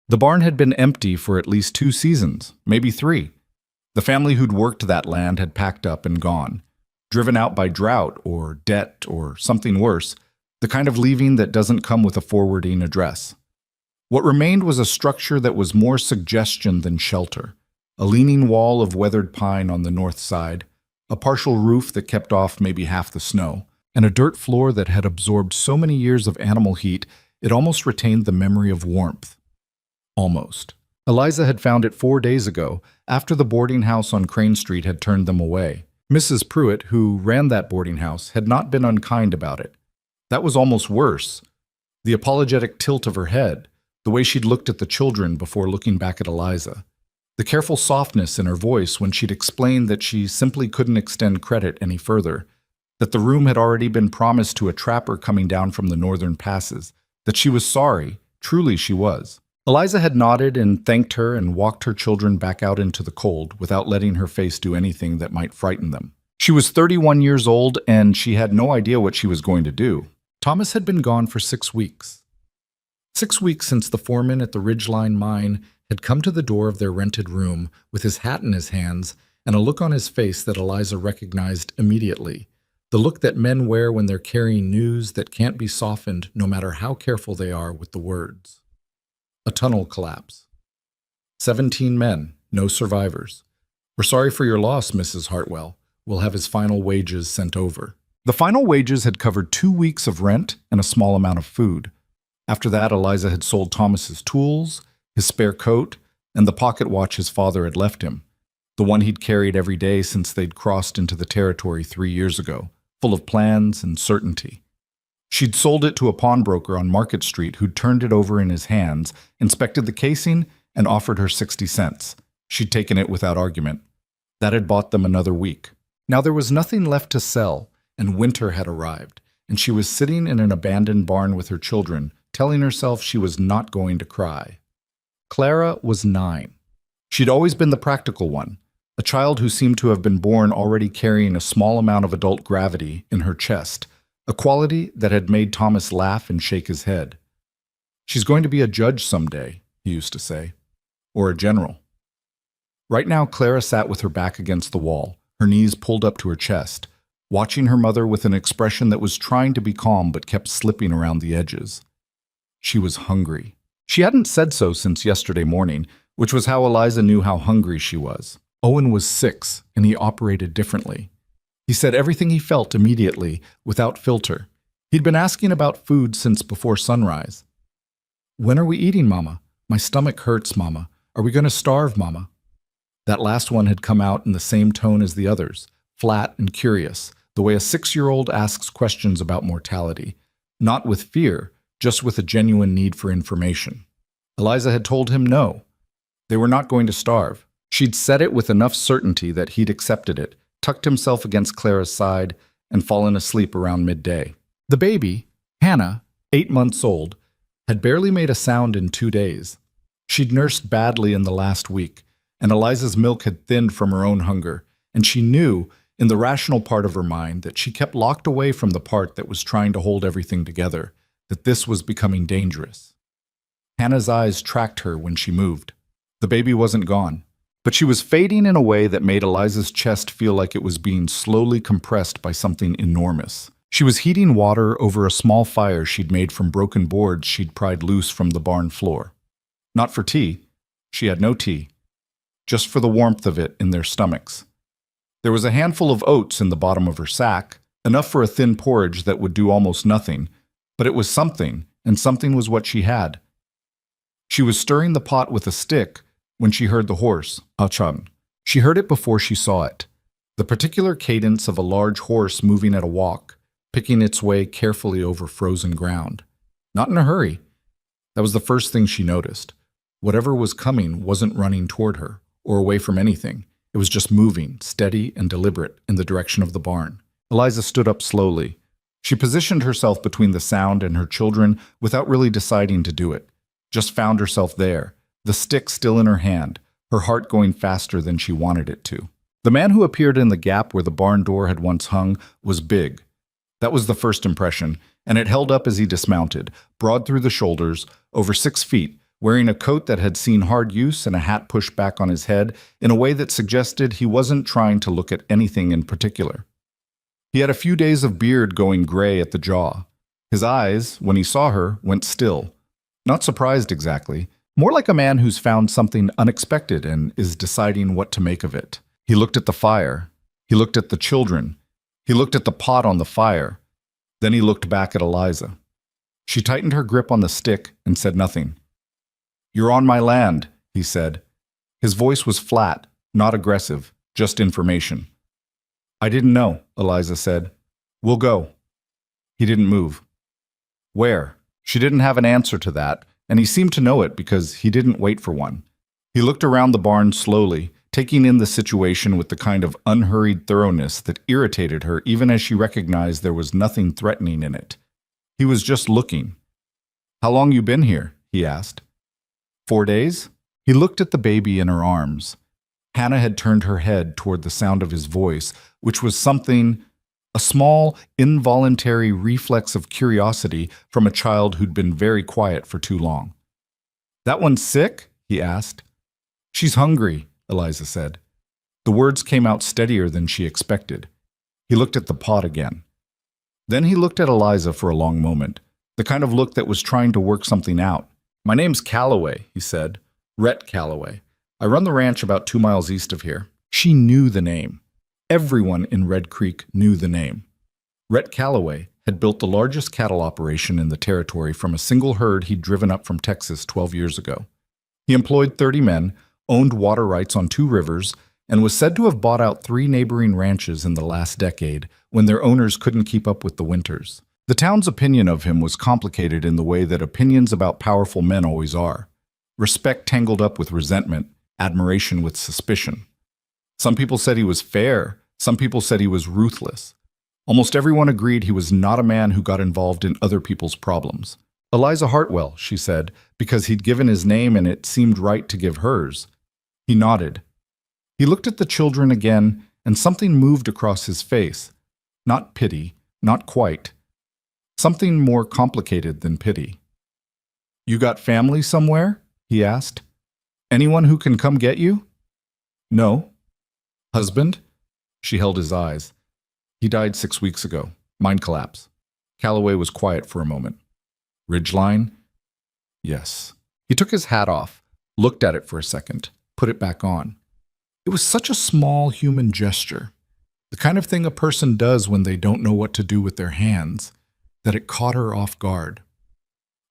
The barn had been empty for at least 2 seasons, maybe 3. The family who'd worked that land had packed up and gone, driven out by drought or debt or something worse, the kind of leaving that doesn't come with a forwarding address. What remained was a structure that was more suggestion than shelter, a leaning wall of weathered pine on the north side, a partial roof that kept off maybe half the snow, and a dirt floor that had absorbed so many years of animal heat it almost retained the memory of warmth. Almost. Eliza had found it 4 days ago, after the boarding house on Crane Street had turned them away. Mrs. Pruitt, who ran that boarding house, had not been unkind about it. That was almost worse. The apologetic tilt of her head, the way she'd looked at the children before looking back at Eliza, the careful softness in her voice when she'd explained that she simply couldn't extend credit any further, that the room had already been promised to a trapper coming down from the northern passes, that she was sorry, truly she was. Eliza had nodded and thanked her and walked her children back out into the cold without letting her face do anything that might frighten them. She was 31 years old and she had no idea what she was going to do. Thomas had been gone for 6 weeks. 6 weeks since the foreman at the Ridgeline mine had come to the door of their rented room with his hat in his hands and a look on his face that Eliza recognized immediately, the look that men wear when they're carrying news that can't be softened no matter how careful they are with the words. A tunnel collapse. 17 men, no survivors. We're sorry for your loss, Mrs. Hartwell. We'll have his final wages sent over. The final wages had covered 2 weeks of rent and a small amount of food. After that, Eliza had sold Thomas's tools, his spare coat, and the pocket watch his father had left him, the one he'd carried every day since they'd crossed into the territory 3 years ago, full of plans and certainty. She'd sold it to a pawnbroker on Market Street who'd turned it over in his hands, inspected the casing, and offered her 60 cents. She'd taken it without argument. That had bought them another week. Now there was nothing left to sell, and winter had arrived, and she was sitting in an abandoned barn with her children, telling herself she was not going to cry. Clara was 9. She'd always been the practical one, a child who seemed to have been born already carrying a small amount of adult gravity in her chest, a quality that had made Thomas laugh and shake his head. She's going to be a judge someday, he used to say, or a general. Right now, Clara sat with her back against the wall, her knees pulled up to her chest, watching her mother with an expression that was trying to be calm but kept slipping around the edges. She was hungry. She hadn't said so since yesterday morning, which was how Eliza knew how hungry she was. Owen was 6, and he operated differently. He said everything he felt immediately, without filter. He'd been asking about food since before sunrise. "When are we eating, Mama? My stomach hurts, Mama. Are we going to starve, Mama?" That last one had come out in the same tone as the others, flat and curious, the way a 6-year-old asks questions about mortality, not with fear, just with a genuine need for information. Eliza had told him no. They were not going to starve. She'd said it with enough certainty that he'd accepted it, tucked himself against Clara's side, and fallen asleep around midday. The baby, Hannah, 8 months old, had barely made a sound in 2 days. She'd nursed badly in the last week, and Eliza's milk had thinned from her own hunger, and she knew, in the rational part of her mind, that she kept locked away from the part that was trying to hold everything together, that this was becoming dangerous. Hannah's eyes tracked her when she moved. The baby wasn't gone, but she was fading in a way that made Eliza's chest feel like it was being slowly compressed by something enormous. She was heating water over a small fire she'd made from broken boards she'd pried loose from the barn floor. Not for tea. She had no tea. Just for the warmth of it in their stomachs. There was a handful of oats in the bottom of her sack, enough for a thin porridge that would do almost nothing, but it was something, and something was what she had. She was stirring the pot with a stick when she heard the horse, Achan. She heard it before she saw it. The particular cadence of a large horse moving at a walk, picking its way carefully over frozen ground. Not in a hurry. That was the first thing she noticed. Whatever was coming wasn't running toward her, or away from anything. It was just moving, steady and deliberate, in the direction of the barn. Eliza stood up slowly. She positioned herself between the sound and her children without really deciding to do it. Just found herself there, the stick still in her hand, her heart going faster than she wanted it to. The man who appeared in the gap where the barn door had once hung was big. That was the first impression, and it held up as he dismounted, broad through the shoulders, over 6 feet, wearing a coat that had seen hard use and a hat pushed back on his head in a way that suggested he wasn't trying to look at anything in particular. He had a few days of beard going gray at the jaw. His eyes, when he saw her, went still. Not surprised exactly, more like a man who's found something unexpected and is deciding what to make of it. He looked at the fire. He looked at the children. He looked at the pot on the fire. Then he looked back at Eliza. She tightened her grip on the stick and said nothing. "You're on my land," he said. His voice was flat, not aggressive, just information. "I didn't know," Eliza said. "We'll go." He didn't move. Where? She didn't have an answer to that, and he seemed to know it because he didn't wait for one. He looked around the barn slowly, taking in the situation with the kind of unhurried thoroughness that irritated her even as she recognized there was nothing threatening in it. He was just looking. "How long you been here?" he asked. 4 days? He looked at the baby in her arms. Hannah had turned her head toward the sound of his voice, which was something, a small, involuntary reflex of curiosity from a child who'd been very quiet for too long. "That one's sick?" he asked. "She's hungry," Eliza said. The words came out steadier than she expected. He looked at the pot again. Then he looked at Eliza for a long moment, the kind of look that was trying to work something out. "My name's Calloway," he said. "Rhett Calloway. I run the ranch about 2 miles east of here." She knew the name. Everyone in Red Creek knew the name. Rhett Calloway had built the largest cattle operation in the territory from a single herd he'd driven up from Texas 12 years ago. He employed 30 men, owned water rights on 2 rivers, and was said to have bought out 3 neighboring ranches in the last decade when their owners couldn't keep up with the winters. The town's opinion of him was complicated in the way that opinions about powerful men always are. Respect tangled up with resentment, admiration with suspicion. Some people said he was fair, some people said he was ruthless. Almost everyone agreed he was not a man who got involved in other people's problems. "Eliza Hartwell," she said, because he'd given his name and it seemed right to give hers. He nodded. He looked at the children again, and something moved across his face. Not pity, not quite. Something more complicated than pity. "You got family somewhere?" he asked. "Anyone who can come get you?" "No." "Husband?" She held his eyes. "He died 6 weeks ago. Mine collapse." Calloway was quiet for a moment. "Ridgeline?" "Yes." He took his hat off, looked at it for a second, put it back on. It was such a small human gesture, the kind of thing a person does when they don't know what to do with their hands, that it caught her off guard.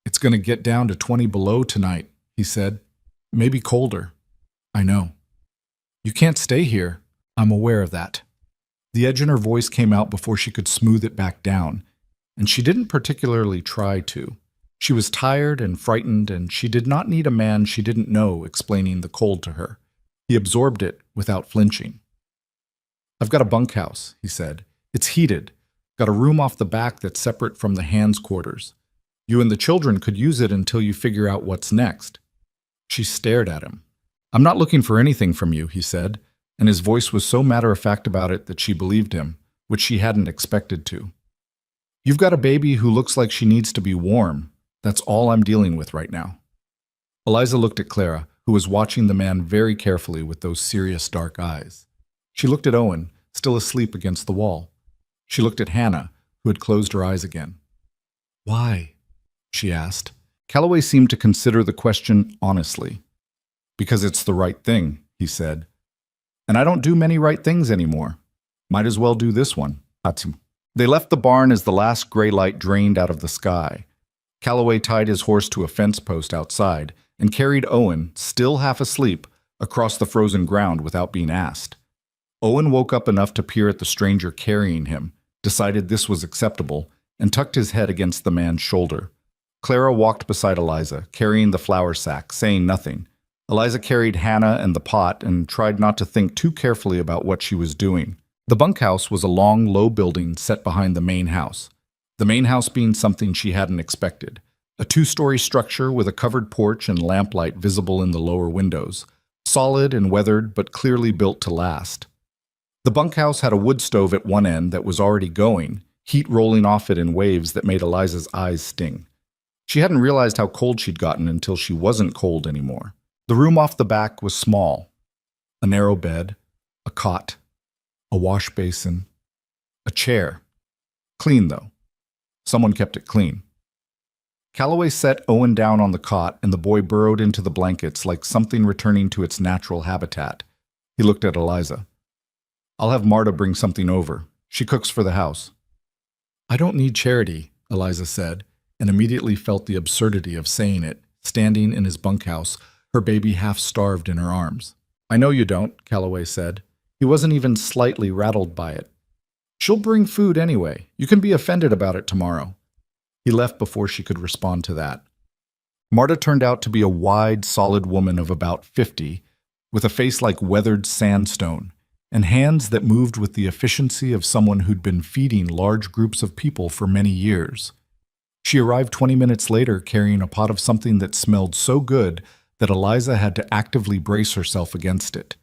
"It's going to get down to 20 below tonight," he said. "Maybe colder." "I know." "You can't stay here." "I'm aware of that." The edge in her voice came out before she could smooth it back down, and she didn't particularly try to. She was tired and frightened, and she did not need a man she didn't know explaining the cold to her. He absorbed it without flinching. "I've got a bunkhouse," he said. "It's heated. Got a room off the back that's separate from the hands' quarters. You and the children could use it until you figure out what's next." She stared at him. "I'm not looking for anything from you," he said, and his voice was so matter-of-fact about it that she believed him, which she hadn't expected to. "You've got a baby who looks like she needs to be warm. That's all I'm dealing with right now." Eliza looked at Clara, who was watching the man very carefully with those serious dark eyes. She looked at Owen, still asleep against the wall. She looked at Hannah, who had closed her eyes again. "Why?" she asked. Calloway seemed to consider the question honestly. "Because it's the right thing," he said. "And I don't do many right things anymore. Might as well do this one." They left the barn as the last gray light drained out of the sky. Calloway tied his horse to a fence post outside and carried Owen, still half asleep, across the frozen ground without being asked. Owen woke up enough to peer at the stranger carrying him, decided this was acceptable, and tucked his head against the man's shoulder. Clara walked beside Eliza, carrying the flour sack, saying nothing. Eliza carried Hannah and the pot and tried not to think too carefully about what she was doing. The bunkhouse was a long, low building set behind the main house. The main house being something she hadn't expected. A 2-story structure with a covered porch and lamplight visible in the lower windows. Solid and weathered, but clearly built to last. The bunkhouse had a wood stove at one end that was already going, heat rolling off it in waves that made Eliza's eyes sting. She hadn't realized how cold she'd gotten until she wasn't cold anymore. The room off the back was small. A narrow bed, a cot, a wash basin, a chair. Clean, though. Someone kept it clean. Calloway set Owen down on the cot, and the boy burrowed into the blankets like something returning to its natural habitat. He looked at Eliza. "I'll have Marta bring something over. She cooks for the house." "I don't need charity," Eliza said, and immediately felt the absurdity of saying it, standing in his bunkhouse, her baby half-starved in her arms. "I know you don't," Calloway said. He wasn't even slightly rattled by it. "She'll bring food anyway. You can be offended about it tomorrow." He left before she could respond to that. Marta turned out to be a wide, solid woman of about 50, with a face like weathered sandstone, and hands that moved with the efficiency of someone who'd been feeding large groups of people for many years. She arrived 20 minutes later carrying a pot of something that smelled so good that Eliza had to actively brace herself against it.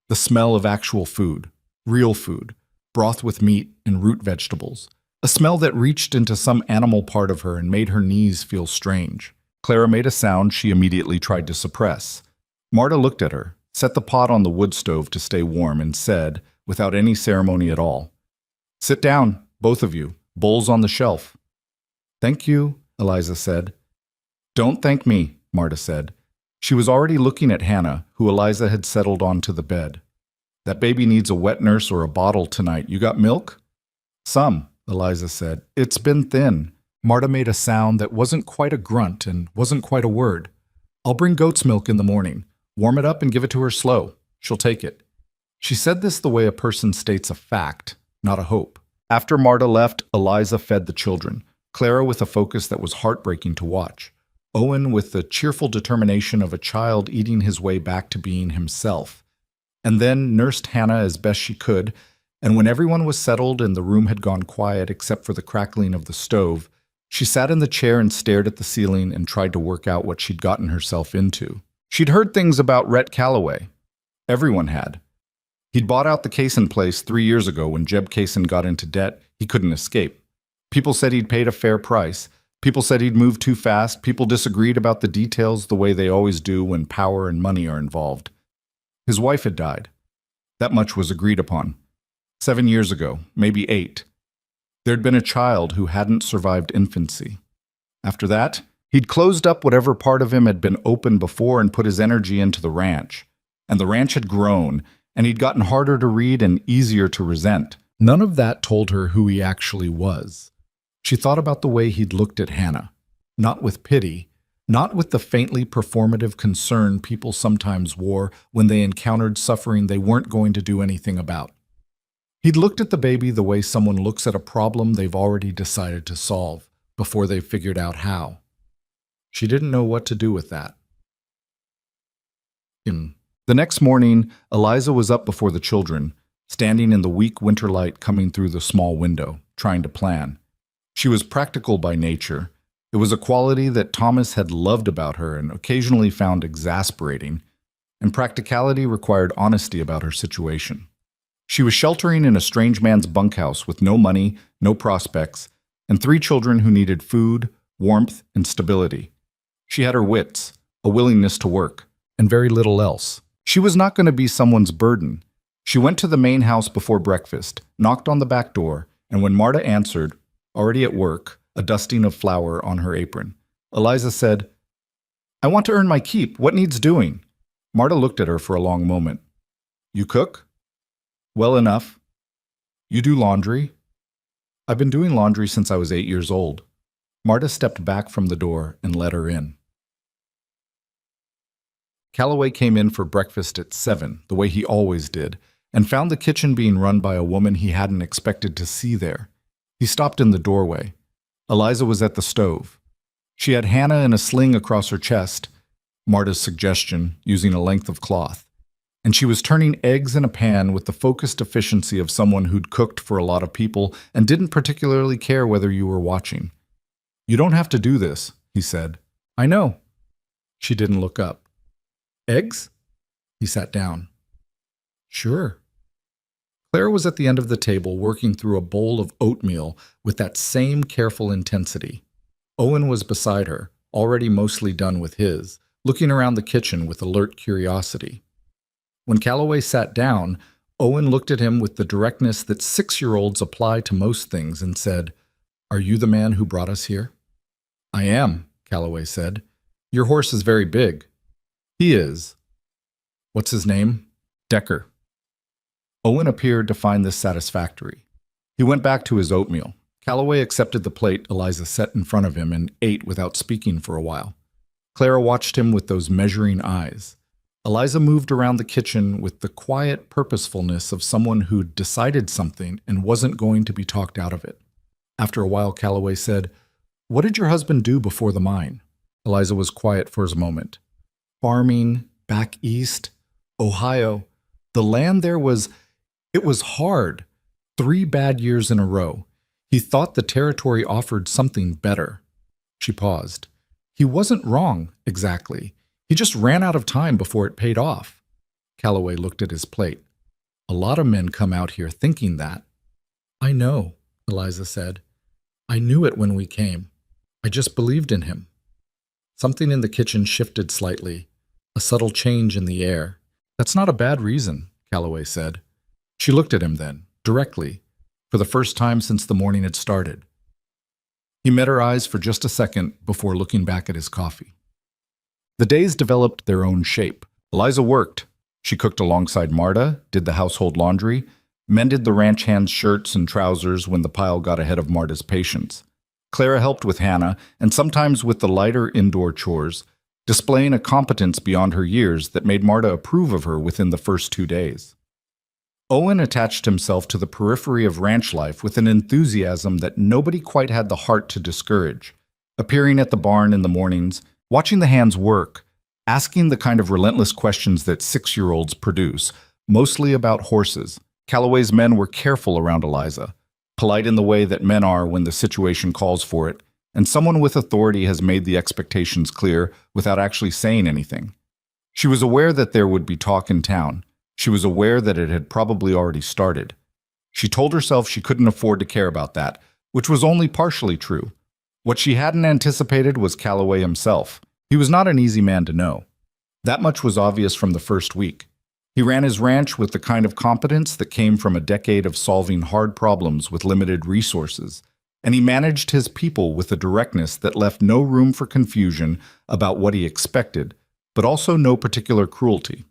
The smell of actual food, real food, broth with meat and root vegetables. A smell that reached into some animal part of her and made her knees feel strange. Clara made a sound she immediately tried to suppress. Marta looked at her, set the pot on the wood stove to stay warm, and said, without any ceremony at all, "Sit down, both of you. Bowls on the shelf." "Thank you," Eliza said. "Don't thank me," Marta said. She was already looking at Hannah, who Eliza had settled onto the bed. "That baby needs a wet nurse or a bottle tonight. You got milk?" "Some," Eliza said. "It's been thin." Marta made a sound that wasn't quite a grunt and wasn't quite a word. "I'll bring goat's milk in the morning. Warm it up and give it to her slow. She'll take it." She said this the way a person states a fact, not a hope. After Marta left, Eliza fed the children, Clara with a focus that was heartbreaking to watch, Owen with the cheerful determination of a child eating his way back to being himself, and then nursed Hannah as best she could. And when everyone was settled and the room had gone quiet except for the crackling of the stove, she sat in the chair and stared at the ceiling and tried to work out what she'd gotten herself into. She'd heard things about Rhett Calloway. Everyone had. He'd bought out the Kaysen place 3 years ago when Jeb Kaysen got into debt. He couldn't escape. People said he'd paid a fair price. People said he'd moved too fast. People disagreed about the details the way they always do when power and money are involved. His wife had died. That much was agreed upon. 7 years ago, maybe 8. There'd been a child who hadn't survived infancy. After that, he'd closed up whatever part of him had been open before and put his energy into the ranch. And the ranch had grown, and he'd gotten harder to read and easier to resent. None of that told her who he actually was. She thought about the way he'd looked at Hannah, not with pity, not with the faintly performative concern people sometimes wore when they encountered suffering they weren't going to do anything about. He'd looked at the baby the way someone looks at a problem they've already decided to solve before they've figured out how. She didn't know what to do with that. The next morning, Eliza was up before the children, standing in the weak winter light coming through the small window, trying to plan. She was practical by nature. It was a quality that Thomas had loved about her and occasionally found exasperating, and practicality required honesty about her situation. She was sheltering in a strange man's bunkhouse with no money, no prospects, and 3 children who needed food, warmth, and stability. She had her wits, a willingness to work, and very little else. She was not going to be someone's burden. She went to the main house before breakfast, knocked on the back door, and when Marta answered, already at work, a dusting of flour on her apron, Eliza said, "I want to earn my keep. What needs doing?" Marta looked at her for a long moment. "You cook?" "Well enough." "You do laundry?" "I've been doing laundry since I was 8 years old." Marta stepped back from the door and let her in. Calloway came in for breakfast at 7, the way he always did, and found the kitchen being run by a woman he hadn't expected to see there. He stopped in the doorway. Eliza was at the stove. She had Hannah in a sling across her chest, Marta's suggestion, using a length of cloth, and she was turning eggs in a pan with the focused efficiency of someone who'd cooked for a lot of people and didn't particularly care whether you were watching. "You don't have to do this," he said. "I know." She didn't look up. "Eggs?" He sat down. "Sure." Claire was at the end of the table working through a bowl of oatmeal with that same careful intensity. Owen was beside her, already mostly done with his, looking around the kitchen with alert curiosity. When Calloway sat down, Owen looked at him with the directness that 6-year-olds apply to most things and said, "Are you the man who brought us here?" "I am," Calloway said. "Your horse is very big." "He is." "What's his name?" "Decker." Owen appeared to find this satisfactory. He went back to his oatmeal. Calloway accepted the plate Eliza set in front of him and ate without speaking for a while. Clara watched him with those measuring eyes. Eliza moved around the kitchen with the quiet purposefulness of someone who'd decided something and wasn't going to be talked out of it. After a while, Calloway said, "What did your husband do before the mine?" Eliza was quiet for a moment. "Farming, back east, Ohio. The land there it was hard. 3 bad years in a row. He thought the territory offered something better." She paused. "He wasn't wrong, exactly. He just ran out of time before it paid off." Calloway looked at his plate. "A lot of men come out here thinking that." "I know," Eliza said. "I knew it when we came. I just believed in him." Something in the kitchen shifted slightly, a subtle change in the air. "That's not a bad reason," Calloway said. She looked at him then, directly, for the first time since the morning had started. He met her eyes for just a second before looking back at his coffee. The days developed their own shape. Eliza worked. She cooked alongside Marta, did the household laundry, mended the ranch hand's shirts and trousers when the pile got ahead of Marta's patience. Clara helped with Hannah, and sometimes with the lighter indoor chores, displaying a competence beyond her years that made Marta approve of her within the first 2 days. Owen attached himself to the periphery of ranch life with an enthusiasm that nobody quite had the heart to discourage, appearing at the barn in the mornings, watching the hands work, asking the kind of relentless questions that 6-year-olds produce, mostly about horses. Calloway's men were careful around Eliza, polite in the way that men are when the situation calls for it, and someone with authority has made the expectations clear without actually saying anything. She was aware that there would be talk in town. She was aware that it had probably already started. She told herself she couldn't afford to care about that, which was only partially true. What she hadn't anticipated was Calloway himself. He was not an easy man to know. That much was obvious from the first week. He ran his ranch with the kind of competence that came from a decade of solving hard problems with limited resources, and he managed his people with a directness that left no room for confusion about what he expected, but also no particular cruelty.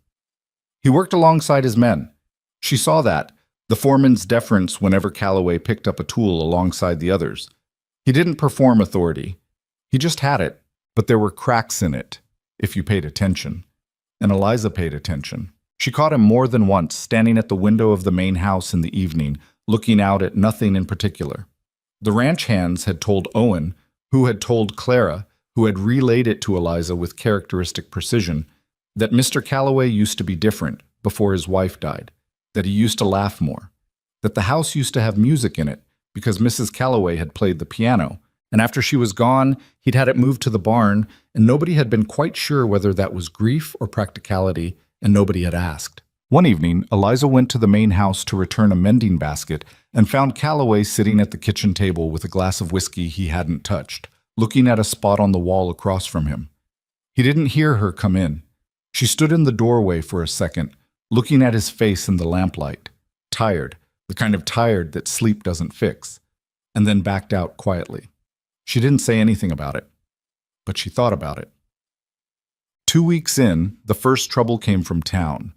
He worked alongside his men. She saw that, the foreman's deference whenever Calloway picked up a tool alongside the others. He didn't perform authority. He just had it, but there were cracks in it, if you paid attention. And Eliza paid attention. She caught him more than once standing at the window of the main house in the evening, looking out at nothing in particular. The ranch hands had told Owen, who had told Clara, who had relayed it to Eliza with characteristic precision, that Mr. Calloway used to be different before his wife died, that he used to laugh more, that the house used to have music in it because Mrs. Calloway had played the piano, and after she was gone, he'd had it moved to the barn, and nobody had been quite sure whether that was grief or practicality, and nobody had asked. One evening, Eliza went to the main house to return a mending basket and found Calloway sitting at the kitchen table with a glass of whiskey he hadn't touched, looking at a spot on the wall across from him. He didn't hear her come in. She stood in the doorway for a second, looking at his face in the lamplight, tired, the kind of tired that sleep doesn't fix, and then backed out quietly. She didn't say anything about it, but she thought about it. 2 weeks in, the first trouble came from town.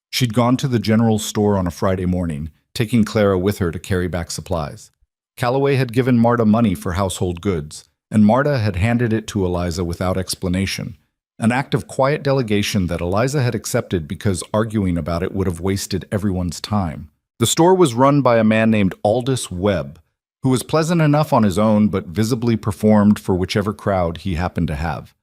She'd gone to the general store on a Friday morning, taking Clara with her to carry back supplies. Calloway had given Marta money for household goods, and Marta had handed it to Eliza without explanation, an act of quiet delegation that Eliza had accepted because arguing about it would have wasted everyone's time. The store was run by a man named Aldous Webb, who was pleasant enough on his own but visibly performed for whichever crowd he happened to have.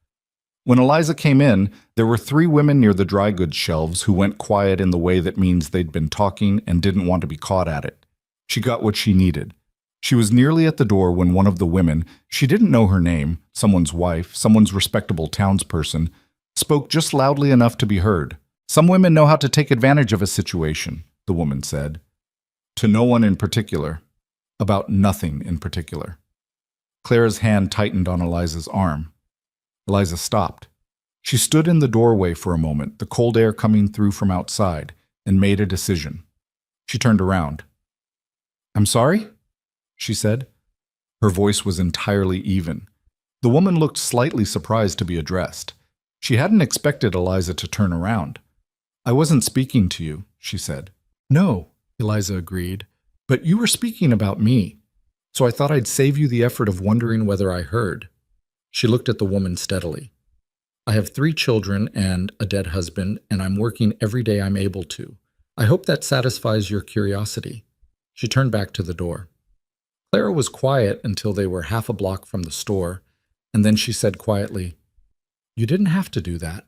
When Eliza came in, there were 3 women near the dry goods shelves who went quiet in the way that means they'd been talking and didn't want to be caught at it. She got what she needed. She was nearly at the door when one of the women, she didn't know her name, someone's wife, someone's respectable townsperson, spoke just loudly enough to be heard. "Some women know how to take advantage of a situation," the woman said. To no one in particular. About nothing in particular. Clara's hand tightened on Eliza's arm. Eliza stopped. She stood in the doorway for a moment, the cold air coming through from outside, and made a decision. She turned around. "I'm sorry?" she said. Her voice was entirely even. The woman looked slightly surprised to be addressed. She hadn't expected Eliza to turn around. "I wasn't speaking to you," she said. "No," Eliza agreed, "but you were speaking about me, so I thought I'd save you the effort of wondering whether I heard." She looked at the woman steadily. "I have 3 children and a dead husband, and I'm working every day I'm able to. I hope that satisfies your curiosity." She turned back to the door. Clara was quiet until they were half a block from the store, and then she said quietly, "You didn't have to do that."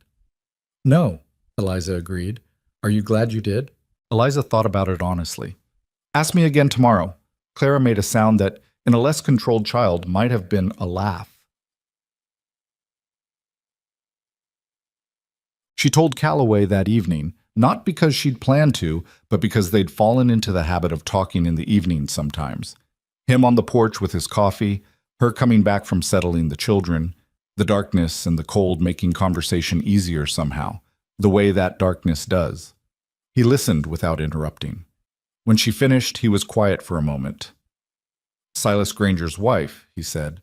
"No," Eliza agreed. "Are you glad you did?" Eliza thought about it honestly. "Ask me again tomorrow." Clara made a sound that, in a less controlled child, might have been a laugh. She told Calloway that evening, not because she'd planned to, but because they'd fallen into the habit of talking in the evenings sometimes. Him on the porch with his coffee, her coming back from settling the children, the darkness and the cold making conversation easier somehow, the way that darkness does. He listened without interrupting. When she finished, he was quiet for a moment. "Silas Granger's wife," he said.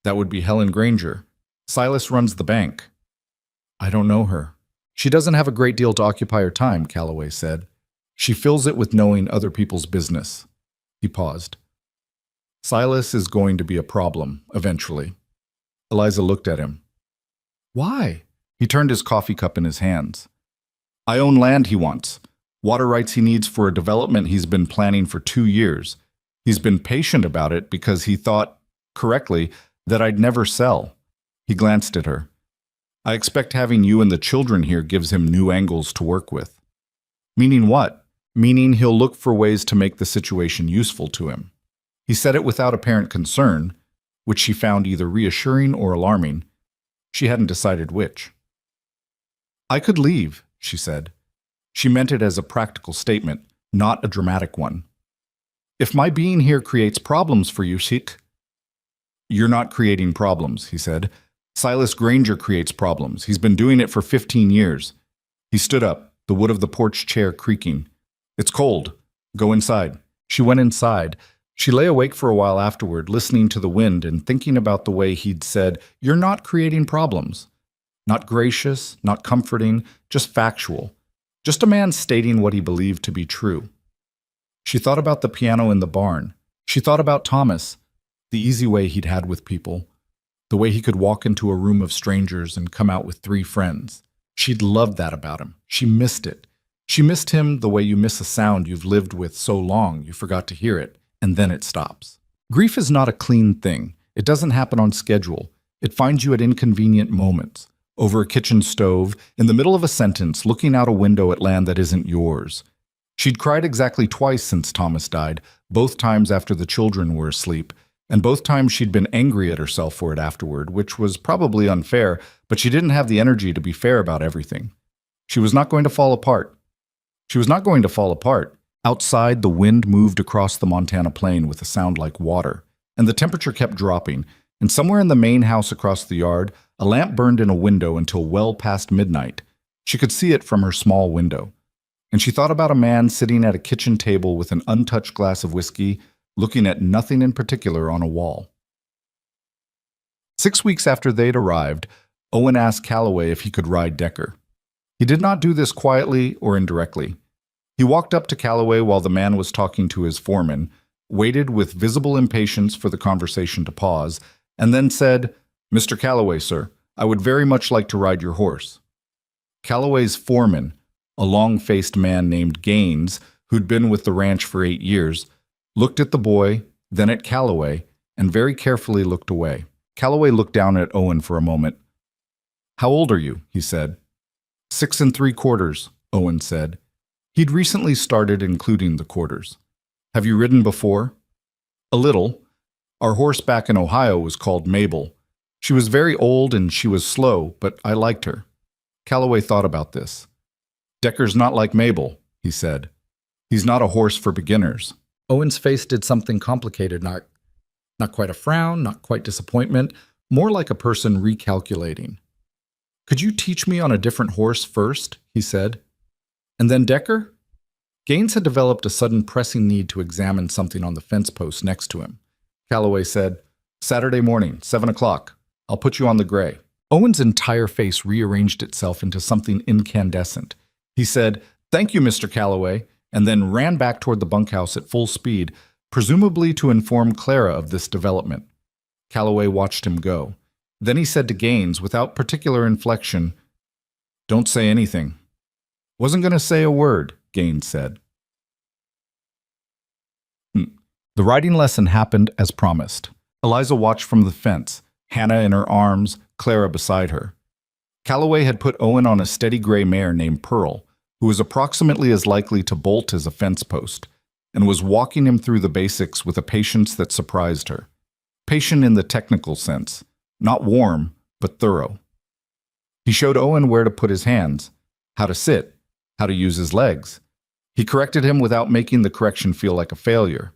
"That would be Helen Granger. Silas runs the bank." "I don't know her." "She doesn't have a great deal to occupy her time," Calloway said. "She fills it with knowing other people's business." He paused. "Silas is going to be a problem, eventually." Eliza looked at him. "Why?" He turned his coffee cup in his hands. "I own land he wants. Water rights he needs for a development he's been planning for 2 years. He's been patient about it because he thought, correctly, that I'd never sell." He glanced at her. "I expect having you and the children here gives him new angles to work with." "Meaning what?" "Meaning he'll look for ways to make the situation useful to him." He said it without apparent concern, which she found either reassuring or alarming. She hadn't decided which. "I could leave," she said. She meant it as a practical statement, not a dramatic one. "If my being here creates problems for you, Sheik." "You're not creating problems," he said. "Silas Granger creates problems. He's been doing it for 15 years. He stood up, the wood of the porch chair creaking. "It's cold. Go inside." She went inside. She lay awake for a while afterward, listening to the wind and thinking about the way he'd said, "You're not creating problems." Not gracious, not comforting, just factual. Just a man stating what he believed to be true. She thought about the piano in the barn. She thought about Thomas, the easy way he'd had with people, the way he could walk into a room of strangers and come out with 3 friends. She'd loved that about him. She missed it. She missed him the way you miss a sound you've lived with so long you forgot to hear it, and then it stops. Grief is not a clean thing. It doesn't happen on schedule. It finds you at inconvenient moments, over a kitchen stove, in the middle of a sentence, looking out a window at land that isn't yours. She'd cried exactly twice since Thomas died, both times after the children were asleep, and both times she'd been angry at herself for it afterward, which was probably unfair, but she didn't have the energy to be fair about everything. She was not going to fall apart. She was not going to fall apart. Outside, the wind moved across the Montana plain with a sound like water, and the temperature kept dropping, and somewhere in the main house across the yard, a lamp burned in a window until well past midnight. She could see it from her small window. And she thought about a man sitting at a kitchen table with an untouched glass of whiskey, looking at nothing in particular on a wall. 6 weeks after they'd arrived, Owen asked Calloway if he could ride Decker. He did not do this quietly or indirectly. He walked up to Calloway while the man was talking to his foreman, waited with visible impatience for the conversation to pause, and then said, "Mr. Calloway, sir, I would very much like to ride your horse." Calloway's foreman, a long-faced man named Gaines, who'd been with the ranch for 8 years, looked at the boy, then at Calloway, and very carefully looked away. Calloway looked down at Owen for a moment. "How old are you?" he said. 6 3/4, Owen said. He'd recently started including the quarters. "Have you ridden before?" "A little. Our horse back in Ohio was called Mabel. She was very old and she was slow, but I liked her." Calloway thought about this. "Decker's not like Mabel," he said. "He's not a horse for beginners." Owen's face did something complicated, not quite a frown, not quite disappointment, more like a person recalculating. "Could you teach me on a different horse first?" he said. "And then Decker?" Gaines had developed a sudden pressing need to examine something on the fence post next to him. Calloway said, "Saturday morning, 7 o'clock. I'll put you on the gray." Owen's entire face rearranged itself into something incandescent. He said, "Thank you, Mr. Calloway," and then ran back toward the bunkhouse at full speed, presumably to inform Clara of this development. Calloway watched him go. Then he said to Gaines, without particular inflection, "Don't say anything." "Wasn't going to say a word," Gaines said. The riding lesson happened as promised. Eliza watched from the fence, Hannah in her arms, Clara beside her. Calloway had put Owen on a steady gray mare named Pearl, who was approximately as likely to bolt as a fence post, and was walking him through the basics with a patience that surprised her. Patient in the technical sense, not warm, but thorough. He showed Owen where to put his hands, how to sit, how to use his legs. He corrected him without making the correction feel like a failure.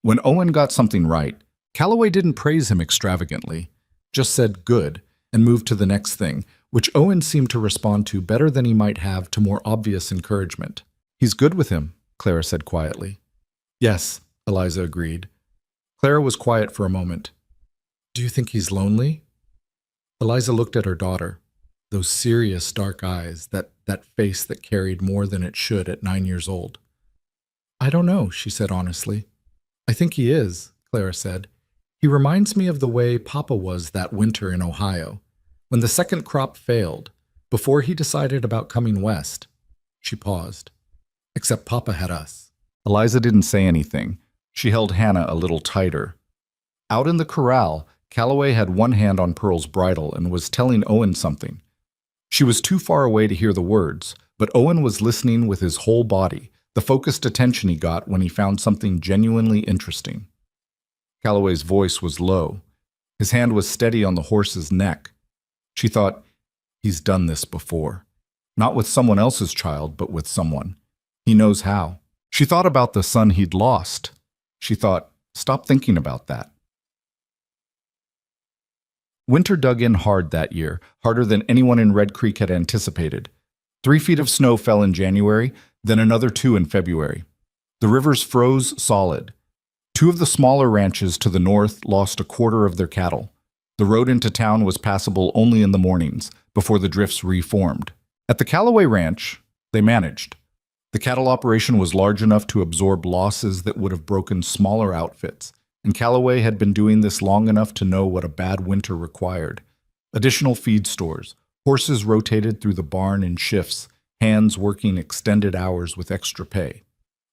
When Owen got something right, Calloway didn't praise him extravagantly, just said good, and moved to the next thing, which Owen seemed to respond to better than he might have to more obvious encouragement. "He's good with him," Clara said quietly. "Yes," Eliza agreed. Clara was quiet for a moment. "Do you think he's lonely?" Eliza looked at her daughter. Those serious dark eyes, that face that carried more than it should at 9 years old. "I don't know," she said honestly. "I think he is," Clara said. "He reminds me of the way Papa was that winter in Ohio, when the second crop failed, before he decided about coming west." She paused. "Except Papa had us." Eliza didn't say anything. She held Hannah a little tighter. Out in the corral, Calloway had one hand on Pearl's bridle and was telling Owen something. She was too far away to hear the words, but Owen was listening with his whole body, the focused attention he got when he found something genuinely interesting. Calloway's voice was low. His hand was steady on the horse's neck. She thought, he's done this before. Not with someone else's child, but with someone. He knows how. She thought about the son he'd lost. She thought, stop thinking about that. Winter dug in hard that year, harder than anyone in Red Creek had anticipated. 3 feet of snow fell in January, then another 2 in February. The rivers froze solid. 2 of the smaller ranches to the north lost a quarter of their cattle. The road into town was passable only in the mornings, before the drifts reformed. At the Calloway Ranch, they managed. The cattle operation was large enough to absorb losses that would have broken smaller outfits, and Calloway had been doing this long enough to know what a bad winter required. Additional feed stores, horses rotated through the barn in shifts, hands working extended hours with extra pay.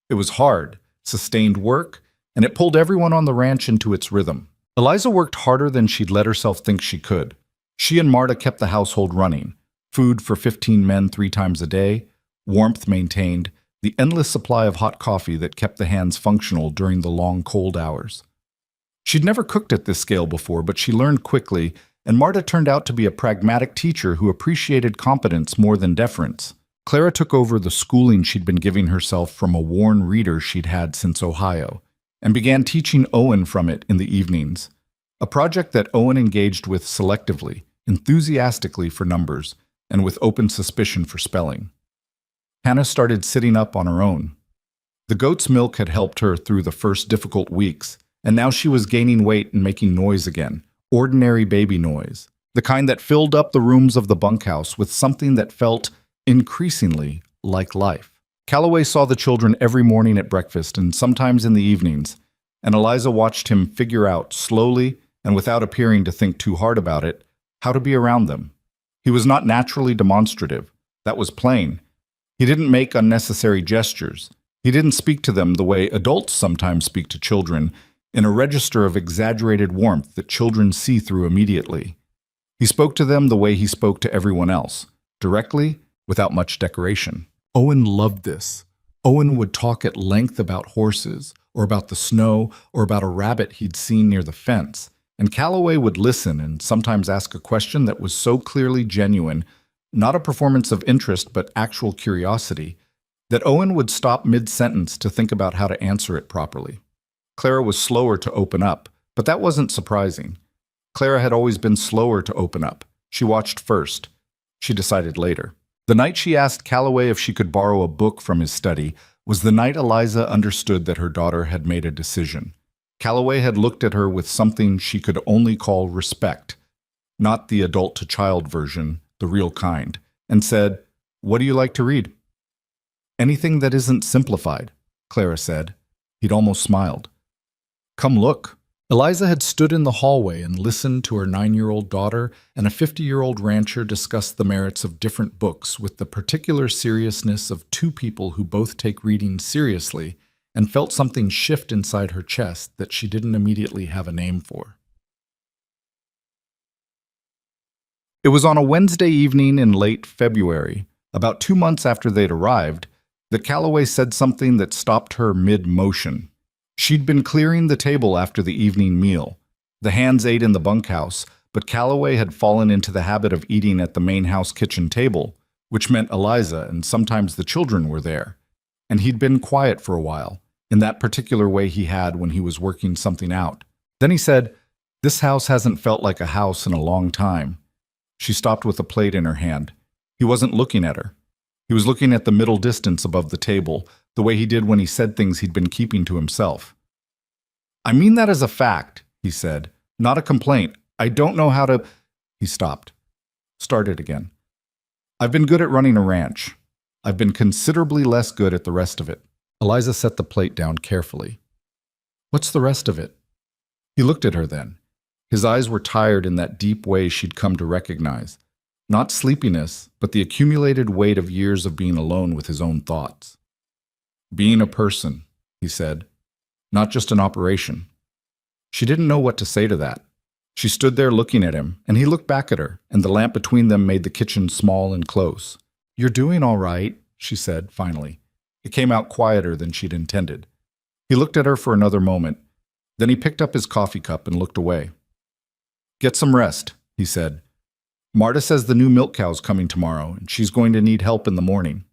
It was hard, sustained work, and it pulled everyone on the ranch into its rhythm. Eliza worked harder than she'd let herself think she could. She and Marta kept the household running, food for 15 men 3 times a day, warmth maintained, the endless supply of hot coffee that kept the hands functional during the long cold hours. She'd never cooked at this scale before, but she learned quickly, and Marta turned out to be a pragmatic teacher who appreciated competence more than deference. Clara took over the schooling she'd been giving herself from a worn reader she'd had since Ohio, and began teaching Owen from it in the evenings, a project that Owen engaged with selectively, enthusiastically for numbers, and with open suspicion for spelling. Hannah started sitting up on her own. The goat's milk had helped her through the first difficult weeks, and now she was gaining weight and making noise again, ordinary baby noise, the kind that filled up the rooms of the bunkhouse with something that felt increasingly like life. Calloway saw the children every morning at breakfast and sometimes in the evenings, and Eliza watched him figure out, slowly and without appearing to think too hard about it, how to be around them. He was not naturally demonstrative. That was plain. He didn't make unnecessary gestures. He didn't speak to them the way adults sometimes speak to children, in a register of exaggerated warmth that children see through immediately. He spoke to them the way he spoke to everyone else, directly, without much decoration. Owen loved this. Owen would talk at length about horses, or about the snow, or about a rabbit he'd seen near the fence, and Calloway would listen and sometimes ask a question that was so clearly genuine, not a performance of interest but actual curiosity, that Owen would stop mid-sentence to think about how to answer it properly. Clara was slower to open up, but that wasn't surprising. Clara had always been slower to open up. She watched first. She decided later. The night she asked Calloway if she could borrow a book from his study was the night Eliza understood that her daughter had made a decision. Calloway had looked at her with something she could only call respect, not the adult-to-child version, the real kind, and said, "What do you like to read?" "Anything that isn't simplified," Clara said. He'd almost smiled. "Come look." Eliza had stood in the hallway and listened to her 9-year-old daughter and a 50-year-old rancher discuss the merits of different books with the particular seriousness of two people who both take reading seriously, and felt something shift inside her chest that she didn't immediately have a name for. It was on a Wednesday evening in late February, about 2 months after they'd arrived, that Calloway said something that stopped her mid-motion. She'd been clearing the table after the evening meal. The hands ate in the bunkhouse, but Calloway had fallen into the habit of eating at the main house kitchen table, which meant Eliza and sometimes the children were there. And he'd been quiet for a while, in that particular way he had when he was working something out. Then he said, "This house hasn't felt like a house in a long time." She stopped with a plate in her hand. He wasn't looking at her. He was looking at the middle distance above the table, the way he did when he said things he'd been keeping to himself. "I mean that as a fact," he said, "not a complaint. I don't know how to—" He stopped. Started again. "I've been good at running a ranch. I've been considerably less good at the rest of it." Eliza set the plate down carefully. "What's the rest of it?" He looked at her then. His eyes were tired in that deep way she'd come to recognize. Not sleepiness, but the accumulated weight of years of being alone with his own thoughts. "Being a person," he said, "not just an operation." She didn't know what to say to that. She stood there looking at him, and he looked back at her, and the lamp between them made the kitchen small and close. "You're doing all right," she said, finally. It came out quieter than she'd intended. He looked at her for another moment. Then he picked up his coffee cup and looked away. "Get some rest," he said. "Marta says the new milk cow's coming tomorrow, and she's going to need help in the morning."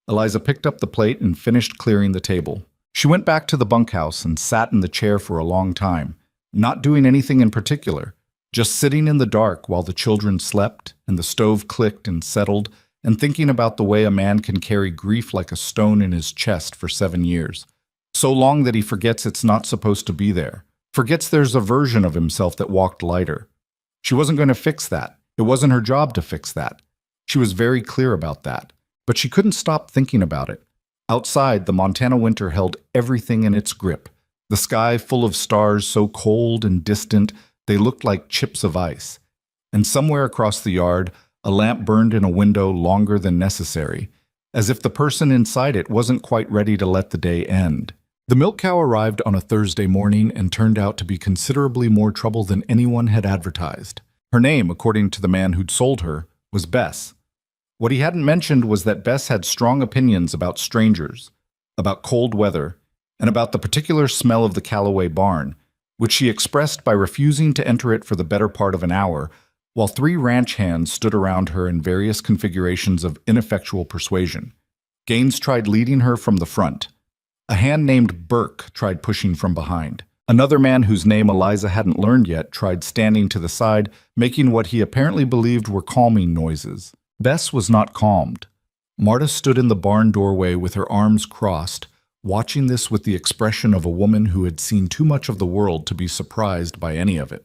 Eliza picked up the plate and finished clearing the table. She went back to the bunkhouse and sat in the chair for a long time, not doing anything in particular, just sitting in the dark while the children slept and the stove clicked and settled, and thinking about the way a man can carry grief like a stone in his chest for 7 years, so long that he forgets it's not supposed to be there, forgets there's a version of himself that walked lighter. She wasn't going to fix that. It wasn't her job to fix that. She was very clear about that. But she couldn't stop thinking about it. Outside, the Montana winter held everything in its grip. The sky full of stars so cold and distant they looked like chips of ice. And somewhere across the yard, a lamp burned in a window longer than necessary, as if the person inside it wasn't quite ready to let the day end. The milk cow arrived on a Thursday morning and turned out to be considerably more trouble than anyone had advertised. Her name, according to the man who'd sold her, was Bess. What he hadn't mentioned was that Bess had strong opinions about strangers, about cold weather, and about the particular smell of the Calloway barn, which she expressed by refusing to enter it for the better part of an hour, while 3 ranch hands stood around her in various configurations of ineffectual persuasion. Gaines tried leading her from the front. A hand named Burke tried pushing from behind. Another man whose name Eliza hadn't learned yet tried standing to the side, making what he apparently believed were calming noises. Bess was not calmed. Marta stood in the barn doorway with her arms crossed, watching this with the expression of a woman who had seen too much of the world to be surprised by any of it.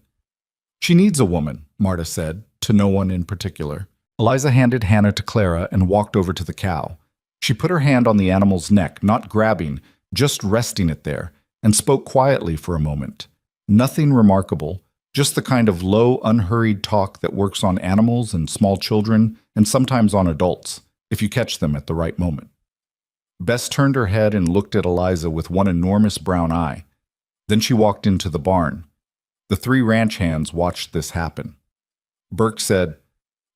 "She needs a woman," Marta said, to no one in particular. Eliza handed Hannah to Clara and walked over to the cow. She put her hand on the animal's neck, not grabbing, just resting it there, and spoke quietly for a moment. Nothing remarkable, just the kind of low, unhurried talk that works on animals and small children, and sometimes on adults, if you catch them at the right moment. Bess turned her head and looked at Eliza with one enormous brown eye. Then she walked into the barn. The 3 ranch hands watched this happen. Burke said,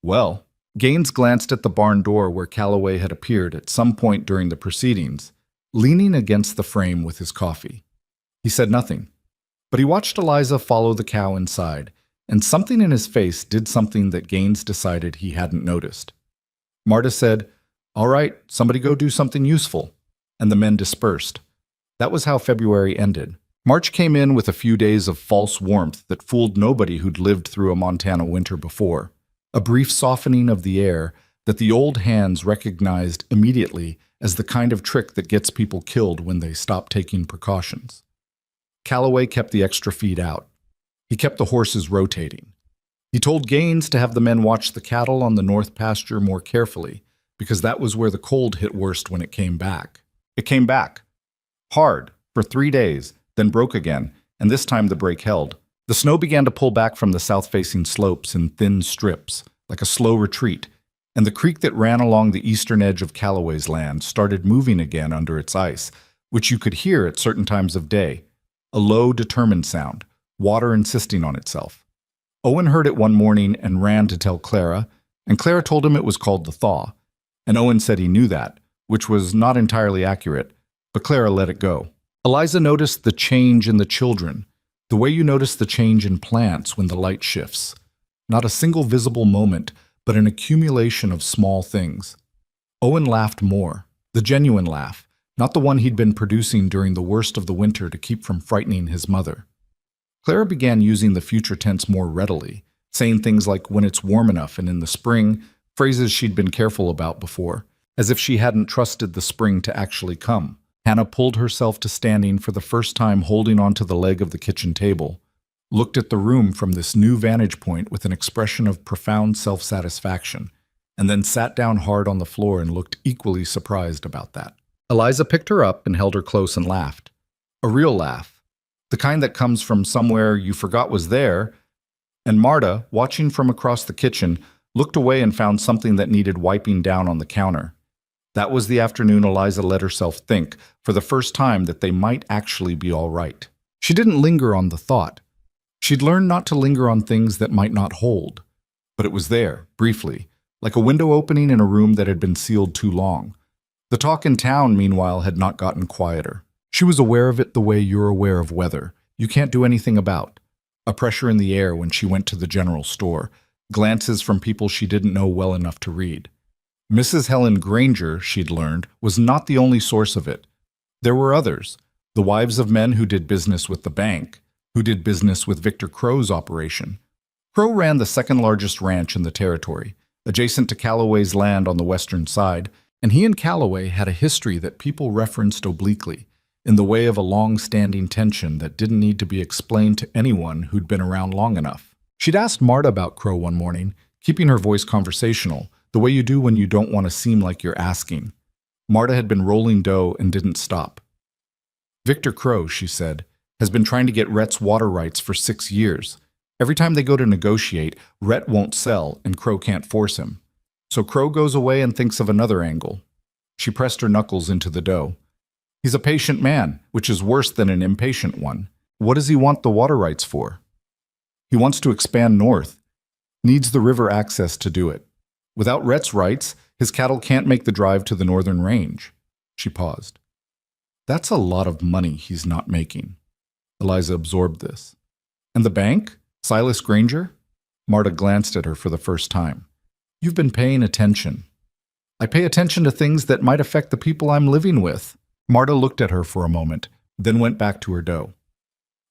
"Well." Gaines glanced at the barn door where Calloway had appeared at some point during the proceedings, leaning against the frame with his coffee. He said nothing, but he watched Eliza follow the cow inside, and something in his face did something that Gaines decided he hadn't noticed. Marta said, "All right, somebody go do something useful," and the men dispersed. That was how February ended. March came in with a few days of false warmth that fooled nobody who'd lived through a Montana winter before. A brief softening of the air that the old hands recognized immediately as the kind of trick that gets people killed when they stop taking precautions. Calloway kept the extra feed out. He kept the horses rotating. He told Gaines to have the men watch the cattle on the north pasture more carefully, because that was where the cold hit worst when it came back. It came back. Hard, for 3 days, then broke again, and this time the break held. The snow began to pull back from the south-facing slopes in thin strips, like a slow retreat, and the creek that ran along the eastern edge of Calloway's land started moving again under its ice, which you could hear at certain times of day, a low, determined sound, water insisting on itself. Owen heard it one morning and ran to tell Clara, and Clara told him it was called the thaw, and Owen said he knew that, which was not entirely accurate, but Clara let it go. Eliza noticed the change in the children, the way you notice the change in plants when the light shifts. Not a single visible moment, but an accumulation of small things. Owen laughed more, the genuine laugh, not the one he'd been producing during the worst of the winter to keep from frightening his mother. Clara began using the future tense more readily, saying things like when it's warm enough and in the spring, phrases she'd been careful about before, as if she hadn't trusted the spring to actually come. Hannah pulled herself to standing for the first time, holding onto the leg of the kitchen table, looked at the room from this new vantage point with an expression of profound self-satisfaction, and then sat down hard on the floor and looked equally surprised about that. Eliza picked her up and held her close and laughed. A real laugh, the kind that comes from somewhere you forgot was there, and Marta, watching from across the kitchen, looked away and found something that needed wiping down on the counter. That was the afternoon Eliza let herself think, for the first time, that they might actually be all right. She didn't linger on the thought. She'd learned not to linger on things that might not hold. But it was there, briefly, like a window opening in a room that had been sealed too long. The talk in town, meanwhile, had not gotten quieter. She was aware of it the way you're aware of weather. You can't do anything about. A pressure in the air when she went to the general store. Glances from people she didn't know well enough to read. Mrs. Helen Granger, she'd learned, was not the only source of it. There were others, the wives of men who did business with the bank, who did business with Victor Crow's operation. Crow ran the second-largest ranch in the territory, adjacent to Calloway's land on the western side, and he and Calloway had a history that people referenced obliquely, in the way of a long-standing tension that didn't need to be explained to anyone who'd been around long enough. She'd asked Marta about Crow one morning, keeping her voice conversational, the way you do when you don't want to seem like you're asking. Marta had been rolling dough and didn't stop. Victor Crow, she said, has been trying to get Rhett's water rights for 6 years. Every time they go to negotiate, Rhett won't sell and Crow can't force him. So Crow goes away and thinks of another angle. She pressed her knuckles into the dough. He's a patient man, which is worse than an impatient one. What does he want the water rights for? He wants to expand north, needs the river access to do it. Without Rhett's rights, his cattle can't make the drive to the northern range. She paused. That's a lot of money he's not making. Eliza absorbed this. And the bank? Silas Granger? Marta glanced at her for the first time. You've been paying attention. I pay attention to things that might affect the people I'm living with. Marta looked at her for a moment, then went back to her dough.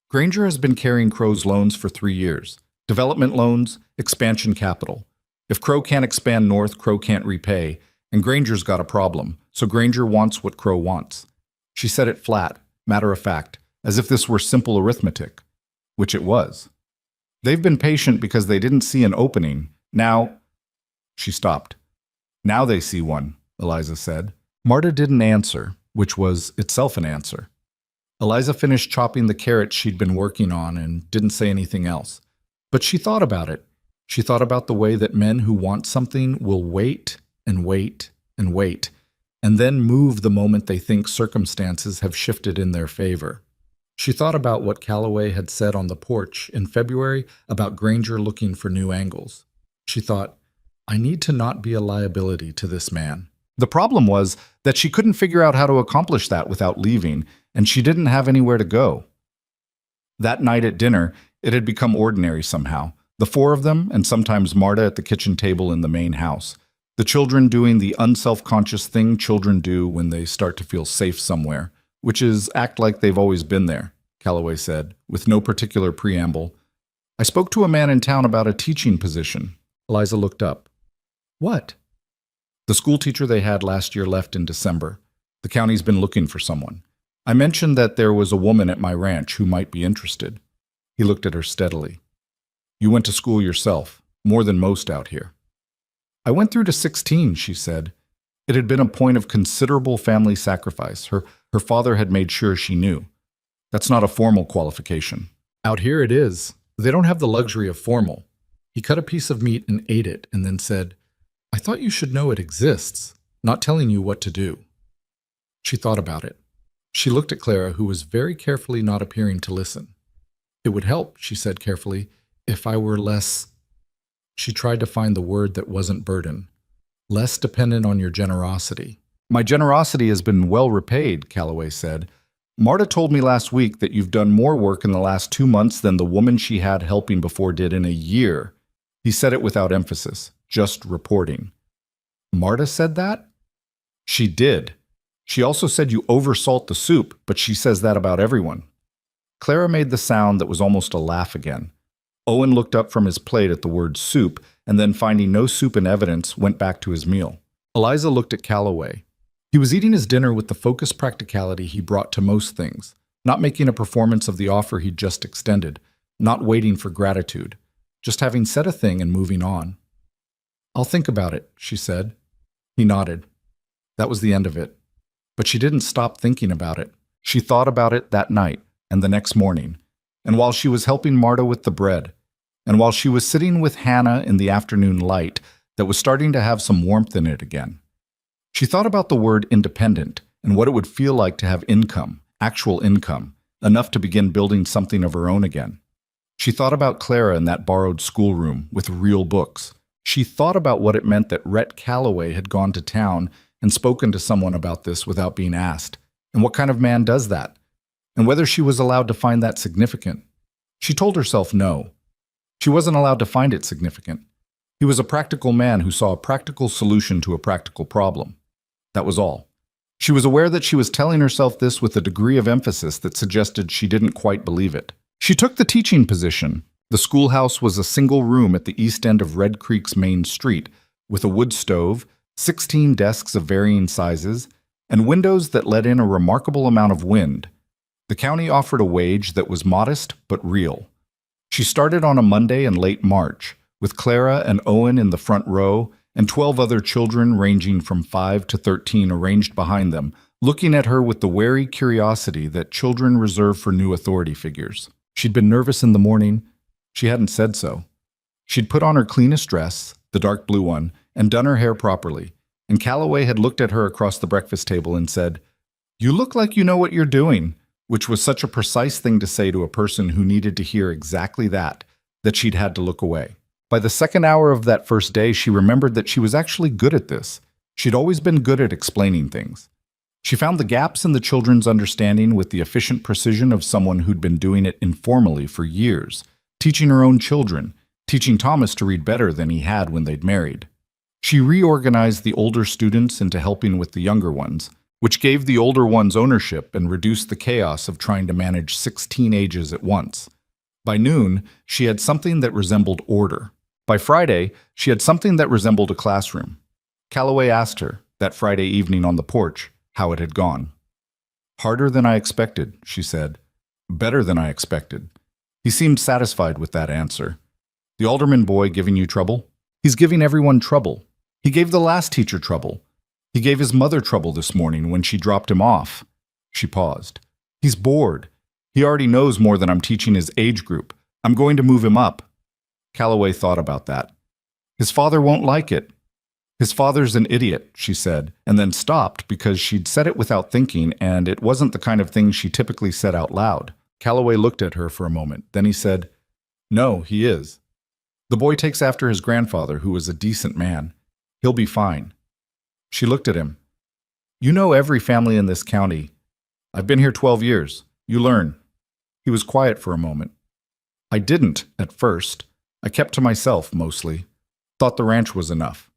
Granger has been carrying Crow's loans for 3 years. Development loans, expansion capital. If Crow can't expand north, Crow can't repay, and Granger's got a problem, so Granger wants what Crow wants. She said it flat, matter of fact, as if this were simple arithmetic, which it was. They've been patient because they didn't see an opening. Now, she stopped. Now they see one, Eliza said. Marta didn't answer, which was itself an answer. Eliza finished chopping the carrots she'd been working on and didn't say anything else. But she thought about it. She thought about the way that men who want something will wait and wait and wait, and then move the moment they think circumstances have shifted in their favor. She thought about what Calloway had said on the porch in February about Granger looking for new angles. She thought, I need to not be a liability to this man. The problem was that she couldn't figure out how to accomplish that without leaving, and she didn't have anywhere to go. That night at dinner, it had become ordinary somehow. The 4 of them, and sometimes Marta at the kitchen table in the main house. The children doing the unself-conscious thing children do when they start to feel safe somewhere, which is act like they've always been there. Calloway said, with no particular preamble. I spoke to a man in town about a teaching position. Eliza looked up. What? The school teacher they had last year left in December. The county's been looking for someone. I mentioned that there was a woman at my ranch who might be interested. He looked at her steadily. You went to school yourself, more than most out here. I went through to 16, she said. It had been a point of considerable family sacrifice. Her father had made sure she knew. That's not a formal qualification. Out here it is. They don't have the luxury of formal. He cut a piece of meat and ate it and then said, I thought you should know it exists, not telling you what to do. She thought about it. She looked at Clara, who was very carefully not appearing to listen. It would help, she said carefully, if I were less... She tried to find the word that wasn't burden. Less dependent on your generosity. My generosity has been well repaid, Calloway said. Marta told me last week that you've done more work in the last 2 months than the woman she had helping before did in a year. He said it without emphasis, just reporting. Marta said that? She did. She also said you oversalt the soup, but she says that about everyone. Clara made the sound that was almost a laugh again. Owen looked up from his plate at the word soup, and then finding no soup in evidence, went back to his meal. Eliza looked at Calloway. He was eating his dinner with the focused practicality he brought to most things, not making a performance of the offer he'd just extended, not waiting for gratitude, just having said a thing and moving on. I'll think about it, she said. He nodded. That was the end of it. But she didn't stop thinking about it. She thought about it that night and the next morning, and while she was helping Marta with the bread, and while she was sitting with Hannah in the afternoon light that was starting to have some warmth in it again. She thought about the word independent and what it would feel like to have income, actual income, enough to begin building something of her own again. She thought about Clara in that borrowed schoolroom with real books. She thought about what it meant that Rhett Calloway had gone to town and spoken to someone about this without being asked. And what kind of man does that? And whether she was allowed to find that significant. She told herself no. She wasn't allowed to find it significant. He was a practical man who saw a practical solution to a practical problem. That was all. She was aware that she was telling herself this with a degree of emphasis that suggested she didn't quite believe it. She took the teaching position. The schoolhouse was a single room at the east end of Red Creek's main street, with a wood stove, 16 desks of varying sizes, and windows that let in a remarkable amount of wind. The county offered a wage that was modest but real. She started on a Monday in late March, with Clara and Owen in the front row and 12 other children ranging from 5 to 13 arranged behind them, looking at her with the wary curiosity that children reserve for new authority figures. She'd been nervous in the morning. She hadn't said so. She'd put on her cleanest dress, the dark blue one, and done her hair properly, and Calloway had looked at her across the breakfast table and said, "You look like you know what you're doing," which was such a precise thing to say to a person who needed to hear exactly that she'd had to look away. By the second hour of that first day, she remembered that she was actually good at this. She'd always been good at explaining things. She found the gaps in the children's understanding with the efficient precision of someone who'd been doing it informally for years, teaching her own children, teaching Thomas to read better than he had when they'd married. She reorganized the older students into helping with the younger ones, which gave the older ones ownership and reduced the chaos of trying to manage 6 teenagers at once. By noon, she had something that resembled order. By Friday, she had something that resembled a classroom. Calloway asked her, that Friday evening on the porch, how it had gone. "Harder than I expected," she said. "Better than I expected." He seemed satisfied with that answer. "The alderman boy giving you trouble?" "He's giving everyone trouble. He gave the last teacher trouble. He gave his mother trouble this morning when she dropped him off." She paused. "He's bored. He already knows more than I'm teaching his age group. I'm going to move him up." Calloway thought about that. "His father won't like it." "His father's an idiot," she said, and then stopped because she'd said it without thinking, and it wasn't the kind of thing she typically said out loud. Calloway looked at her for a moment. Then he said, "No, he is. The boy takes after his grandfather, who was a decent man. He'll be fine." She looked at him. "You know every family in this county. I've been here 12 years. You learn." He was quiet for a moment. "I didn't, at first. I kept to myself, mostly. Thought the ranch was enough."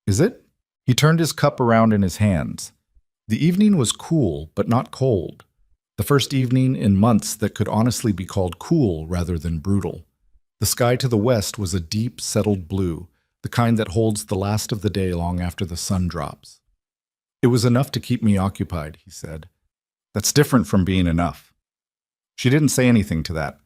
"Is it?" He turned his cup around in his hands. The evening was cool, but not cold. The first evening in months that could honestly be called cool rather than brutal. The sky to the west was a deep, settled blue, the kind that holds the last of the day long after the sun drops. It was enough to keep me occupied, he said. That's different from being enough. She didn't say anything to that.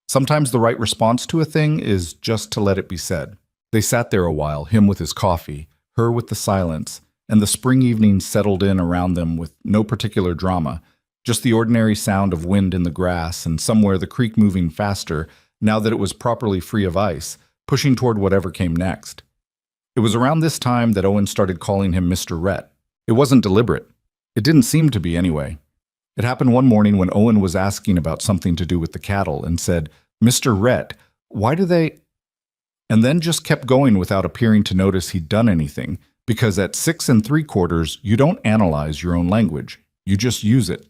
Sometimes the right response to a thing is just to let it be said. They sat there a while, him with his coffee, her with the silence, and the spring evening settled in around them with no particular drama, just the ordinary sound of wind in the grass and somewhere the creek moving faster, now that it was properly free of ice, pushing toward whatever came next. It was around this time that Owen started calling him Mr. Rhett. It wasn't deliberate. It didn't seem to be anyway. It happened one morning when Owen was asking about something to do with the cattle and said, "Mr. Rhett, why do they—" and then just kept going without appearing to notice he'd done anything, because at 6 3/4 you don't analyze your own language. You just use it.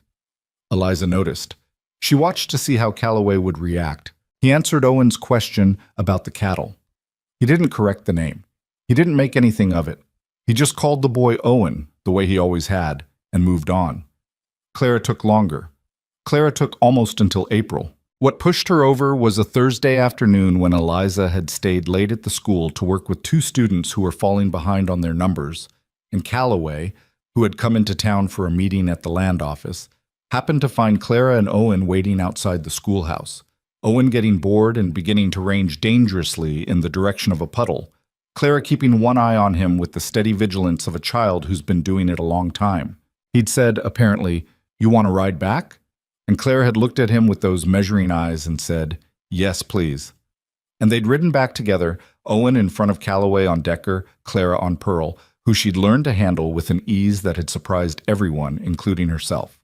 Eliza noticed. She watched to see how Calloway would react. He answered Owen's question about the cattle. He didn't correct the name. He didn't make anything of it. He just called the boy Owen, the way he always had, and moved on. Clara took longer. Clara took almost until April. What pushed her over was a Thursday afternoon when Eliza had stayed late at the school to work with 2 students who were falling behind on their numbers, and Calloway, who had come into town for a meeting at the land office, happened to find Clara and Owen waiting outside the schoolhouse. Owen getting bored and beginning to range dangerously in the direction of a puddle, Clara keeping one eye on him with the steady vigilance of a child who's been doing it a long time. He'd said, apparently, "You want to ride back?" And Clara had looked at him with those measuring eyes and said, "Yes, please." And they'd ridden back together, Owen in front of Calloway on Decker, Clara on Pearl, who she'd learned to handle with an ease that had surprised everyone, including herself.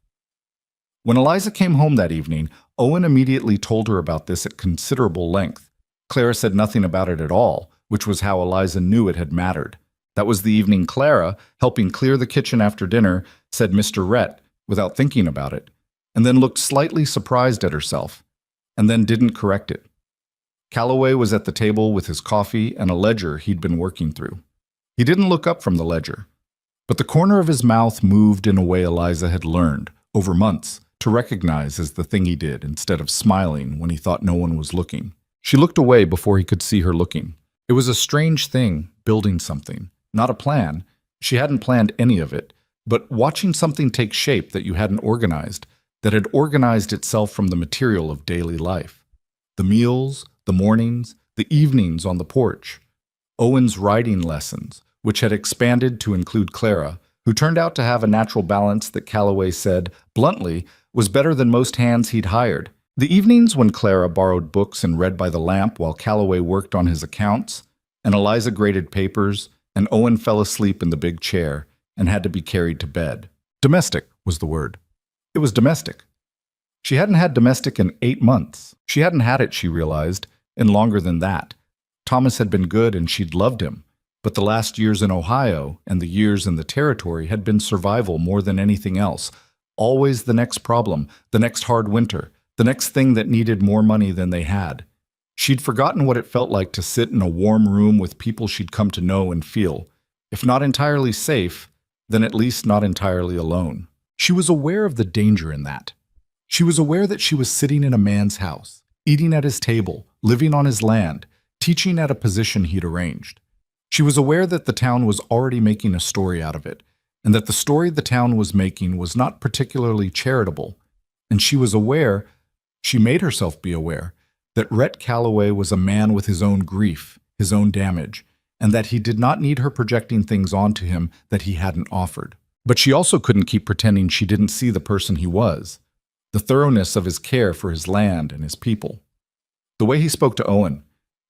When Eliza came home that evening, Owen immediately told her about this at considerable length. Clara said nothing about it at all, which was how Eliza knew it had mattered. That was the evening Clara, helping clear the kitchen after dinner, said Mr. Rhett, without thinking about it, and then looked slightly surprised at herself, and then didn't correct it. Calloway was at the table with his coffee and a ledger he'd been working through. He didn't look up from the ledger, but the corner of his mouth moved in a way Eliza had learned, over months, to recognize as the thing he did instead of smiling when he thought no one was looking. She looked away before he could see her looking. It was a strange thing, building something. Not a plan. She hadn't planned any of it, but watching something take shape that you hadn't organized, that had organized itself from the material of daily life. The meals, the mornings, the evenings on the porch. Owen's writing lessons, which had expanded to include Clara, who turned out to have a natural balance that Calloway said, bluntly, was better than most hands he'd hired. The evenings when Clara borrowed books and read by the lamp while Calloway worked on his accounts, and Eliza graded papers, and Owen fell asleep in the big chair and had to be carried to bed. Domestic was the word. It was domestic. She hadn't had domestic in 8 months. She hadn't had it, she realized, in longer than that. Thomas had been good and she'd loved him, but the last years in Ohio and the years in the territory had been survival more than anything else. Always the next problem, the next hard winter, the next thing that needed more money than they had. She'd forgotten what it felt like to sit in a warm room with people she'd come to know and feel, if not entirely safe, then at least not entirely alone. She was aware of the danger in that. She was aware that she was sitting in a man's house, eating at his table, living on his land, teaching at a position he'd arranged. She was aware that the town was already making a story out of it, and that the story the town was making was not particularly charitable. And she was aware, she made herself be aware, that Rhett Calloway was a man with his own grief, his own damage, and that he did not need her projecting things onto him that he hadn't offered. But she also couldn't keep pretending she didn't see the person he was, the thoroughness of his care for his land and his people. The way he spoke to Owen,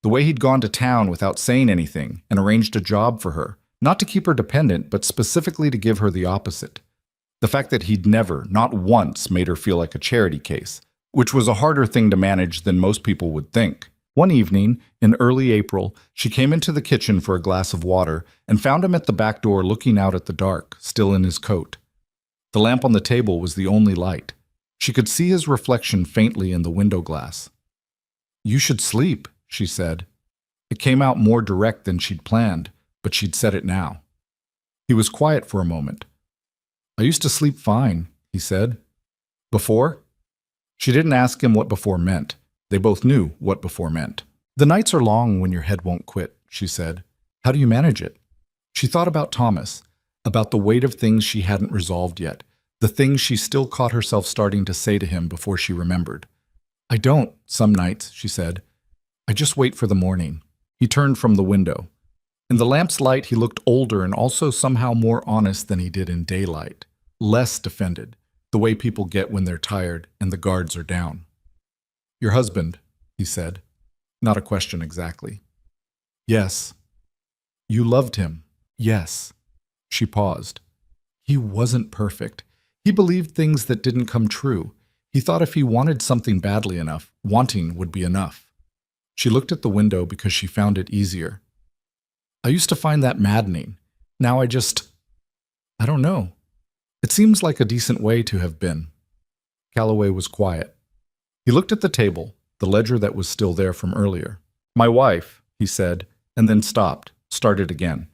the way he'd gone to town without saying anything and arranged a job for her, not to keep her dependent, but specifically to give her the opposite. The fact that he'd never, not once, made her feel like a charity case, which was a harder thing to manage than most people would think. One evening, in early April, she came into the kitchen for a glass of water and found him at the back door looking out at the dark, still in his coat. The lamp on the table was the only light. She could see his reflection faintly in the window glass. "You should sleep," she said. It came out more direct than she'd planned, but she'd said it now. He was quiet for a moment. "I used to sleep fine," he said. Before? She didn't ask him what before meant. They both knew what before meant. The nights are long when your head won't quit, she said. How do you manage it? She thought about Thomas, about the weight of things she hadn't resolved yet, the things she still caught herself starting to say to him before she remembered. I don't, some nights, she said. I just wait for the morning. He turned from the window. In the lamp's light, he looked older and also somehow more honest than he did in daylight, less defended, the way people get when they're tired and the guards are down. Your husband, he said. Not a question exactly. Yes. You loved him. Yes. She paused. He wasn't perfect. He believed things that didn't come true. He thought if he wanted something badly enough, wanting would be enough. She looked at the window because she found it easier. I used to find that maddening. Now I don't know. It seems like a decent way to have been. Calloway was quiet. He looked at the table, the ledger that was still there from earlier. My wife, he said, and then stopped, started again.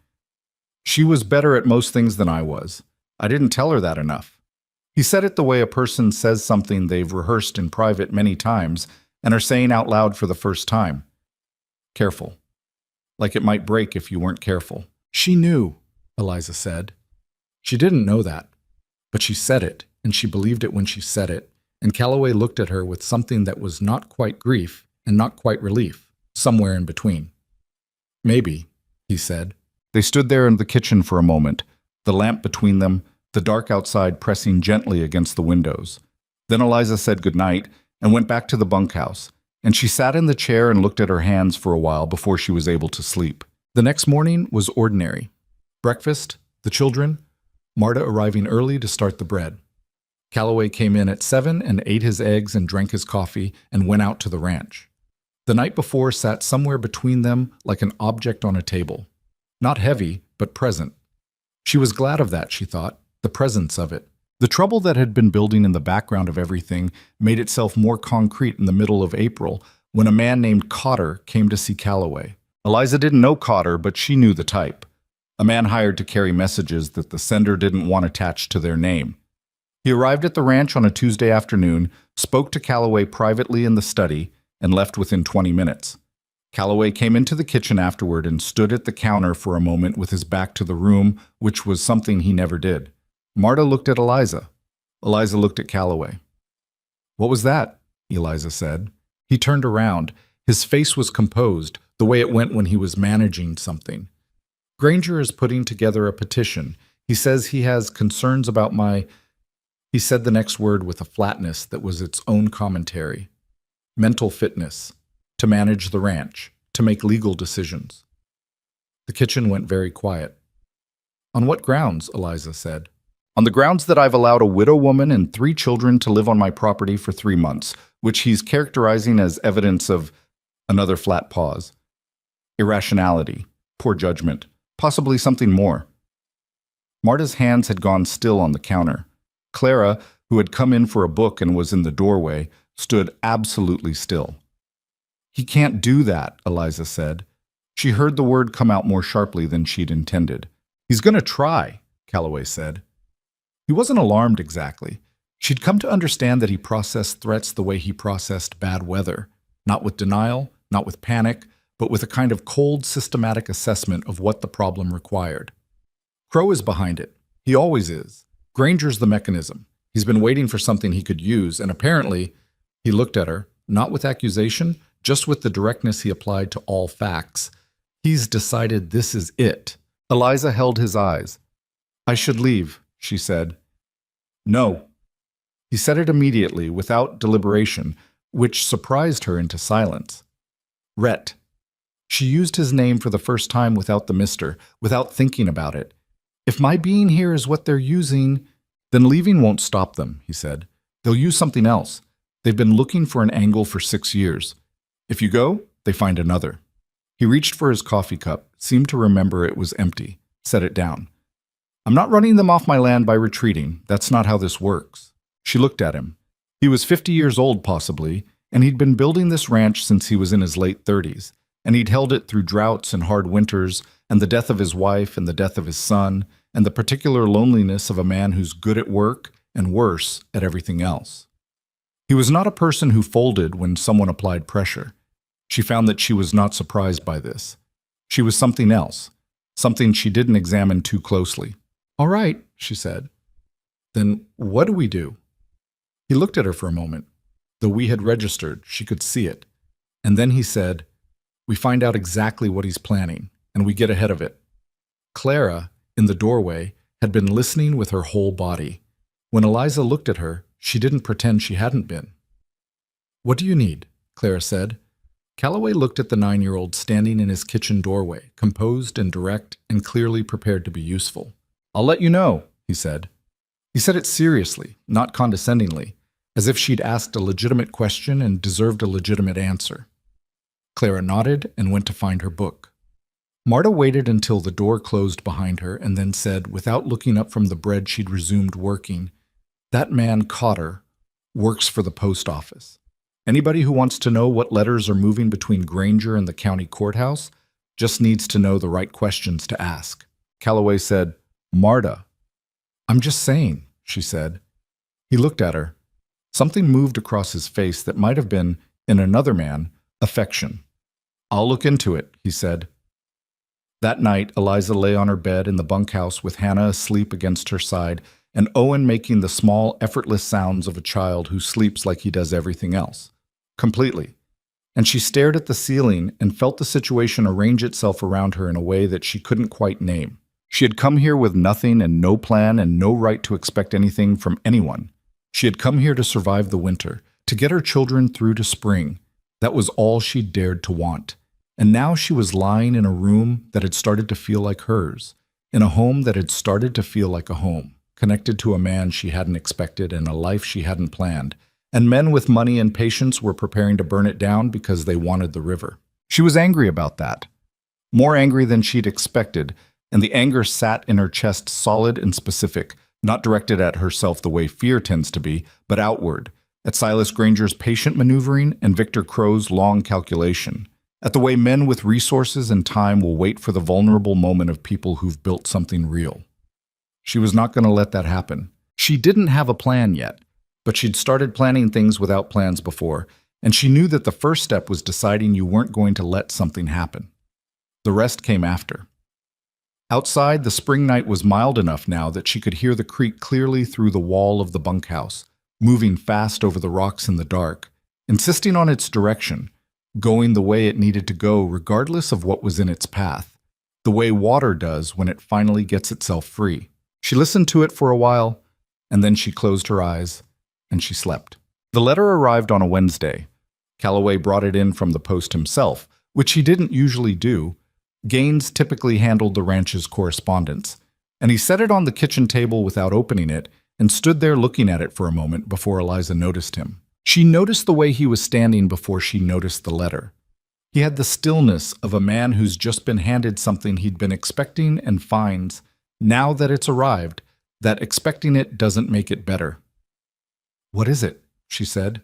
She was better at most things than I was. I didn't tell her that enough. He said it the way a person says something they've rehearsed in private many times and are saying out loud for the first time. Careful. Like it might break if you weren't careful. She knew, Eliza said. She didn't know that, but she said it, and she believed it when she said it, and Calloway looked at her with something that was not quite grief and not quite relief, somewhere in between. Maybe, he said. They stood there in the kitchen for a moment, the lamp between them, the dark outside pressing gently against the windows. Then Eliza said goodnight and went back to the bunkhouse, and she sat in the chair and looked at her hands for a while before she was able to sleep. The next morning was ordinary. Breakfast, the children, Marta arriving early to start the bread. Calloway came in at 7 and ate his eggs and drank his coffee and went out to the ranch. The night before sat somewhere between them like an object on a table. Not heavy, but present. She was glad of that, she thought, the presence of it. The trouble that had been building in the background of everything made itself more concrete in the middle of April when a man named Cotter came to see Calloway. Eliza didn't know Cotter, but she knew the type. A man hired to carry messages that the sender didn't want attached to their name. He arrived at the ranch on a Tuesday afternoon, spoke to Calloway privately in the study, and left within 20 minutes. Calloway came into the kitchen afterward and stood at the counter for a moment with his back to the room, which was something he never did. Marta looked at Eliza. Eliza looked at Calloway. What was that? Eliza said. He turned around. His face was composed, the way it went when he was managing something. Granger is putting together a petition. He says he has concerns about my... He said the next word with a flatness that was its own commentary. Mental fitness. To manage the ranch. To make legal decisions. The kitchen went very quiet. On what grounds? Eliza said. On the grounds that I've allowed a widow woman and 3 children to live on my property for 3 months, which he's characterizing as evidence of another flat pause. Irrationality, poor judgment, possibly something more. Marta's hands had gone still on the counter. Clara, who had come in for a book and was in the doorway, stood absolutely still. He can't do that, Eliza said. She heard the word come out more sharply than she'd intended. He's going to try, Calloway said. He wasn't alarmed exactly. She'd come to understand that he processed threats the way he processed bad weather, not with denial, not with panic, but with a kind of cold, systematic assessment of what the problem required. Crow is behind it. He always is. Granger's the mechanism. He's been waiting for something he could use, and apparently, he looked at her, not with accusation, just with the directness he applied to all facts. He's decided this is it. Eliza held his eyes. I should leave, she said. No. He said it immediately, without deliberation, which surprised her into silence. Rhett. She used his name for the first time without the mister, without thinking about it. If my being here is what they're using, then leaving won't stop them, he said. They'll use something else. They've been looking for an angle for 6 years. If you go, they find another. He reached for his coffee cup, seemed to remember it was empty, set it down. I'm not running them off my land by retreating. That's not how this works. She looked at him. He was 50 years old, possibly, and he'd been building this ranch since he was in his late 30s, and he'd held it through droughts and hard winters, and the death of his wife and the death of his son, and the particular loneliness of a man who's good at work and worse at everything else. He was not a person who folded when someone applied pressure. She found that she was not surprised by this. She was something else, something she didn't examine too closely. "All right," she said. "Then what do we do?" He looked at her for a moment. Though we had registered, she could see it. And then he said, "We find out exactly what he's planning, and we get ahead of it." Clara, in the doorway, had been listening with her whole body. When Eliza looked at her, she didn't pretend she hadn't been. "What do you need?" Clara said. Calloway looked at the 9-year-old standing in his kitchen doorway, composed and direct and clearly prepared to be useful. "I'll let you know," he said. He said it seriously, not condescendingly, as if she'd asked a legitimate question and deserved a legitimate answer. Clara nodded and went to find her book. Marta waited until the door closed behind her and then said, without looking up from the bread she'd resumed working, "That man, Cotter, works for the post office. Anybody who wants to know what letters are moving between Granger and the county courthouse just needs to know the right questions to ask." Calloway said, "Marta." "I'm just saying," she said. He looked at her. Something moved across his face that might have been, in another man, affection. "I'll look into it," he said. That night, Eliza lay on her bed in the bunkhouse with Hannah asleep against her side and Owen making the small, effortless sounds of a child who sleeps like he does everything else. Completely. And she stared at the ceiling and felt the situation arrange itself around her in a way that she couldn't quite name. She had come here with nothing and no plan and no right to expect anything from anyone. She had come here to survive the winter, to get her children through to spring. That was all she dared to want. And now she was lying in a room that had started to feel like hers, in a home that had started to feel like a home, connected to a man she hadn't expected and a life she hadn't planned. And men with money and patience were preparing to burn it down because they wanted the river. She was angry about that. More angry than she'd expected, and the anger sat in her chest solid and specific, not directed at herself the way fear tends to be, but outward, at Silas Granger's patient maneuvering and Victor Crow's long calculation, at the way men with resources and time will wait for the vulnerable moment of people who've built something real. She was not going to let that happen. She didn't have a plan yet, but she'd started planning things without plans before, and she knew that the first step was deciding you weren't going to let something happen. The rest came after. Outside, the spring night was mild enough now that she could hear the creek clearly through the wall of the bunkhouse, moving fast over the rocks in the dark, insisting on its direction, going the way it needed to go regardless of what was in its path, the way water does when it finally gets itself free. She listened to it for a while, and then she closed her eyes, and she slept. The letter arrived on a Wednesday. Calloway brought it in from the post himself, which he didn't usually do. Gaines typically handled the ranch's correspondence, and he set it on the kitchen table without opening it and stood there looking at it for a moment before Eliza noticed him. She noticed the way he was standing before she noticed the letter. He had the stillness of a man who's just been handed something he'd been expecting and finds, now that it's arrived, that expecting it doesn't make it better. "What is it?" she said.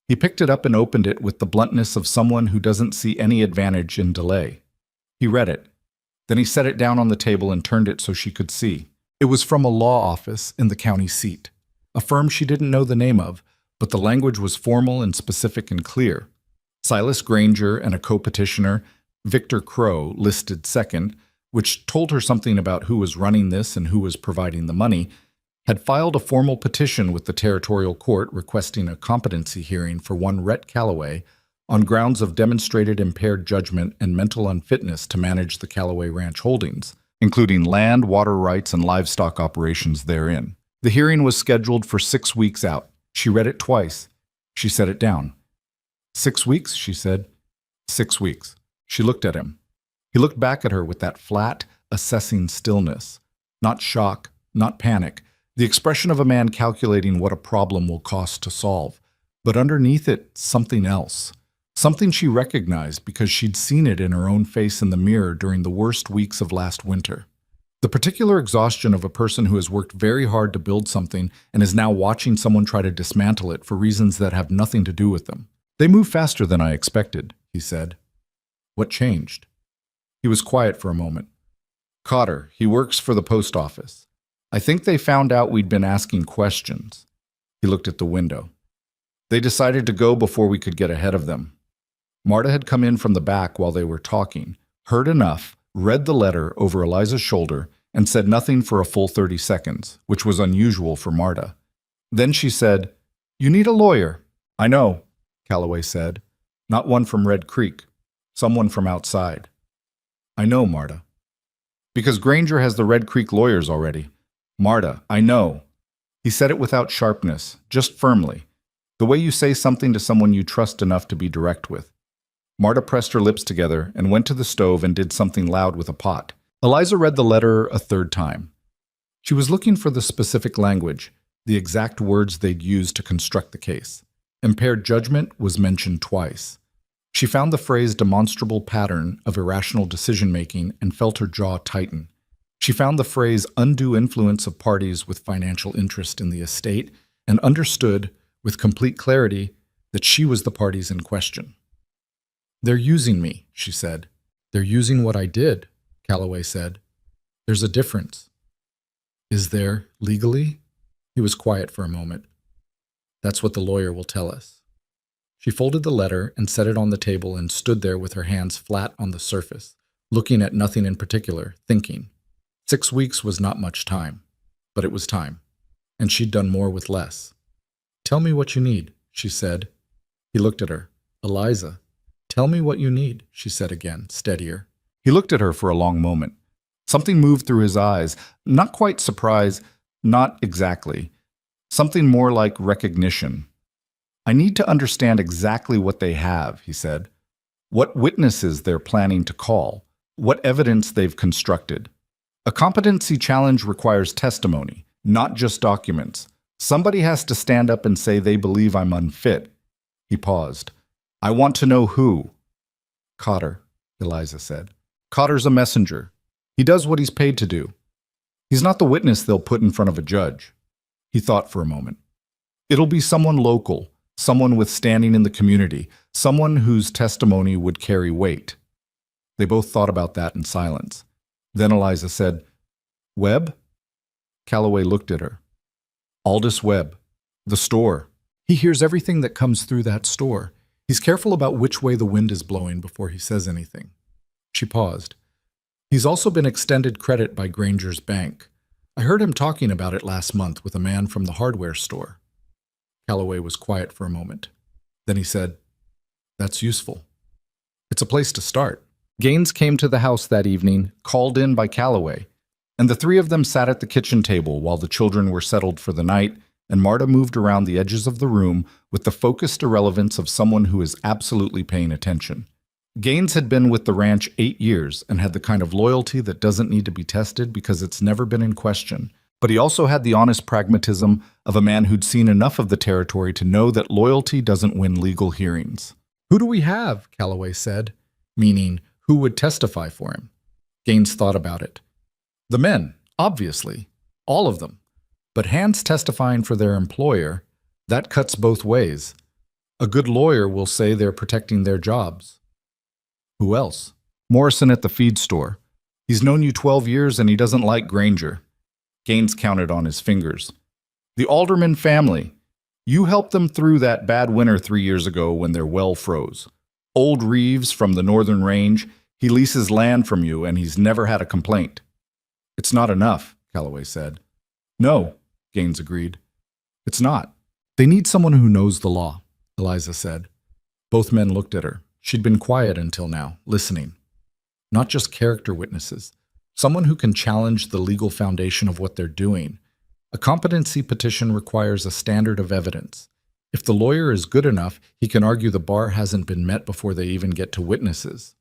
He picked it up and opened it with the bluntness of someone who doesn't see any advantage in delay. He read it. Then he set it down on the table and turned it so she could see. It was from a law office in the county seat, a firm she didn't know the name of, but the language was formal and specific and clear. Silas Granger and a co-petitioner, Victor Crow, listed second, which told her something about who was running this and who was providing the money, had filed a formal petition with the territorial court requesting a competency hearing for one Rhett Calloway on grounds of demonstrated impaired judgment and mental unfitness to manage the Calloway Ranch holdings, including land, water rights, and livestock operations therein. The hearing was scheduled for 6 weeks out. She read it twice. She set it down. 6 weeks, she said. 6 weeks. She looked at him. He looked back at her with that flat, assessing stillness. Not shock, not panic, the expression of a man calculating what a problem will cost to solve. But underneath it, something else. Something she recognized because she'd seen it in her own face in the mirror during the worst weeks of last winter. The particular exhaustion of a person who has worked very hard to build something and is now watching someone try to dismantle it for reasons that have nothing to do with them. "They move faster than I expected," he said. "What changed?" He was quiet for a moment. "Cotter, he works for the post office. I think they found out we'd been asking questions. He looked at the window. They decided to go before we could get ahead of them. Marta had come in from the back while they were talking, heard enough, read the letter over Eliza's shoulder, and said nothing for a full 30 seconds, which was unusual for Marta. Then she said, "You need a lawyer." "I know," Calloway said. "Not one from Red Creek. Someone from outside." "I know, Marta." "Because Granger has the Red Creek lawyers already." "Marta, I know." He said it without sharpness, just firmly, the way you say something to someone you trust enough to be direct with. Marta pressed her lips together and went to the stove and did something loud with a pot. Eliza read the letter a third time. She was looking for the specific language, the exact words they'd used to construct the case. Impaired judgment was mentioned twice. She found the phrase demonstrable pattern of irrational decision-making and felt her jaw tighten. She found the phrase undue influence of parties with financial interest in the estate and understood, with complete clarity, that she was the parties in question. "They're using me," she said. "They're using what I did," Calloway said. "There's a difference." "Is there, legally?" He was quiet for a moment. "That's what the lawyer will tell us." She folded the letter and set it on the table and stood there with her hands flat on the surface, looking at nothing in particular, thinking. 6 weeks was not much time, but it was time, and she'd done more with less. "Tell me what you need," she said. He looked at her. "Eliza, tell me what you need," she said again, steadier. He looked at her for a long moment. Something moved through his eyes, not quite surprise, not exactly. Something more like recognition. "I need to understand exactly what they have," he said. "What witnesses they're planning to call, what evidence they've constructed. A competency challenge requires testimony, not just documents. Somebody has to stand up and say they believe I'm unfit." He paused. "I want to know who." "Cotter," Eliza said. "Cotter's a messenger. He does what he's paid to do. He's not the witness they'll put in front of a judge." He thought for a moment. "It'll be someone local, someone with standing in the community, someone whose testimony would carry weight." They both thought about that in silence. Then Eliza said, "Webb?" Calloway looked at her. "Aldous Webb. The store. He hears everything that comes through that store. He's careful about which way the wind is blowing before he says anything." She paused. "He's also been extended credit by Granger's bank. I heard him talking about it last month with a man from the hardware store." Calloway was quiet for a moment. Then he said, "That's useful. It's a place to start." Gaines came to the house that evening, called in by Calloway, and the three of them sat at the kitchen table while the children were settled for the night, and Marta moved around the edges of the room with the focused irrelevance of someone who is absolutely paying attention. Gaines had been with the ranch 8 years and had the kind of loyalty that doesn't need to be tested because it's never been in question. But he also had the honest pragmatism of a man who'd seen enough of the territory to know that loyalty doesn't win legal hearings. "Who do we have?" Calloway said, meaning who would testify for him. Gaines thought about it. "The men, obviously. All of them. But hands testifying for their employer, that cuts both ways. A good lawyer will say they're protecting their jobs." "Who else?" "Morrison at the feed store. He's known you 12 years and he doesn't like Granger." Gaines counted on his fingers. "The Alderman family. You helped them through that bad winter 3 years ago when their well froze. Old Reeves from the Northern Range, he leases land from you and he's never had a complaint." "It's not enough," Calloway said. "No," Gaines agreed. "It's not. They need someone who knows the law," Eliza said. Both men looked at her. She'd been quiet until now, listening. Not just character witnesses. Someone who can challenge the legal foundation of what they're doing. A competency petition requires a standard of evidence. If the lawyer is good enough, he can argue the bar hasn't been met before they even get to witnesses.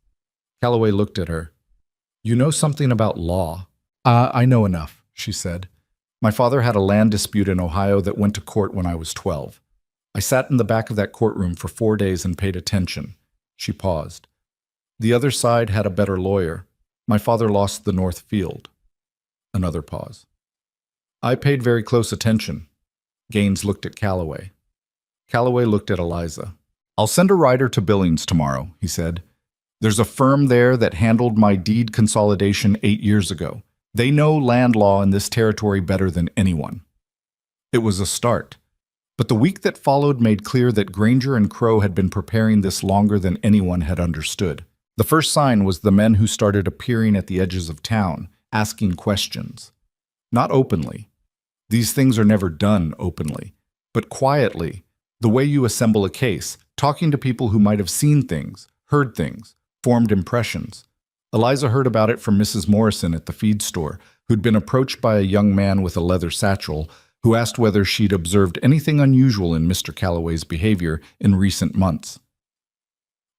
Calloway looked at her. "You know something about law?" I know enough," she said. "My father had a land dispute in Ohio that went to court when I was 12. I sat in the back of that courtroom for 4 days and paid attention." She paused. "The other side had a better lawyer. My father lost the North Field." Another pause. "I paid very close attention." Gaines looked at Calloway. Calloway looked at Eliza. "I'll send a rider to Billings tomorrow," he said. "There's a firm there that handled my deed consolidation 8 years ago. They know land law in this territory better than anyone. It was a start. But the week that followed made clear that Granger and Crow had been preparing this longer than anyone had understood. The first sign was the men who started appearing at the edges of town, asking questions. Not openly. These things are never done openly, but quietly, the way you assemble a case, talking to people who might have seen things, heard things, formed impressions. Eliza heard about it from Mrs. Morrison at the feed store, who'd been approached by a young man with a leather satchel who asked whether she'd observed anything unusual in Mr. Calloway's behavior in recent months.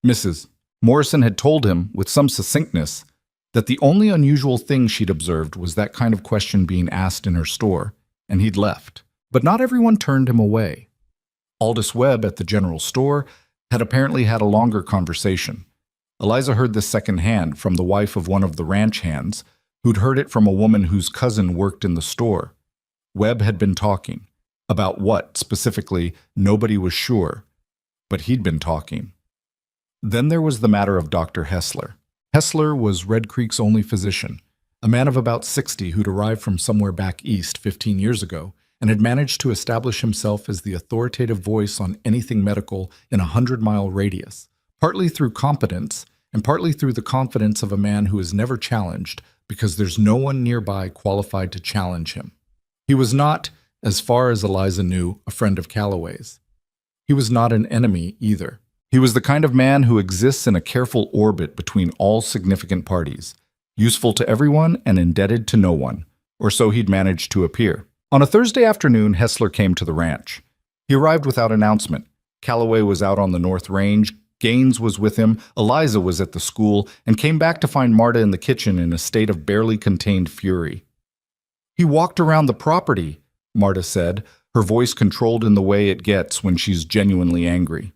Mrs. Morrison had told him, with some succinctness, that the only unusual thing she'd observed was that kind of question being asked in her store, and he'd left. But not everyone turned him away. Aldous Webb at the general store had apparently had a longer conversation. Eliza heard this secondhand from the wife of one of the ranch hands, who'd heard it from a woman whose cousin worked in the store. Webb had been talking. About what, specifically, nobody was sure, but he'd been talking. Then there was the matter of Dr. Hessler. Hessler was Red Creek's only physician, a man of about 60 who'd arrived from somewhere back east 15 years ago and had managed to establish himself as the authoritative voice on anything medical in a 100-mile radius, partly through competence and partly through the confidence of a man who is never challenged because there's no one nearby qualified to challenge him. He was not, as far as Eliza knew, a friend of Calloway's. He was not an enemy either. He was the kind of man who exists in a careful orbit between all significant parties, useful to everyone and indebted to no one, or so he'd managed to appear. On a Thursday afternoon, Hessler came to the ranch. He arrived without announcement. Calloway was out on the North Range, Gaines was with him, Eliza was at the school, and came back to find Marta in the kitchen in a state of barely contained fury. "He walked around the property," Marta said, her voice controlled in the way it gets when she's genuinely angry.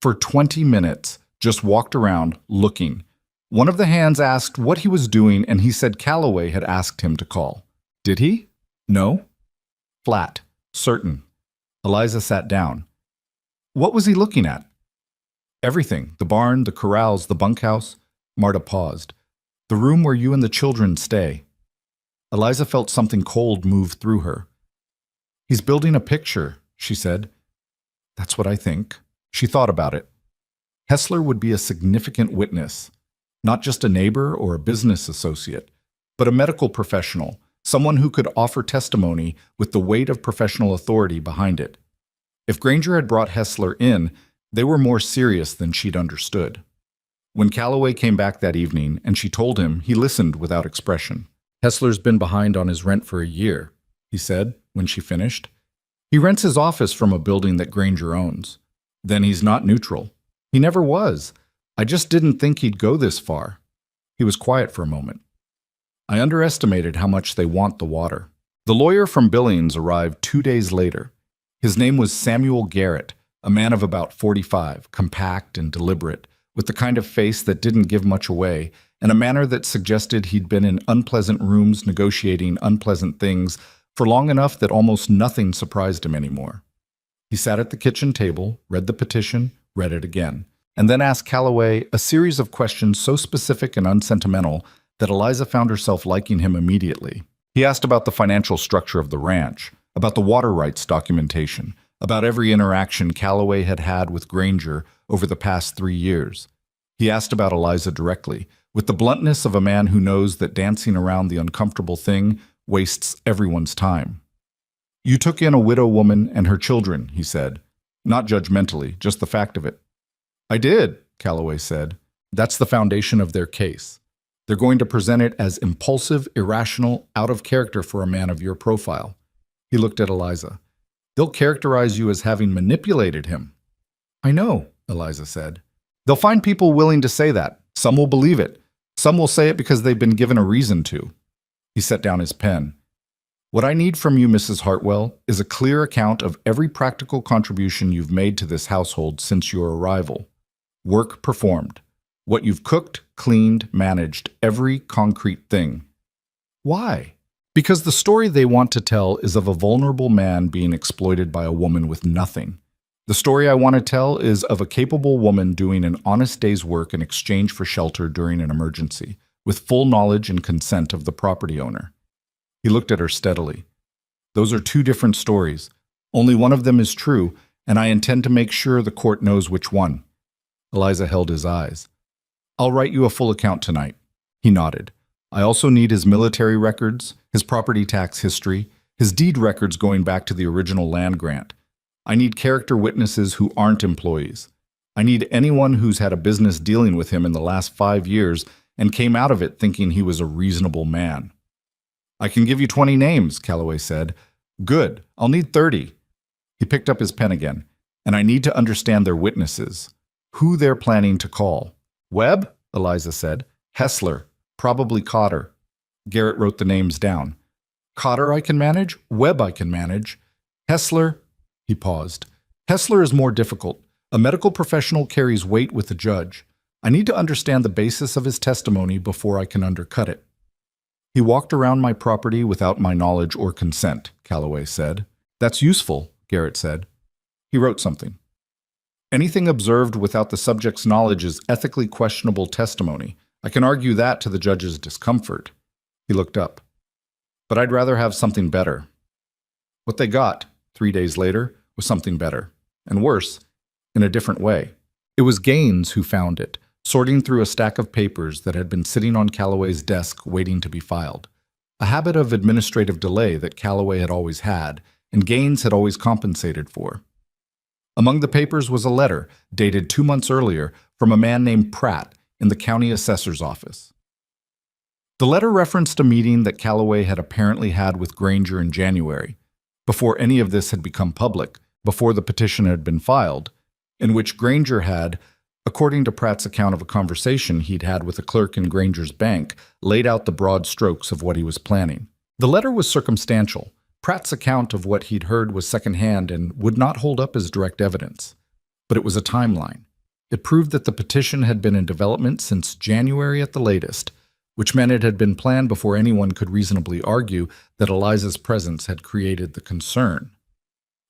"For 20 minutes, just walked around, looking. One of the hands asked what he was doing, and he said Calloway had asked him to call. Did he? No? Flat. Certain." Eliza sat down. "What was he looking at?" "Everything. The barn, the corrals, the bunkhouse." Marta paused. "The room where you and the children stay." Eliza felt something cold move through her. "He's building a picture," she said. "That's what I think." She thought about it. Hessler would be a significant witness, not just a neighbor or a business associate, but a medical professional, someone who could offer testimony with the weight of professional authority behind it. If Granger had brought Hessler in, they were more serious than she'd understood. When Calloway came back that evening and she told him, he listened without expression. "Hessler's been behind on his rent for a year," he said when she finished. "He rents his office from a building that Granger owns. Then he's not neutral. He never was. I just didn't think he'd go this far." He was quiet for a moment. "I underestimated how much they want the water." The lawyer from Billings arrived 2 days later. His name was Samuel Garrett, a man of about 45, compact and deliberate, with the kind of face that didn't give much away, and a manner that suggested he'd been in unpleasant rooms negotiating unpleasant things for long enough that almost nothing surprised him anymore. He sat at the kitchen table, read the petition, read it again, and then asked Calloway a series of questions so specific and unsentimental that Eliza found herself liking him immediately. He asked about the financial structure of the ranch, about the water rights documentation, about every interaction Calloway had had with Granger over the past 3 years. He asked about Eliza directly, with the bluntness of a man who knows that dancing around the uncomfortable thing wastes everyone's time. "You took in a widow woman and her children," he said. Not judgmentally, just the fact of it. "I did," Calloway said. "That's the foundation of their case. They're going to present it as impulsive, irrational, out of character for a man of your profile." He looked at Eliza. "They'll characterize you as having manipulated him." "I know," Eliza said. "They'll find people willing to say that. Some will believe it. Some will say it because they've been given a reason to." He set down his pen. "What I need from you, Mrs. Hartwell, is a clear account of every practical contribution you've made to this household since your arrival. Work performed. What you've cooked, cleaned, managed, every concrete thing." "Why?" "Because the story they want to tell is of a vulnerable man being exploited by a woman with nothing. The story I want to tell is of a capable woman doing an honest day's work in exchange for shelter during an emergency, with full knowledge and consent of the property owner. He looked at her steadily. Those are two different stories. Only one of them is true, and I intend to make sure the court knows which one. Eliza held his eyes. I'll write you a full account tonight. He nodded. I also need his military records, his property tax history, his deed records going back to the original land grant. I need character witnesses who aren't employees. I need anyone who's had a business dealing with him in the last 5 years and came out of it thinking he was a reasonable man. I can give you 20 names, Calloway said. Good, I'll need 30. He picked up his pen again. And I need to understand their witnesses, who they're planning to call. Webb? Eliza said. Hessler, probably Cotter. Garrett wrote the names down. Cotter I can manage, Webb I can manage. Hessler, he paused. Hessler is more difficult. A medical professional carries weight with the judge. I need to understand the basis of his testimony before I can undercut it. He walked around my property without my knowledge or consent, Calloway said. That's useful, Garrett said. He wrote something. Anything observed without the subject's knowledge is ethically questionable testimony. I can argue that to the judge's discomfort. He looked up. But I'd rather have something better. What they got, 3 days later, was something better. And worse, in a different way. It was Gaines who found it, sorting through a stack of papers that had been sitting on Calloway's desk waiting to be filed. A habit of administrative delay that Calloway had always had, and Gaines had always compensated for. Among the papers was a letter, dated 2 months earlier, from a man named Pratt in the county assessor's office. The letter referenced a meeting that Calloway had apparently had with Granger in January, before any of this had become public, before the petition had been filed, in which Granger had, according to Pratt's account of a conversation he'd had with a clerk in Granger's bank, laid out the broad strokes of what he was planning. The letter was circumstantial. Pratt's account of what he'd heard was secondhand and would not hold up as direct evidence. But it was a timeline. It proved that the petition had been in development since January at the latest, which meant it had been planned before anyone could reasonably argue that Eliza's presence had created the concern.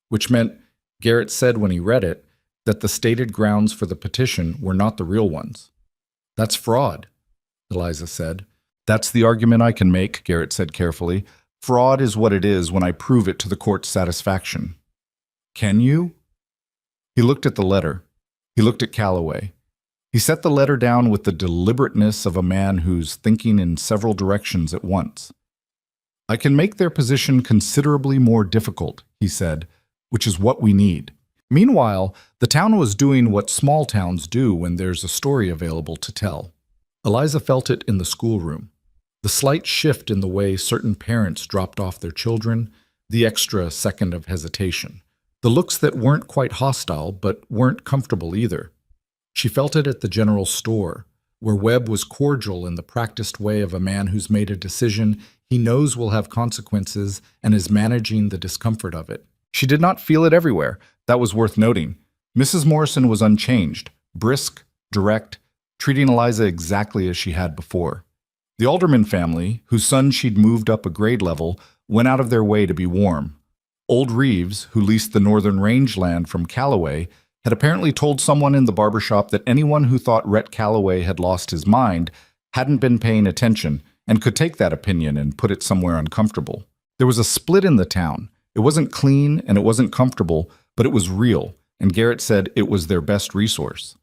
Which meant, Garrett said when he read it, that the stated grounds for the petition were not the real ones. That's fraud, Eliza said. That's the argument I can make, Garrett said carefully. Fraud is what it is when I prove it to the court's satisfaction. Can you? He looked at the letter. He looked at Calloway. He set the letter down with the deliberateness of a man who's thinking in several directions at once. I can make their position considerably more difficult, he said, which is what we need. Meanwhile, the town was doing what small towns do when there's a story available to tell. Eliza felt it in the schoolroom. The slight shift in the way certain parents dropped off their children, the extra second of hesitation, the looks that weren't quite hostile but weren't comfortable either. She felt it at the general store, where Webb was cordial in the practiced way of a man who's made a decision he knows will have consequences and is managing the discomfort of it. She did not feel it everywhere. That was worth noting. Mrs. Morrison was unchanged, brisk, direct, treating Eliza exactly as she had before. The Alderman family, whose son she'd moved up a grade level, went out of their way to be warm. Old Reeves, who leased the northern rangeland from Calloway, had apparently told someone in the barbershop that anyone who thought Rhett Calloway had lost his mind hadn't been paying attention and could take that opinion and put it somewhere uncomfortable. There was a split in the town. It wasn't clean and it wasn't comfortable, but it was real, and Garrett said it was their best resource.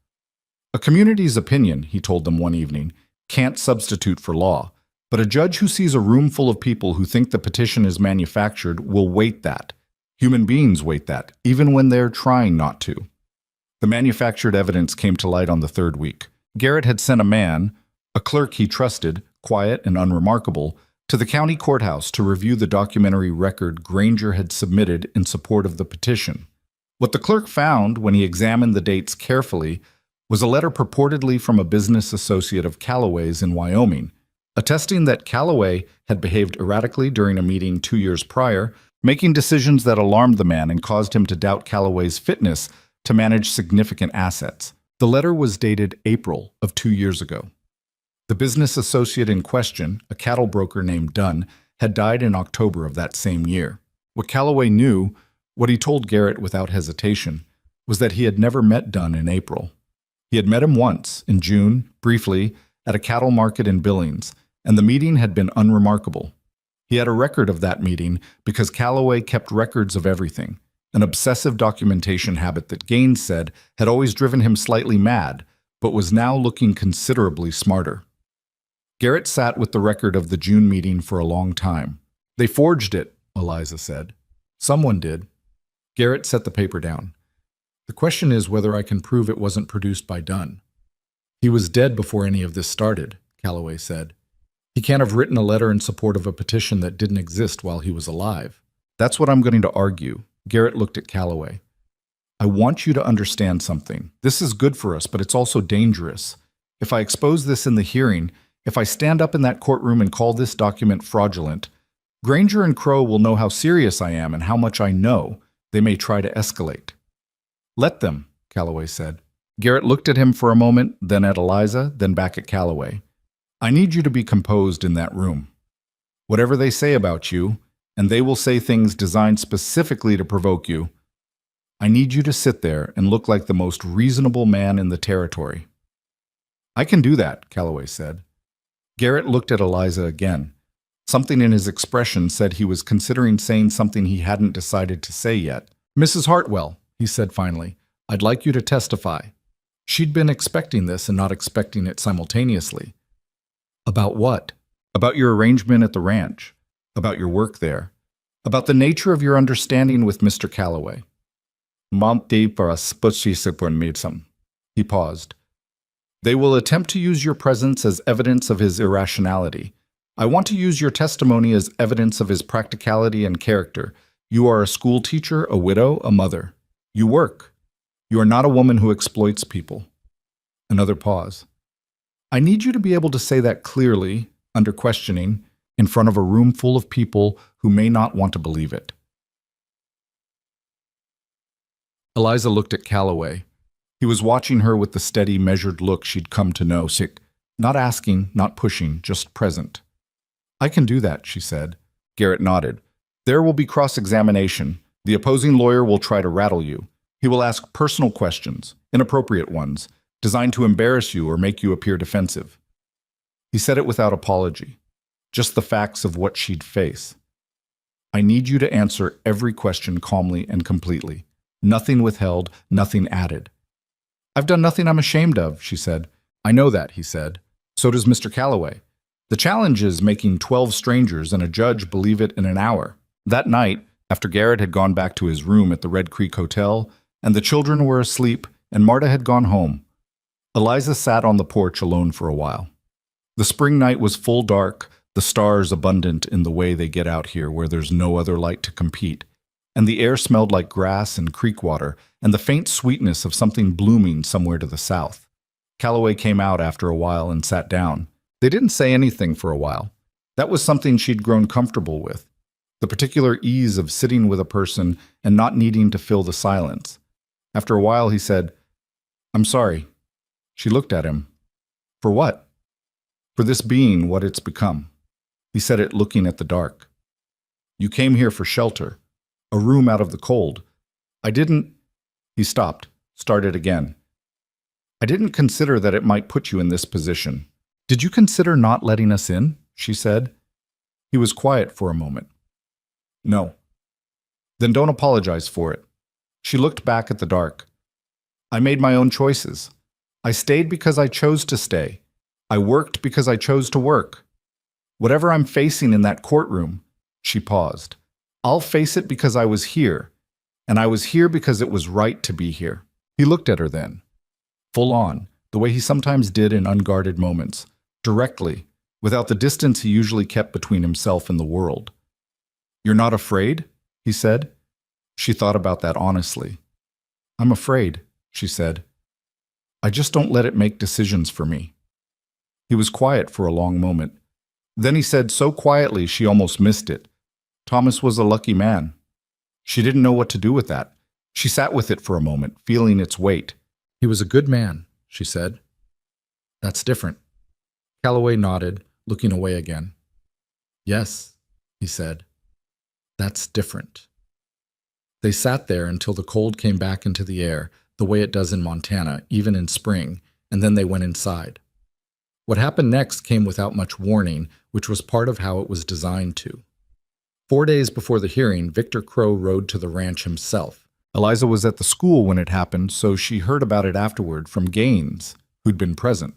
A community's opinion, he told them one evening, can't substitute for law, but a judge who sees a room full of people who think the petition is manufactured will weight that. Human beings weight that, even when they're trying not to. The manufactured evidence came to light on the third week. Garrett had sent a man, a clerk he trusted, quiet and unremarkable, to the county courthouse to review the documentary record Granger had submitted in support of the petition. What the clerk found when he examined the dates carefully was a letter purportedly from a business associate of Calloway's in Wyoming, attesting that Calloway had behaved erratically during a meeting 2 years prior, making decisions that alarmed the man and caused him to doubt Calloway's fitness to manage significant assets. The letter was dated April of 2 years ago. The business associate in question, a cattle broker named Dunn, had died in October of that same year. What Calloway knew, what he told Garrett without hesitation, was that he had never met Dunn in April. He had met him once, in June, briefly, at a cattle market in Billings, and the meeting had been unremarkable. He had a record of that meeting because Calloway kept records of everything, an obsessive documentation habit that Gaines said had always driven him slightly mad, but was now looking considerably smarter. Garrett sat with the record of the June meeting for a long time. "They forged it," Eliza said. "Someone did." Garrett set the paper down. "The question is whether I can prove it wasn't produced by Dunn." "He was dead before any of this started," Calloway said. "He can't have written a letter in support of a petition that didn't exist while he was alive." "That's what I'm going to argue." Garrett looked at Calloway. "I want you to understand something. This is good for us, but it's also dangerous. If I expose this in the hearing, if I stand up in that courtroom and call this document fraudulent, Granger and Crow will know how serious I am and how much I know. They may try to escalate." "Let them," Calloway said. Garrett looked at him for a moment, then at Eliza, then back at Calloway. "I need you to be composed in that room. Whatever they say about you, and they will say things designed specifically to provoke you, I need you to sit there and look like the most reasonable man in the territory." "I can do that," Calloway said. Garrett looked at Eliza again. Something in his expression said he was considering saying something he hadn't decided to say yet. "Mrs. Hartwell," he said finally, "I'd like you to testify." She'd been expecting this and not expecting it simultaneously. "About what?" "About your arrangement at the ranch. About your work there. About the nature of your understanding with Mr. Calloway." He paused. "They will attempt to use your presence as evidence of his irrationality. I want to use your testimony as evidence of his practicality and character. You are a school teacher, a widow, a mother. You work. You are not a woman who exploits people." Another pause. "I need you to be able to say that clearly, under questioning, in front of a room full of people who may not want to believe it." Eliza looked at Calloway. He was watching her with the steady, measured look she'd come to know, not asking, not pushing, just present. "I can do that," she said. Garrett nodded. "There will be cross-examination. The opposing lawyer will try to rattle you. He will ask personal questions, inappropriate ones, designed to embarrass you or make you appear defensive." He said it without apology, just the facts of what she'd face. "I need you to answer every question calmly and completely. Nothing withheld, nothing added." "I've done nothing I'm ashamed of," she said. "I know that," he said. "So does Mr. Calloway. The challenge is making 12 strangers and a judge believe it in an hour." That night, after Garrett had gone back to his room at the Red Creek Hotel, and the children were asleep, and Marta had gone home, Eliza sat on the porch alone for a while. The spring night was full dark, the stars abundant in the way they get out here where there's no other light to compete, and the air smelled like grass and creek water, and the faint sweetness of something blooming somewhere to the south. Calloway came out after a while and sat down. They didn't say anything for a while. That was something she'd grown comfortable with, the particular ease of sitting with a person and not needing to fill the silence. After a while, he said, "I'm sorry." She looked at him. "For what?" "For this being what it's become." He said it looking at the dark. "You came here for shelter, a room out of the cold. I didn't—" He stopped, started again. "I didn't consider that it might put you in this position." "Did you consider not letting us in?" she said. He was quiet for a moment. "No." "Then don't apologize for it." She looked back at the dark. "I made my own choices. I stayed because I chose to stay. I worked because I chose to work. Whatever I'm facing in that courtroom," she paused, "I'll face it because I was here, and I was here because it was right to be here." He looked at her then, full on, the way he sometimes did in unguarded moments, directly, without the distance he usually kept between himself and the world. "You're not afraid?" he said. She thought about that honestly. "I'm afraid," she said. "I just don't let it make decisions for me." He was quiet for a long moment. Then he said so quietly she almost missed it, "Thomas was a lucky man." She didn't know what to do with that. She sat with it for a moment, feeling its weight. "He was a good man," she said. "That's different." Calloway nodded, looking away again. "Yes," he said. "That's different." They sat there until the cold came back into the air, the way it does in Montana, even in spring, and then they went inside. What happened next came without much warning, which was part of how it was designed to. 4 days before the hearing, Victor Crow rode to the ranch himself. Eliza was at the school when it happened, so she heard about it afterward from Gaines, who'd been present.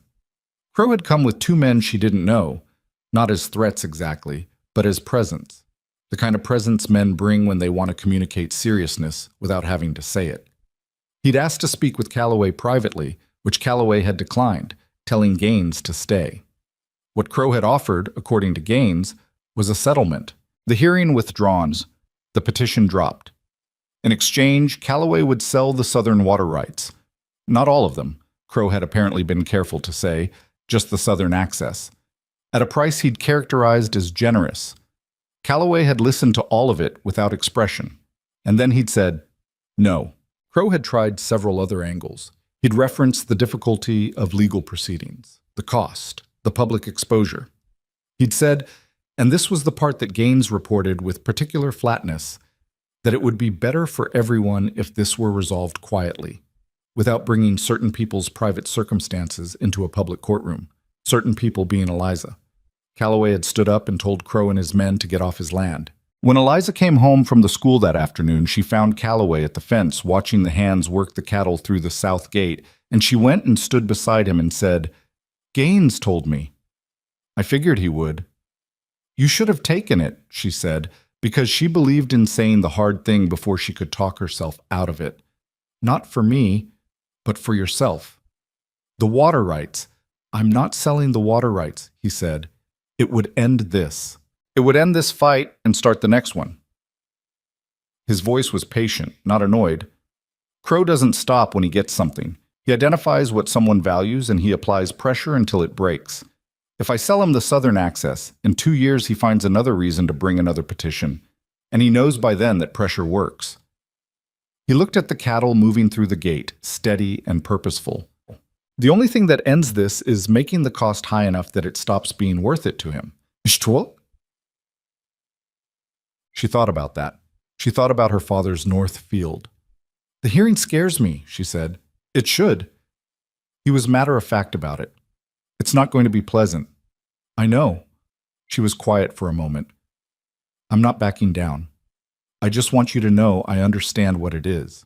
Crow had come with 2 men she didn't know, not as threats exactly, but as presents. The kind of presence men bring when they want to communicate seriousness without having to say it. He'd asked to speak with Calloway privately, which Calloway had declined, telling Gaines to stay. What Crow had offered, according to Gaines, was a settlement. The hearing withdrawn, the petition dropped. In exchange, Calloway would sell the southern water rights. Not all of them, Crow had apparently been careful to say, just the southern access. At a price he'd characterized as generous. Calloway had listened to all of it without expression, and then he'd said, no. Crow had tried several other angles. He'd referenced the difficulty of legal proceedings, the cost, the public exposure. He'd said, and this was the part that Gaines reported with particular flatness, that it would be better for everyone if this were resolved quietly, without bringing certain people's private circumstances into a public courtroom, certain people being Eliza. Calloway had stood up and told Crow and his men to get off his land. When Eliza came home from the school that afternoon, she found Calloway at the fence watching the hands work the cattle through the south gate, and she went and stood beside him and said, Gaines told me. I figured he would. You should have taken it, she said, because she believed in saying the hard thing before she could talk herself out of it. Not for me, but for yourself. The water rights. I'm not selling the water rights, he said. It would end this. It would end this fight and start the next one. His voice was patient, not annoyed. Crow doesn't stop when he gets something. He identifies what someone values and he applies pressure until it breaks. If I sell him the southern access, in 2 years he finds another reason to bring another petition, and he knows by then that pressure works. He looked at the cattle moving through the gate, steady and purposeful. The only thing that ends this is making the cost high enough that it stops being worth it to him. Ishtual? She thought about that. She thought about her father's north field. The hearing scares me, she said. It should. He was matter-of-fact about it. It's not going to be pleasant. I know. She was quiet for a moment. I'm not backing down. I just want you to know I understand what it is.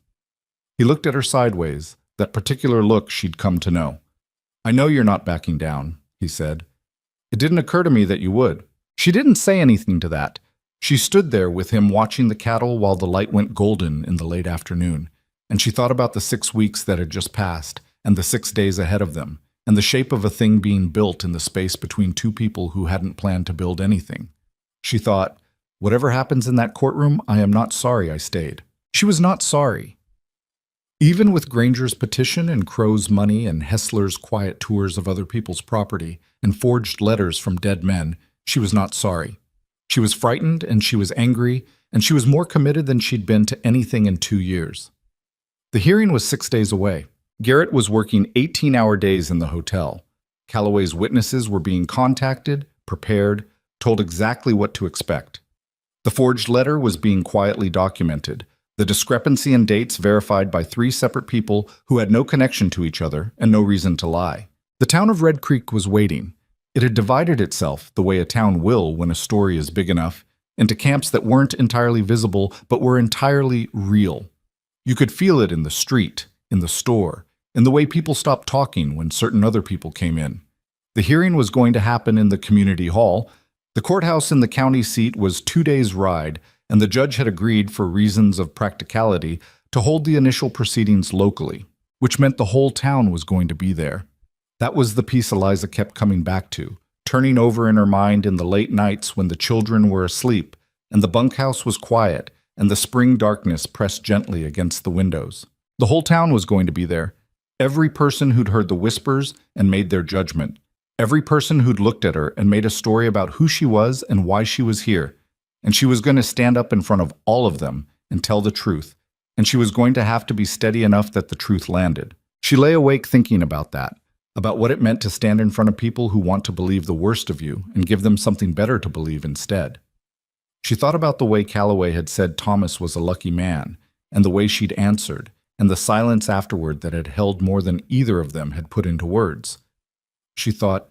He looked at her sideways, that particular look she'd come to know. I know you're not backing down, he said. It didn't occur to me that you would. She didn't say anything to that. She stood there with him watching the cattle while the light went golden in the late afternoon, and she thought about the 6 weeks that had just passed, and the 6 days ahead of them, and the shape of a thing being built in the space between 2 people who hadn't planned to build anything. She thought, whatever happens in that courtroom, I am not sorry I stayed. She was not sorry. Even with Granger's petition and Crow's money and Hessler's quiet tours of other people's property and forged letters from dead men, she was not sorry. She was frightened and she was angry, and she was more committed than she'd been to anything in 2 years. The hearing was 6 days away. Garrett was working 18-hour days in the hotel. Calloway's witnesses were being contacted, prepared, told exactly what to expect. The forged letter was being quietly documented, the discrepancy in dates verified by 3 separate people who had no connection to each other and no reason to lie. The town of Red Creek was waiting. It had divided itself, the way a town will when a story is big enough, into camps that weren't entirely visible but were entirely real. You could feel it in the street, in the store, in the way people stopped talking when certain other people came in. The hearing was going to happen in the community hall. The courthouse in the county seat was 2 days' ride, and the judge had agreed, for reasons of practicality, to hold the initial proceedings locally, which meant the whole town was going to be there. That was the piece Eliza kept coming back to, turning over in her mind in the late nights when the children were asleep, and the bunkhouse was quiet, and the spring darkness pressed gently against the windows. The whole town was going to be there. Every person who'd heard the whispers and made their judgment. Every person who'd looked at her and made a story about who she was and why she was here. And she was going to stand up in front of all of them and tell the truth. And she was going to have to be steady enough that the truth landed. She lay awake thinking about that, about what it meant to stand in front of people who want to believe the worst of you and give them something better to believe instead. She thought about the way Calloway had said Thomas was a lucky man, and the way she'd answered, and the silence afterward that had held more than either of them had put into words. She thought,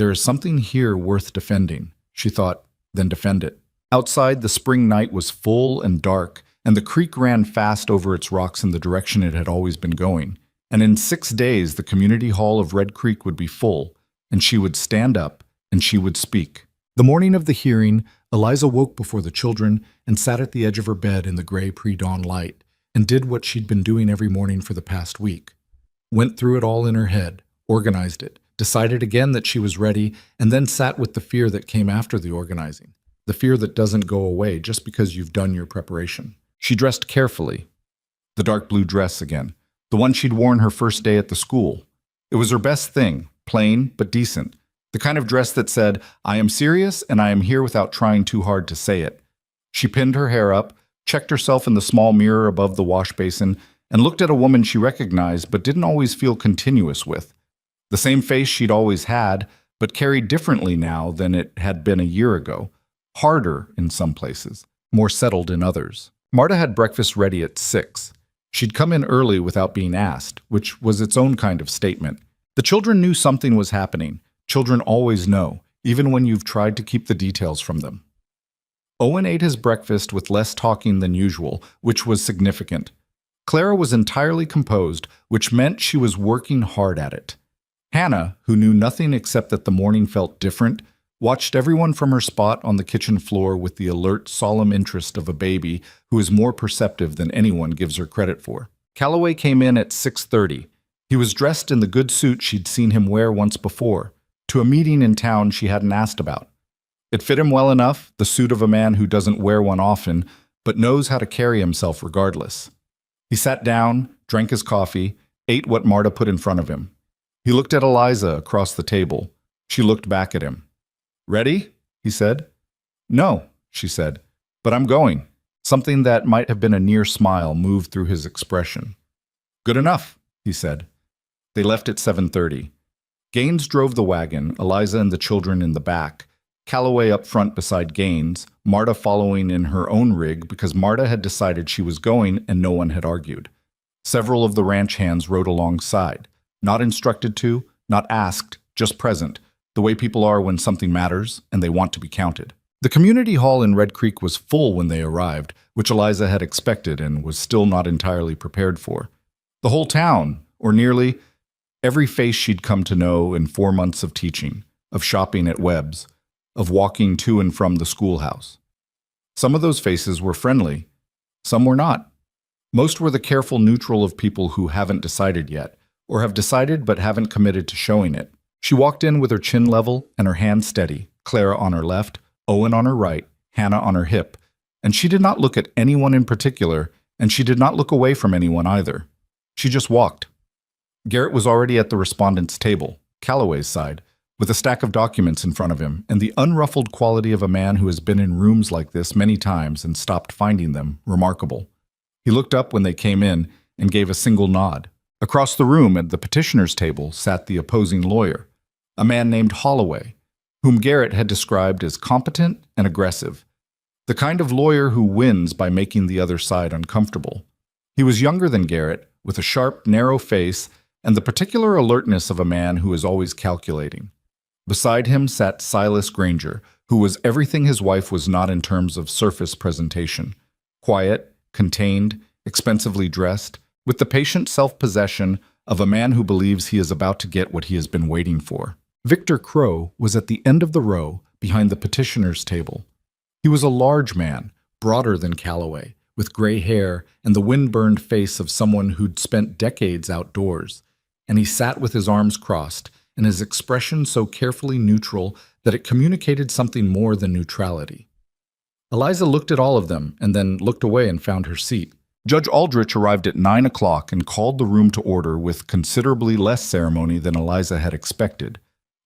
There is something here worth defending, she thought, then defend it. Outside, the spring night was full and dark, and the creek ran fast over its rocks in the direction it had always been going. And in 6 days, the community hall of Red Creek would be full, and she would stand up, and she would speak. The morning of the hearing, Eliza woke before the children and sat at the edge of her bed in the gray pre-dawn light, and did what she'd been doing every morning for the past week. Went through it all in her head, organized it, decided again that she was ready, and then sat with the fear that came after the organizing. The fear that doesn't go away just because you've done your preparation. She dressed carefully. The dark blue dress again, the one she'd worn her first day at the school. It was her best thing, plain but decent. The kind of dress that said, "I am serious and I am here," without trying too hard to say it. She pinned her hair up, checked herself in the small mirror above the wash basin, and looked at a woman she recognized but didn't always feel continuous with. The same face she'd always had, but carried differently now than it had been a year ago. Harder in some places, more settled in others. Marta had breakfast ready at 6. She'd come in early without being asked, which was its own kind of statement. The children knew something was happening. Children always know, even when you've tried to keep the details from them. Owen ate his breakfast with less talking than usual, which was significant. Clara was entirely composed, which meant she was working hard at it. Hannah, who knew nothing except that the morning felt different, watched everyone from her spot on the kitchen floor with the alert, solemn interest of a baby who is more perceptive than anyone gives her credit for. Calloway came in at 6:30. He was dressed in the good suit she'd seen him wear once before, to a meeting in town she hadn't asked about. It fit him well enough, the suit of a man who doesn't wear one often, but knows how to carry himself regardless. He sat down, drank his coffee, ate what Marta put in front of him. He looked at Eliza across the table. She looked back at him. "Ready?" he said. "No," she said, "but I'm going." Something that might have been a near smile moved through his expression. "Good enough," he said. They left at 7:30. Gaines drove the wagon, Eliza and the children in the back, Calloway up front beside Gaines, Marta following in her own rig because Marta had decided she was going and no one had argued. Several of the ranch hands rode alongside, not instructed to, not asked, just present, the way people are when something matters and they want to be counted. The community hall in Red Creek was full when they arrived, which Eliza had expected and was still not entirely prepared for. The whole town, or nearly, every face she'd come to know in 4 months of teaching, of shopping at Webb's, of walking to and from the schoolhouse. Some of those faces were friendly, some were not. Most were the careful neutral of people who haven't decided yet, or have decided but haven't committed to showing it. She walked in with her chin level and her hand steady, Clara on her left, Owen on her right, Hannah on her hip, and she did not look at anyone in particular, and she did not look away from anyone either. She just walked. Garrett was already at the respondents' table, Calloway's side, with a stack of documents in front of him, and the unruffled quality of a man who has been in rooms like this many times and stopped finding them remarkable. He looked up when they came in and gave a single nod. Across the room at the petitioner's table sat the opposing lawyer, a man named Holloway, whom Garrett had described as competent and aggressive, the kind of lawyer who wins by making the other side uncomfortable. He was younger than Garrett, with a sharp, narrow face and the particular alertness of a man who is always calculating. Beside him sat Silas Granger, who was everything his wife was not in terms of surface presentation. Quiet, contained, expensively dressed, with the patient self-possession of a man who believes he is about to get what he has been waiting for. Victor Crow was at the end of the row, behind the petitioner's table. He was a large man, broader than Calloway, with gray hair and the wind-burned face of someone who'd spent decades outdoors, and he sat with his arms crossed, and his expression so carefully neutral that it communicated something more than neutrality. Eliza looked at all of them and then looked away and found her seat. Judge Aldrich arrived at 9 o'clock and called the room to order with considerably less ceremony than Eliza had expected.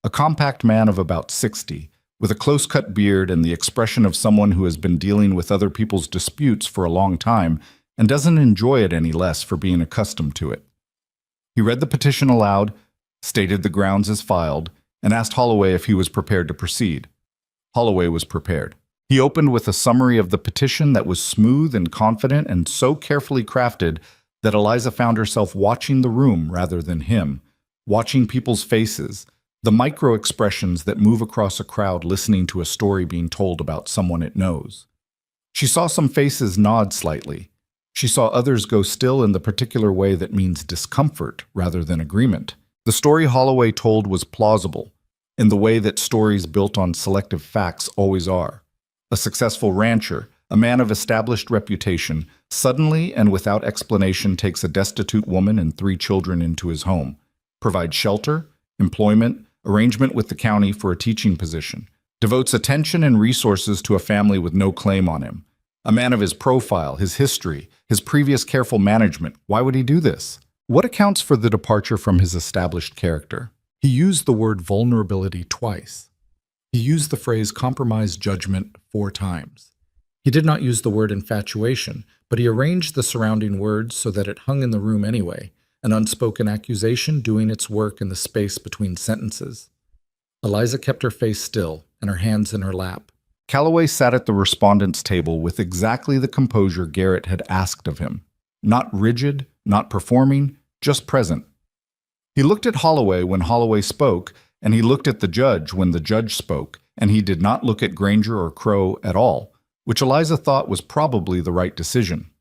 A compact man of about 60, with a close-cut beard and the expression of someone who has been dealing with other people's disputes for a long time and doesn't enjoy it any less for being accustomed to it. He read the petition aloud, stated the grounds as filed, and asked Holloway if he was prepared to proceed. Holloway was prepared. He opened with a summary of the petition that was smooth and confident and so carefully crafted that Eliza found herself watching the room rather than him, watching people's faces, The micro expressions that move across a crowd listening to a story being told about someone it knows. She saw some faces nod slightly. She saw others go still in the particular way that means discomfort rather than agreement. The story Holloway told was plausible, in the way that stories built on selective facts always are. A successful rancher, a man of established reputation, suddenly and without explanation takes a destitute woman and 3 children into his home, provides shelter, employment, arrangement with the county for a teaching position, devotes attention and resources to a family with no claim on him. A man of his profile, his history, his previous careful management. Why would he do this? What accounts for the departure from his established character? He used the word vulnerability twice. He used the phrase compromised judgment 4 times. He did not use the word infatuation, but he arranged the surrounding words so that it hung in the room anyway, an unspoken accusation doing its work in the space between sentences. Eliza kept her face still and her hands in her lap. Calloway sat at the respondents' table with exactly the composure Garrett had asked of him. Not rigid, not performing, just present. He looked at Holloway when Holloway spoke, and he looked at the judge when the judge spoke, and he did not look at Granger or Crow at all, which Eliza thought was probably the right decision.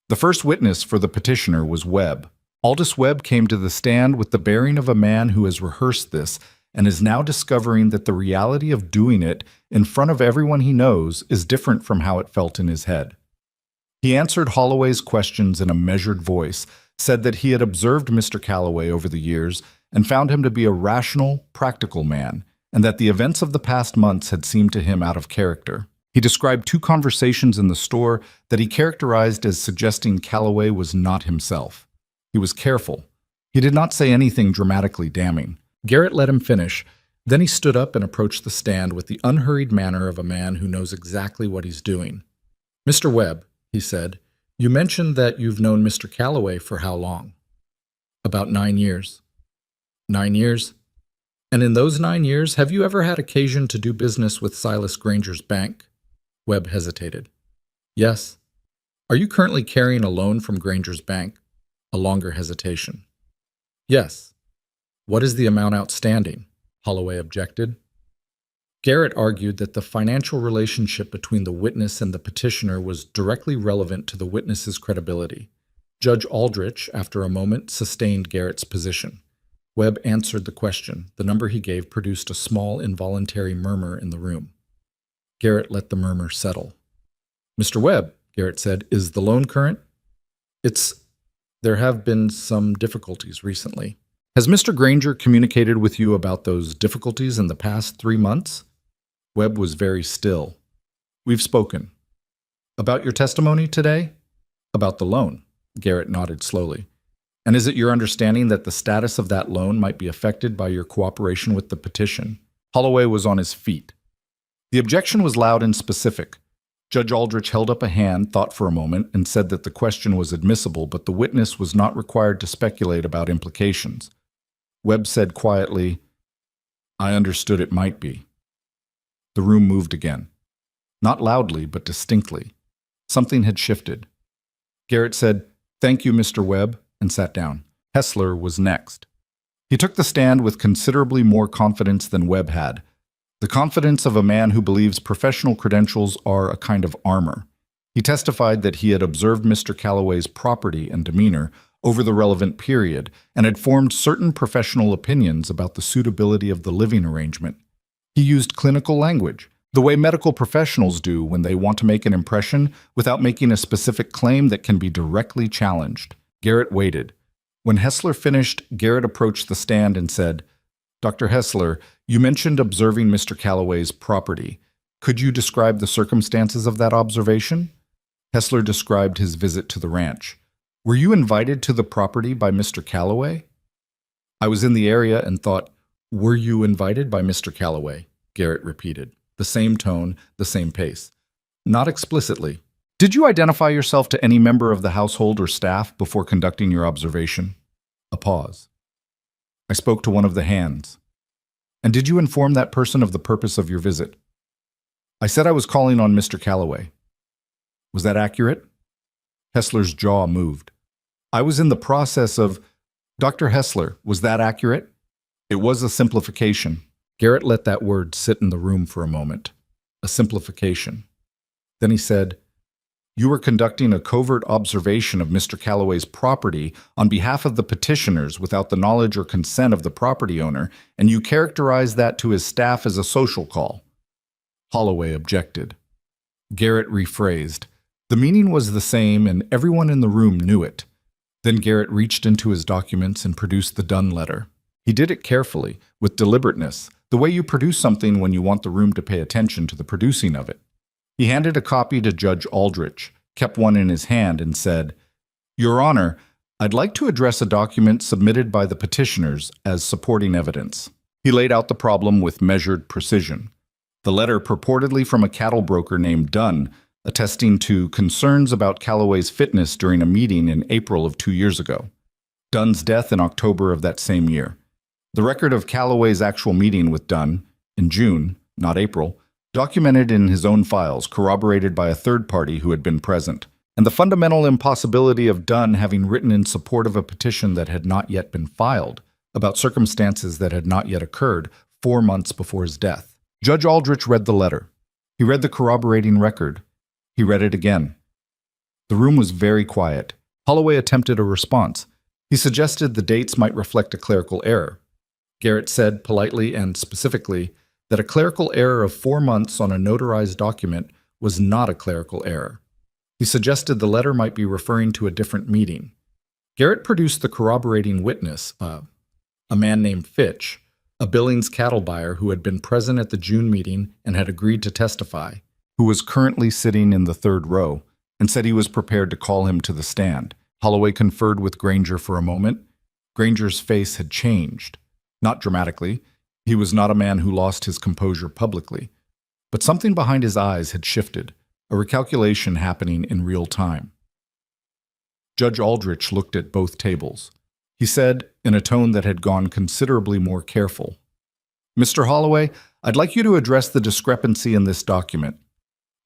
The first witness for the petitioner was Webb. Aldous Webb came to the stand with the bearing of a man who has rehearsed this and is now discovering that the reality of doing it in front of everyone he knows is different from how it felt in his head. He answered Holloway's questions in a measured voice, said that he had observed Mr. Calloway over the years and found him to be a rational, practical man, and that the events of the past months had seemed to him out of character. He described 2 conversations in the store that he characterized as suggesting Calloway was not himself. He was careful. He did not say anything dramatically damning. Garrett let him finish. Then he stood up and approached the stand with the unhurried manner of a man who knows exactly what he's doing. "Mr. Webb," he said, "you mentioned that you've known Mr. Calloway for how long?" "About 9 years." 9 years? And in those 9 years, have you ever had occasion to do business with Silas Granger's bank? Webb hesitated. "Yes." "Are you currently carrying a loan from Granger's bank?" A longer hesitation. "Yes." "What is the amount outstanding?" Holloway objected. Garrett argued that the financial relationship between the witness and the petitioner was directly relevant to the witness's credibility. Judge Aldrich, after a moment, sustained Garrett's position. Webb answered the question. The number he gave produced a small, involuntary murmur in the room. Garrett let the murmur settle. "Mr. Webb," Garrett said, "is the loan current?" There have been some difficulties recently." "Has Mr. Granger communicated with you about those difficulties in the past 3 months?" Webb was very still. "We've spoken." "About your testimony today?" "About the loan." Garrett nodded slowly. "And is it your understanding that the status of that loan might be affected by your cooperation with the petition?" Holloway was on his feet. The objection was loud and specific. Judge Aldrich held up a hand, thought for a moment, and said that the question was admissible, but the witness was not required to speculate about implications. Webb said quietly, "I understood it might be." The room moved again. Not loudly, but distinctly. Something had shifted. Garrett said, "Thank you, Mr. Webb," and sat down. Hessler was next. He took the stand with considerably more confidence than Webb had. The confidence of a man who believes professional credentials are a kind of armor. He testified that he had observed Mr. Calloway's property and demeanor over the relevant period and had formed certain professional opinions about the suitability of the living arrangement. He used clinical language, the way medical professionals do when they want to make an impression without making a specific claim that can be directly challenged. Garrett waited. When Hessler finished, Garrett approached the stand and said, "Dr. Hessler, you mentioned observing Mr. Calloway's property. Could you describe the circumstances of that observation?" Hessler described his visit to the ranch. "Were you invited to the property by Mr. Calloway?" "I was in the area and thought, were you invited by Mr. Calloway?" Garrett repeated. The same tone, the same pace. "Not explicitly." "Did you identify yourself to any member of the household or staff before conducting your observation?" A pause. "I spoke to one of the hands." "And did you inform that person of the purpose of your visit?" "I said I was calling on Mr. Calloway." "Was that accurate?" Hessler's jaw moved. "I was in the process of—" "Dr. Hessler, was that accurate?" It was a simplification. Garrett let that word sit in the room for a moment. A simplification. Then he said, "You were conducting a covert observation of Mr. Calloway's property on behalf of the petitioners without the knowledge or consent of the property owner, and you characterized that to his staff as a social call." Holloway objected. Garrett rephrased. The meaning was the same, and everyone in the room knew it. Then Garrett reached into his documents and produced the Dunn letter. He did it carefully, with deliberateness, the way you produce something when you want the room to pay attention to the producing of it. He handed a copy to Judge Aldrich, kept one in his hand, and said, "Your Honor, I'd like to address a document submitted by the petitioners as supporting evidence." He laid out the problem with measured precision. The letter, purportedly from a cattle broker named Dunn, attesting to concerns about Calloway's fitness during a meeting in April of 2 years ago. Dunn's death in October of that same year. The record of Calloway's actual meeting with Dunn, in June, not April, documented in his own files, corroborated by a third party who had been present, and the fundamental impossibility of Dunn having written in support of a petition that had not yet been filed, about circumstances that had not yet occurred 4 months before his death. Judge Aldrich read the letter. He read the corroborating record. He read it again. The room was very quiet. Holloway attempted a response. He suggested the dates might reflect a clerical error. Garrett said, politely and specifically, that a clerical error of 4 months on a notarized document was not a clerical error. He suggested the letter might be referring to a different meeting. Garrett produced the corroborating witness, a man named Fitch, a Billings cattle buyer who had been present at the June meeting and had agreed to testify, who was currently sitting in the third row, and said he was prepared to call him to the stand. Holloway conferred with Granger for a moment. Granger's face had changed. Not dramatically. He was not a man who lost his composure publicly. But something behind his eyes had shifted, a recalculation happening in real time. Judge Aldrich looked at both tables. He said, in a tone that had gone considerably more careful, "Mr. Holloway, I'd like you to address the discrepancy in this document."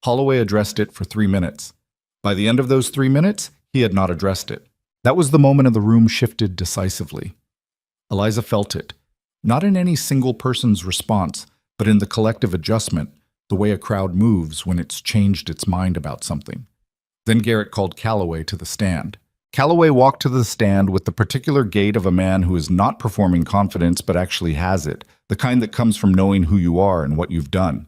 Holloway addressed it for 3 minutes. By the end of those 3 minutes, he had not addressed it. That was the moment the room shifted decisively. Eliza felt it, not in any single person's response, but in the collective adjustment, the way a crowd moves when it's changed its mind about something. Then Garrett called Calloway to the stand. Calloway walked to the stand with the particular gait of a man who is not performing confidence but actually has it, the kind that comes from knowing who you are and what you've done.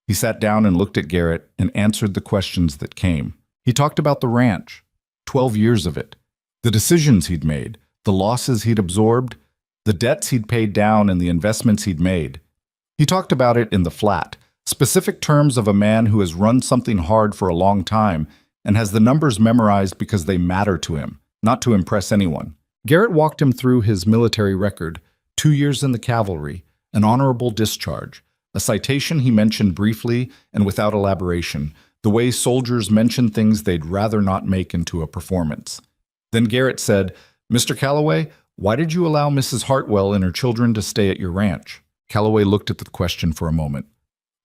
He sat down and looked at Garrett and answered the questions that came. He talked about the ranch, 12 years of it, the decisions he'd made, the losses he'd absorbed, the debts he'd paid down and the investments he'd made. He talked about it in the flat, specific terms of a man who has run something hard for a long time and has the numbers memorized because they matter to him, not to impress anyone. Garrett walked him through his military record, 2 years in the cavalry, an honorable discharge, a citation he mentioned briefly and without elaboration, the way soldiers mention things they'd rather not make into a performance. Then Garrett said, "Mr. Calloway, why did you allow Mrs. Hartwell and her children to stay at your ranch?" Calloway looked at the question for a moment,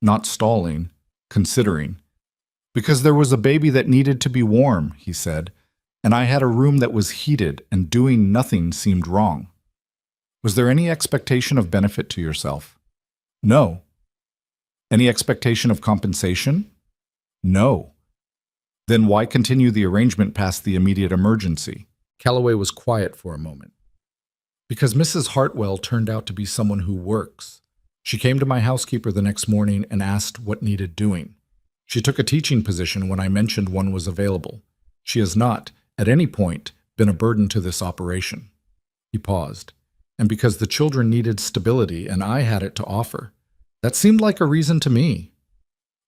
not stalling, considering. "Because there was a baby that needed to be warm," he said, "and I had a room that was heated, and doing nothing seemed wrong." "Was there any expectation of benefit to yourself?" "No." "Any expectation of compensation?" "No." "Then why continue the arrangement past the immediate emergency?" Calloway was quiet for a moment. "Because Mrs. Hartwell turned out to be someone who works. She came to my housekeeper the next morning and asked what needed doing. She took a teaching position when I mentioned one was available. She has not, at any point, been a burden to this operation." He paused. "And because the children needed stability and I had it to offer. That seemed like a reason to me."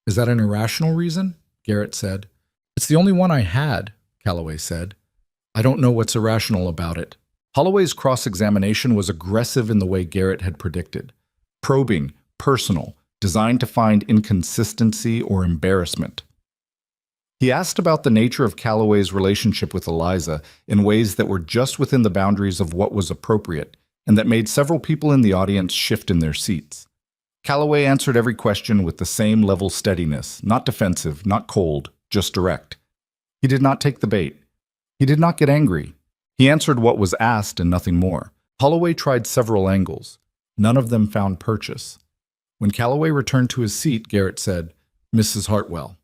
"Is that an irrational reason?" Garrett said. "It's the only one I had," Calloway said. "I don't know what's irrational about it." Holloway's cross-examination was aggressive in the way Garrett had predicted. Probing, personal, designed to find inconsistency or embarrassment. He asked about the nature of Calloway's relationship with Eliza in ways that were just within the boundaries of what was appropriate, and that made several people in the audience shift in their seats. Calloway answered every question with the same level steadiness, not defensive, not cold, just direct. He did not take the bait. He did not get angry. He answered what was asked and nothing more. Holloway tried several angles. None of them found purchase. When Calloway returned to his seat, Garrett said, "Mrs. Hartwell."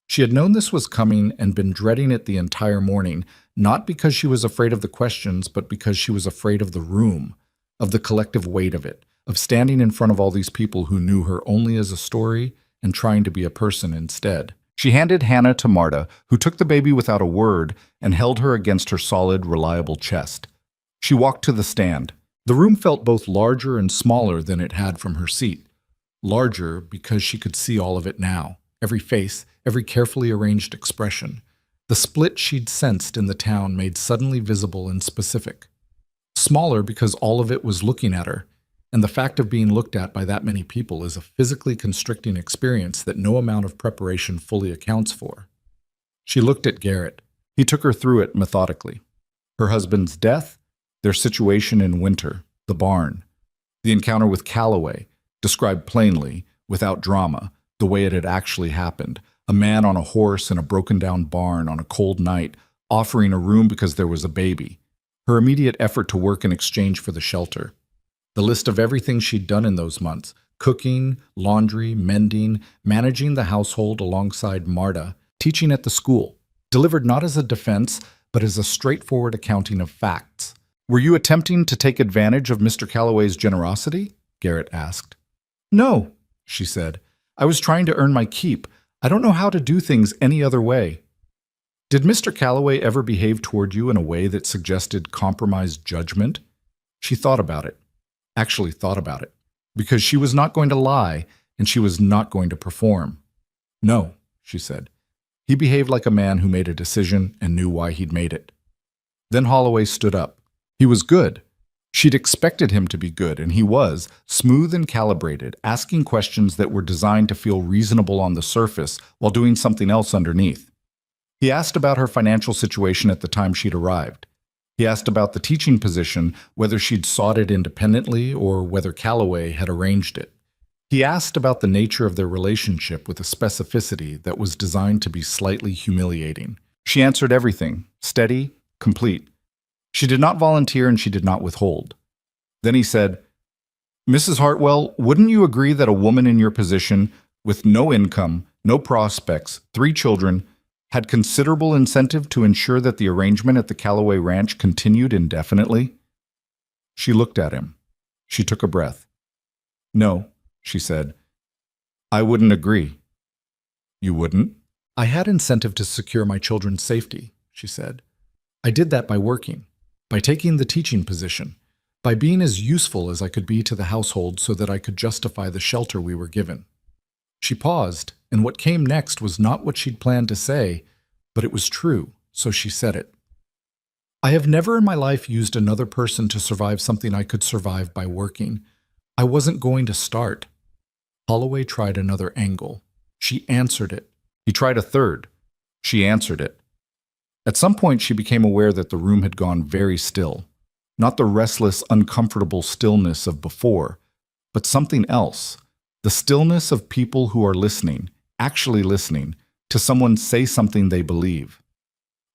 She had known this was coming and been dreading it the entire morning, not because she was afraid of the questions, but because she was afraid of the room, of the collective weight of it, of standing in front of all these people who knew her only as a story and trying to be a person instead. She handed Hannah to Marta, who took the baby without a word and held her against her solid, reliable chest. She walked to the stand. The room felt both larger and smaller than it had from her seat. Larger because she could see all of it now, every face, every carefully arranged expression. The split she'd sensed in the town made suddenly visible and specific. Smaller because all of it was looking at her, and the fact of being looked at by that many people is a physically constricting experience that no amount of preparation fully accounts for. She looked at Garrett. He took her through it methodically. Her husband's death, their situation in winter, the barn, the encounter with Calloway, described plainly, without drama, the way it had actually happened. A man on a horse in a broken-down barn on a cold night, offering a room because there was a baby. Her immediate effort to work in exchange for the shelter. The list of everything she'd done in those months: cooking, laundry, mending, managing the household alongside Marta, teaching at the school, delivered not as a defense, but as a straightforward accounting of facts. "Were you attempting to take advantage of Mr. Calloway's generosity?" Garrett asked. "No," she said. "I was trying to earn my keep. I don't know how to do things any other way." "Did Mr. Calloway ever behave toward you in a way that suggested compromised judgment?" She thought about it. Actually thought about it. Because she was not going to lie, and she was not going to perform. "No," she said. "He behaved like a man who made a decision and knew why he'd made it." Then Holloway stood up. He was good. She'd expected him to be good, and he was, smooth and calibrated, asking questions that were designed to feel reasonable on the surface while doing something else underneath. He asked about her financial situation at the time she'd arrived. He asked about the teaching position, whether she'd sought it independently or whether Calloway had arranged it. He asked about the nature of their relationship with a specificity that was designed to be slightly humiliating. She answered everything, steady, complete. She did not volunteer and she did not withhold. Then he said, "Mrs. Hartwell, wouldn't you agree that a woman in your position, with no income, no prospects, 3 children, had considerable incentive to ensure that the arrangement at the Calloway Ranch continued indefinitely?" She looked at him. She took a breath. "No," she said. "I wouldn't agree." "You wouldn't?" "I had incentive to secure my children's safety," she said. "I did that by working, by taking the teaching position, by being as useful as I could be to the household so that I could justify the shelter we were given." She paused, and what came next was not what she'd planned to say, but it was true, so she said it. "I have never in my life used another person to survive something I could survive by working. I wasn't going to start." Holloway tried another angle. She answered it. He tried a third. She answered it. At some point, she became aware that the room had gone very still. Not the restless, uncomfortable stillness of before, but something else. The stillness of people who are listening, actually listening, to someone say something they believe.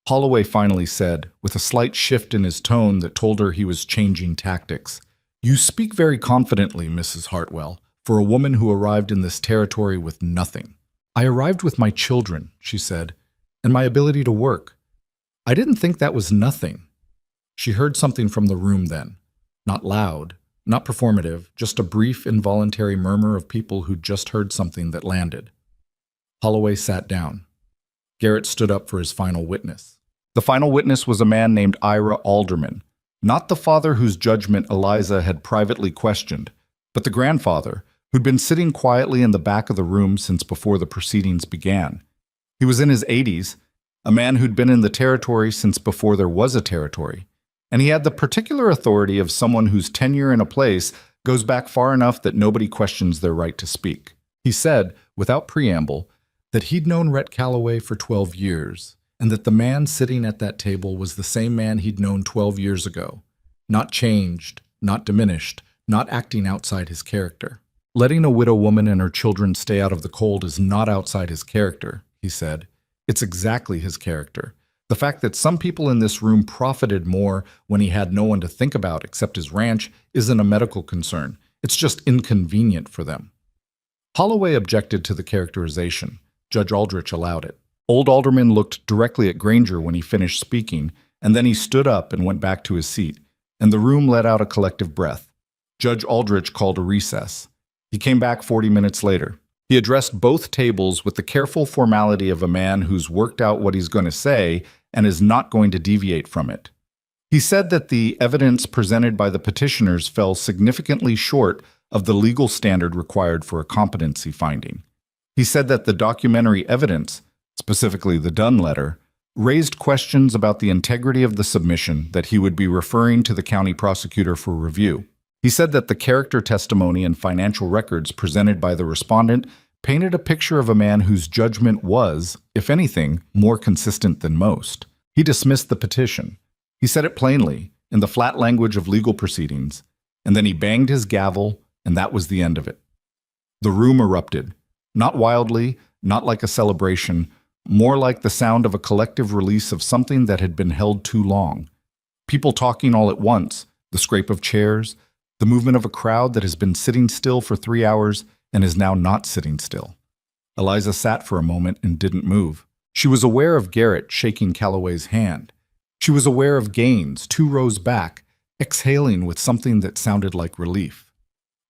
Holloway finally said, with a slight shift in his tone that told her he was changing tactics, "You speak very confidently, Mrs. Hartwell, for a woman who arrived in this territory with nothing." "I arrived with my children," she said, "and my ability to work. I didn't think that was nothing." She heard something from the room then. Not loud, not performative, just a brief, involuntary murmur of people who'd just heard something that landed. Holloway sat down. Garrett stood up for his final witness. The final witness was a man named Ira Alderman, not the father whose judgment Eliza had privately questioned, but the grandfather who'd been sitting quietly in the back of the room since before the proceedings began. He was in his 80s, a man who'd been in the territory since before there was a territory, and he had the particular authority of someone whose tenure in a place goes back far enough that nobody questions their right to speak. He said, without preamble, that he'd known Rhett Calloway for 12 years, and that the man sitting at that table was the same man he'd known 12 years ago, not changed, not diminished, not acting outside his character. "Letting a widow woman and her children stay out of the cold is not outside his character," he said. "It's exactly his character. The fact that some people in this room profited more when he had no one to think about except his ranch isn't a medical concern. It's just inconvenient for them. Holloway objected to the characterization. Judge Aldrich allowed it. Old Alderman looked directly at Granger when he finished speaking, and then he stood up and went back to his seat, and the room let out a collective breath. Judge Aldrich called a recess. He came back 40 minutes later. He addressed both tables with the careful formality of a man who's worked out what he's going to say and is not going to deviate from it. He said that the evidence presented by the petitioners fell significantly short of the legal standard required for a competency finding. He said that the documentary evidence, specifically the Dunn letter, raised questions about the integrity of the submission that he would be referring to the county prosecutor for review. He said that the character testimony and financial records presented by the respondent painted a picture of a man whose judgment was, if anything, more consistent than most. He dismissed the petition. He said it plainly, in the flat language of legal proceedings, and then he banged his gavel, and that was the end of it. The room erupted, not wildly, not like a celebration, more like the sound of a collective release of something that had been held too long. People talking all at once, the scrape of chairs, the movement of a crowd that has been sitting still for 3 hours and is now not sitting still. Eliza sat for a moment and didn't move. She was aware of Garrett shaking Calloway's hand. She was aware of Gaines, 2 rows back, exhaling with something that sounded like relief.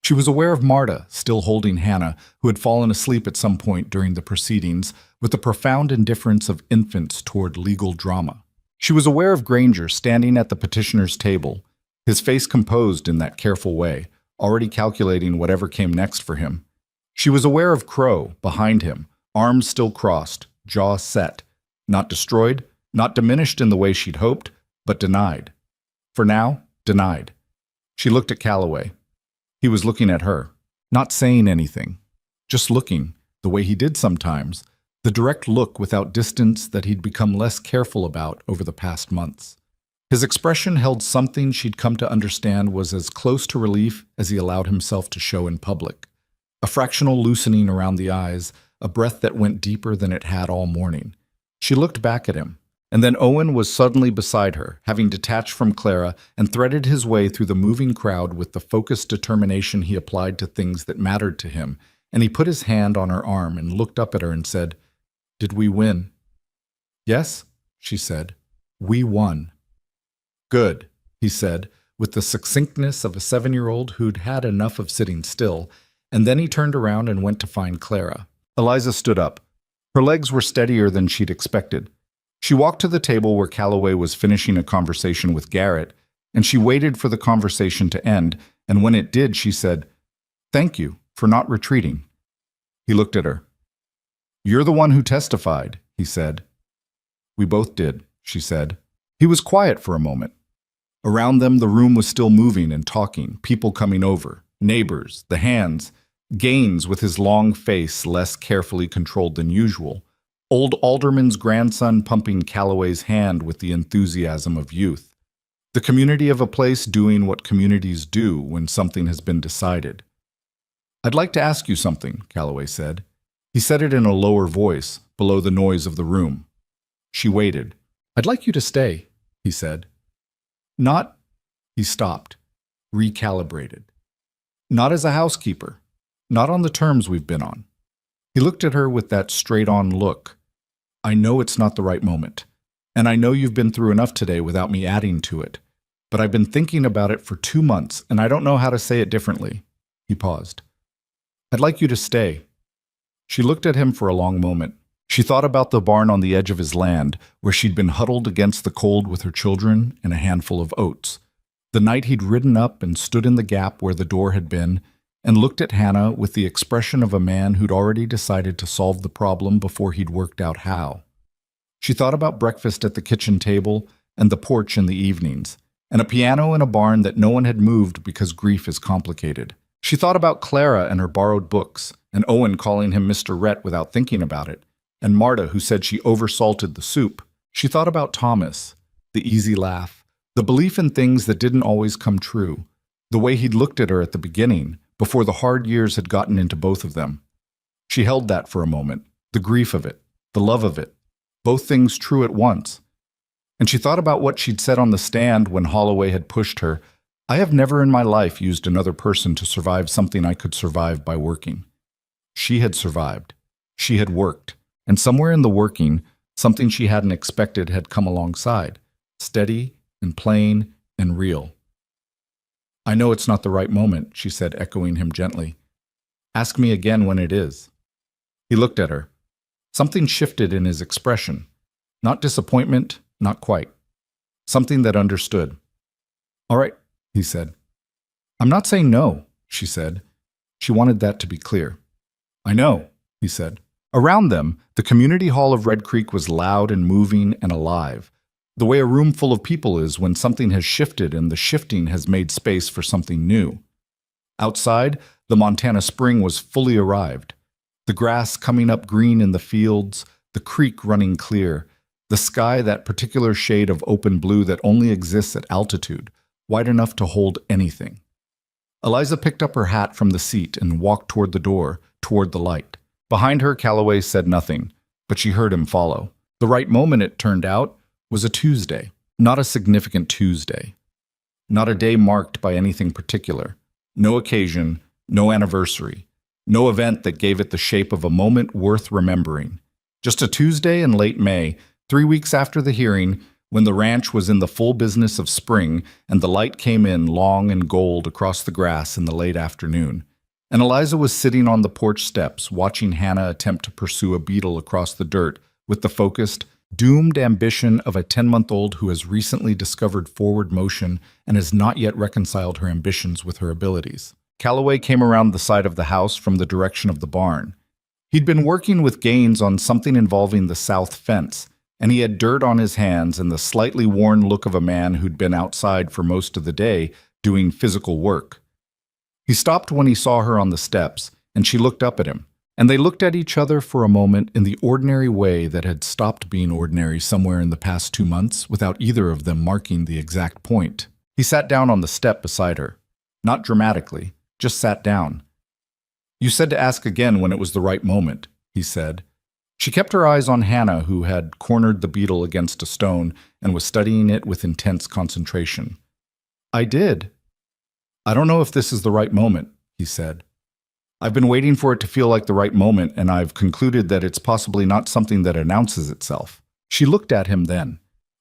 She was aware of Marta, still holding Hannah, who had fallen asleep at some point during the proceedings, with the profound indifference of infants toward legal drama. She was aware of Granger standing at the petitioner's table, his face composed in that careful way, already calculating whatever came next for him. She was aware of Crow, behind him, arms still crossed, jaw set, not destroyed, not diminished in the way she'd hoped, but denied. For now, denied. She looked at Calloway. He was looking at her, not saying anything, just looking, the way he did sometimes, the direct look without distance that he'd become less careful about over the past months. His expression held something she'd come to understand was as close to relief as he allowed himself to show in public. A fractional loosening around the eyes, a breath that went deeper than it had all morning. She looked back at him, and then Owen was suddenly beside her, having detached from Clara and threaded his way through the moving crowd with the focused determination he applied to things that mattered to him, and he put his hand on her arm and looked up at her and said, "Did we win?" "Yes," she said. "We won." "Good," he said, with the succinctness of a 7-year-old who'd had enough of sitting still, and then he turned around and went to find Clara. Eliza stood up. Her legs were steadier than she'd expected. She walked to the table where Calloway was finishing a conversation with Garrett, and she waited for the conversation to end, and when it did, she said, "Thank you for not retreating." He looked at her. "You're the one who testified," he said. "We both did," she said. He was quiet for a moment. Around them, the room was still moving and talking, people coming over, neighbors, the hands, Gaines with his long face less carefully controlled than usual, old Alderman's grandson pumping Calloway's hand with the enthusiasm of youth. The community of a place doing what communities do when something has been decided. "I'd like to ask you something," Calloway said. He said it in a lower voice, below the noise of the room. She waited. "I'd like you to stay," he said. "Not," he stopped, recalibrated. "Not as a housekeeper. Not on the terms we've been on." He looked at her with that straight-on look. "I know it's not the right moment, and I know you've been through enough today without me adding to it, but I've been thinking about it for 2 months, and I don't know how to say it differently." He paused. "I'd like you to stay." She looked at him for a long moment. She thought about the barn on the edge of his land, where she'd been huddled against the cold with her children and a handful of oats. The night he'd ridden up and stood in the gap where the door had been, and looked at Hannah with the expression of a man who'd already decided to solve the problem before he'd worked out how. She thought about breakfast at the kitchen table and the porch in the evenings, and a piano in a barn that no one had moved because grief is complicated. She thought about Clara and her borrowed books, and Owen calling him Mr. Rhett without thinking about it, and Marta who said she oversalted the soup. She thought about Thomas, the easy laugh, the belief in things that didn't always come true, the way he'd looked at her at the beginning, before the hard years had gotten into both of them. She held that for a moment, the grief of it, the love of it, both things true at once. And she thought about what she'd said on the stand when Holloway had pushed her, I have never in my life used another person to survive something I could survive by working. She had survived. She had worked. And somewhere in the working, something she hadn't expected had come alongside, steady and plain and real. I know it's not the right moment, she said, echoing him gently. Ask me again when it is. He looked at her. Something shifted in his expression. Not disappointment, not quite. Something that understood. All right, he said. I'm not saying no, she said. She wanted that to be clear. I know, he said. Around them, the community hall of Red Creek was loud and moving and alive, the way a room full of people is when something has shifted and the shifting has made space for something new. Outside, the Montana spring was fully arrived. The grass coming up green in the fields, the creek running clear, the sky that particular shade of open blue that only exists at altitude, wide enough to hold anything. Eliza picked up her hat from the seat and walked toward the door, toward the light. Behind her, Calloway said nothing, but she heard him follow. The right moment, it turned out, was a Tuesday, not a significant Tuesday. Not a day marked by anything particular. No occasion, no anniversary, no event that gave it the shape of a moment worth remembering. Just a Tuesday in late May, 3 weeks after the hearing, when the ranch was in the full business of spring and the light came in long and gold across the grass in the late afternoon. And Eliza was sitting on the porch steps watching Hannah attempt to pursue a beetle across the dirt with the focused, doomed ambition of a 10-month-old who has recently discovered forward motion and has not yet reconciled her ambitions with her abilities. Calloway came around the side of the house from the direction of the barn. He'd been working with Gaines on something involving the south fence, and he had dirt on his hands and the slightly worn look of a man who'd been outside for most of the day doing physical work. He stopped when he saw her on the steps, and she looked up at him, and they looked at each other for a moment in the ordinary way that had stopped being ordinary somewhere in the past 2 months without either of them marking the exact point. He sat down on the step beside her. Not dramatically, just sat down. You said to ask again when it was the right moment, he said. She kept her eyes on Hannah, who had cornered the beetle against a stone and was studying it with intense concentration. I did. I don't know if this is the right moment, he said. I've been waiting for it to feel like the right moment, and I've concluded that it's possibly not something that announces itself. She looked at him then.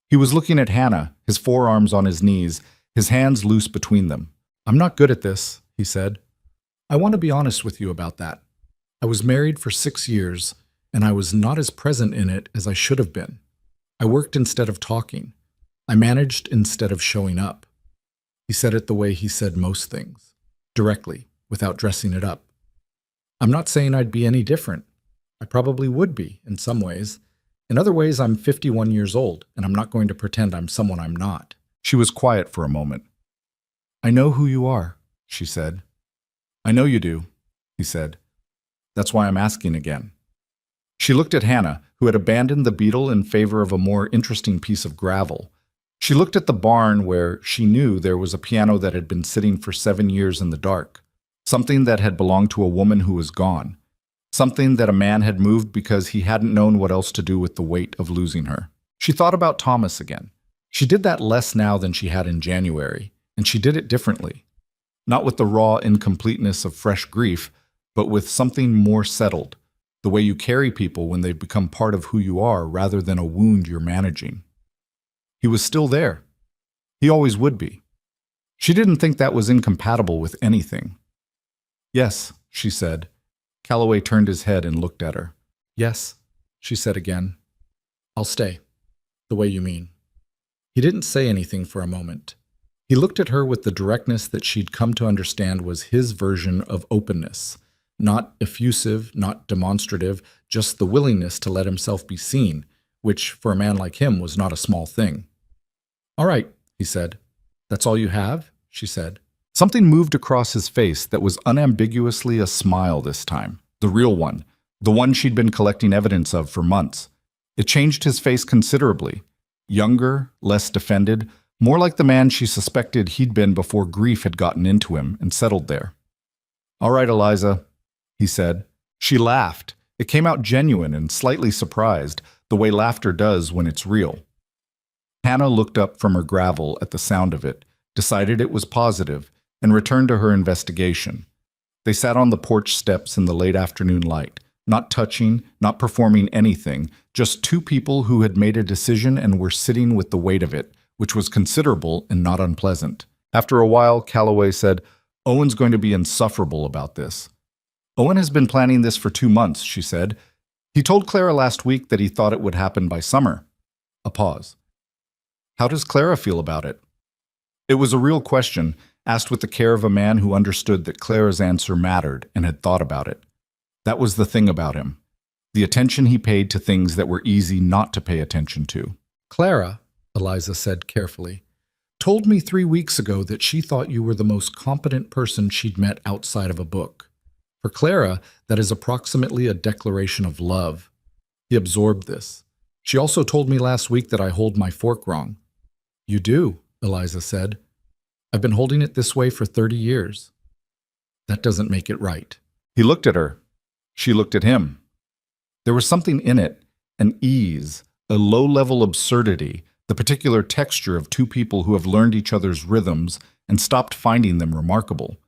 He was looking at Hannah, his forearms on his knees, his hands loose between them. I'm not good at this, he said. I want to be honest with you about that. I was married for 6 years, and I was not as present in it as I should have been. I worked instead of talking. I managed instead of showing up. He said it the way he said most things, directly, without dressing it up. I'm not saying I'd be any different. I probably would be, in some ways. In other ways, I'm 51 years old, and I'm not going to pretend I'm someone I'm not. She was quiet for a moment. I know who you are, she said. I know you do, he said. That's why I'm asking again. She looked at Hannah, who had abandoned the beetle in favor of a more interesting piece of gravel. She looked at the barn where she knew there was a piano that had been sitting for 7 years in the dark, something that had belonged to a woman who was gone, something that a man had moved because he hadn't known what else to do with the weight of losing her. She thought about Thomas again. She did that less now than she had in January, and she did it differently. Not with the raw incompleteness of fresh grief, but with something more settled, the way you carry people when they've become part of who you are rather than a wound you're managing. He was still there. He always would be. She didn't think that was incompatible with anything. Yes, she said. Calloway turned his head and looked at her. Yes, she said again. I'll stay, the way you mean. He didn't say anything for a moment. He looked at her with the directness that she'd come to understand was his version of openness. Not effusive, not demonstrative, just the willingness to let himself be seen, which, for a man like him, was not a small thing. All right, he said. That's all you have? She said. Something moved across his face that was unambiguously a smile this time, the real one, the one she'd been collecting evidence of for months. It changed his face considerably. Younger, less defended, more like the man she suspected he'd been before grief had gotten into him and settled there. All right, Eliza, he said. She laughed. It came out genuine and slightly surprised, the way laughter does when it's real. Hannah looked up from her gravel at the sound of it, decided it was positive, and returned to her investigation. They sat on the porch steps in the late afternoon light, not touching, not performing anything, just two people who had made a decision and were sitting with the weight of it, which was considerable and not unpleasant. After a while, Calloway said, "Owen's going to be insufferable about this." "Owen has been planning this for 2 months," she said. "He told Clara last week that he thought it would happen by summer." A pause. "How does Clara feel about it?" It was a real question, asked with the care of a man who understood that Clara's answer mattered and had thought about it. That was the thing about him, the attention he paid to things that were easy not to pay attention to. "Clara," Eliza said carefully, "told me 3 weeks ago that she thought you were the most competent person she'd met outside of a book. For Clara, that is approximately a declaration of love." He absorbed this. "She also told me last week that I hold my fork wrong." "You do," Eliza said. "I've been holding it this way for 30 years. That doesn't make it right." He looked at her. She looked at him. There was something in it, an ease, a low-level absurdity, the particular texture of two people who have learned each other's rhythms and stopped finding them remarkable.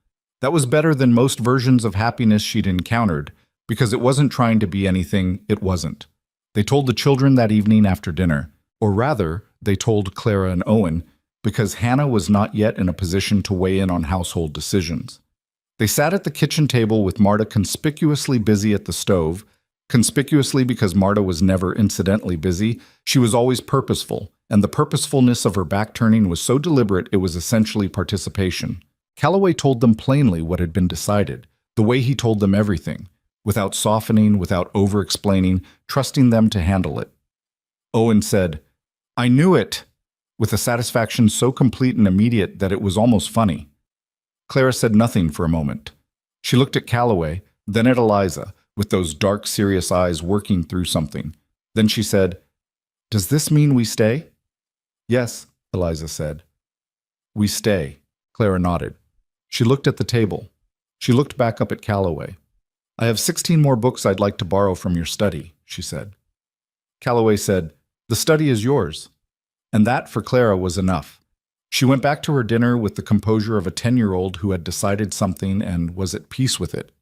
That was better than most versions of happiness she'd encountered, because it wasn't trying to be anything it wasn't. They told the children that evening after dinner, or rather, they told Clara and Owen, because Hannah was not yet in a position to weigh in on household decisions. They sat at the kitchen table with Marta conspicuously busy at the stove. Conspicuously because Marta was never incidentally busy, she was always purposeful, and the purposefulness of her back-turning was so deliberate it was essentially participation. Calloway told them plainly what had been decided, the way he told them everything, without softening, without over-explaining, trusting them to handle it. Owen said, "I knew it," with a satisfaction so complete and immediate that it was almost funny. Clara said nothing for a moment. She looked at Calloway, then at Eliza, with those dark, serious eyes working through something. Then she said, "Does this mean we stay?" "Yes," Eliza said. "We stay." Clara nodded. She looked at the table. She looked back up at Calloway. "I have 16 more books I'd like to borrow from your study," she said. Calloway said, "The study is yours." And that, for Clara, was enough. She went back to her dinner with the composure of a 10-year-old who had decided something and was at peace with it.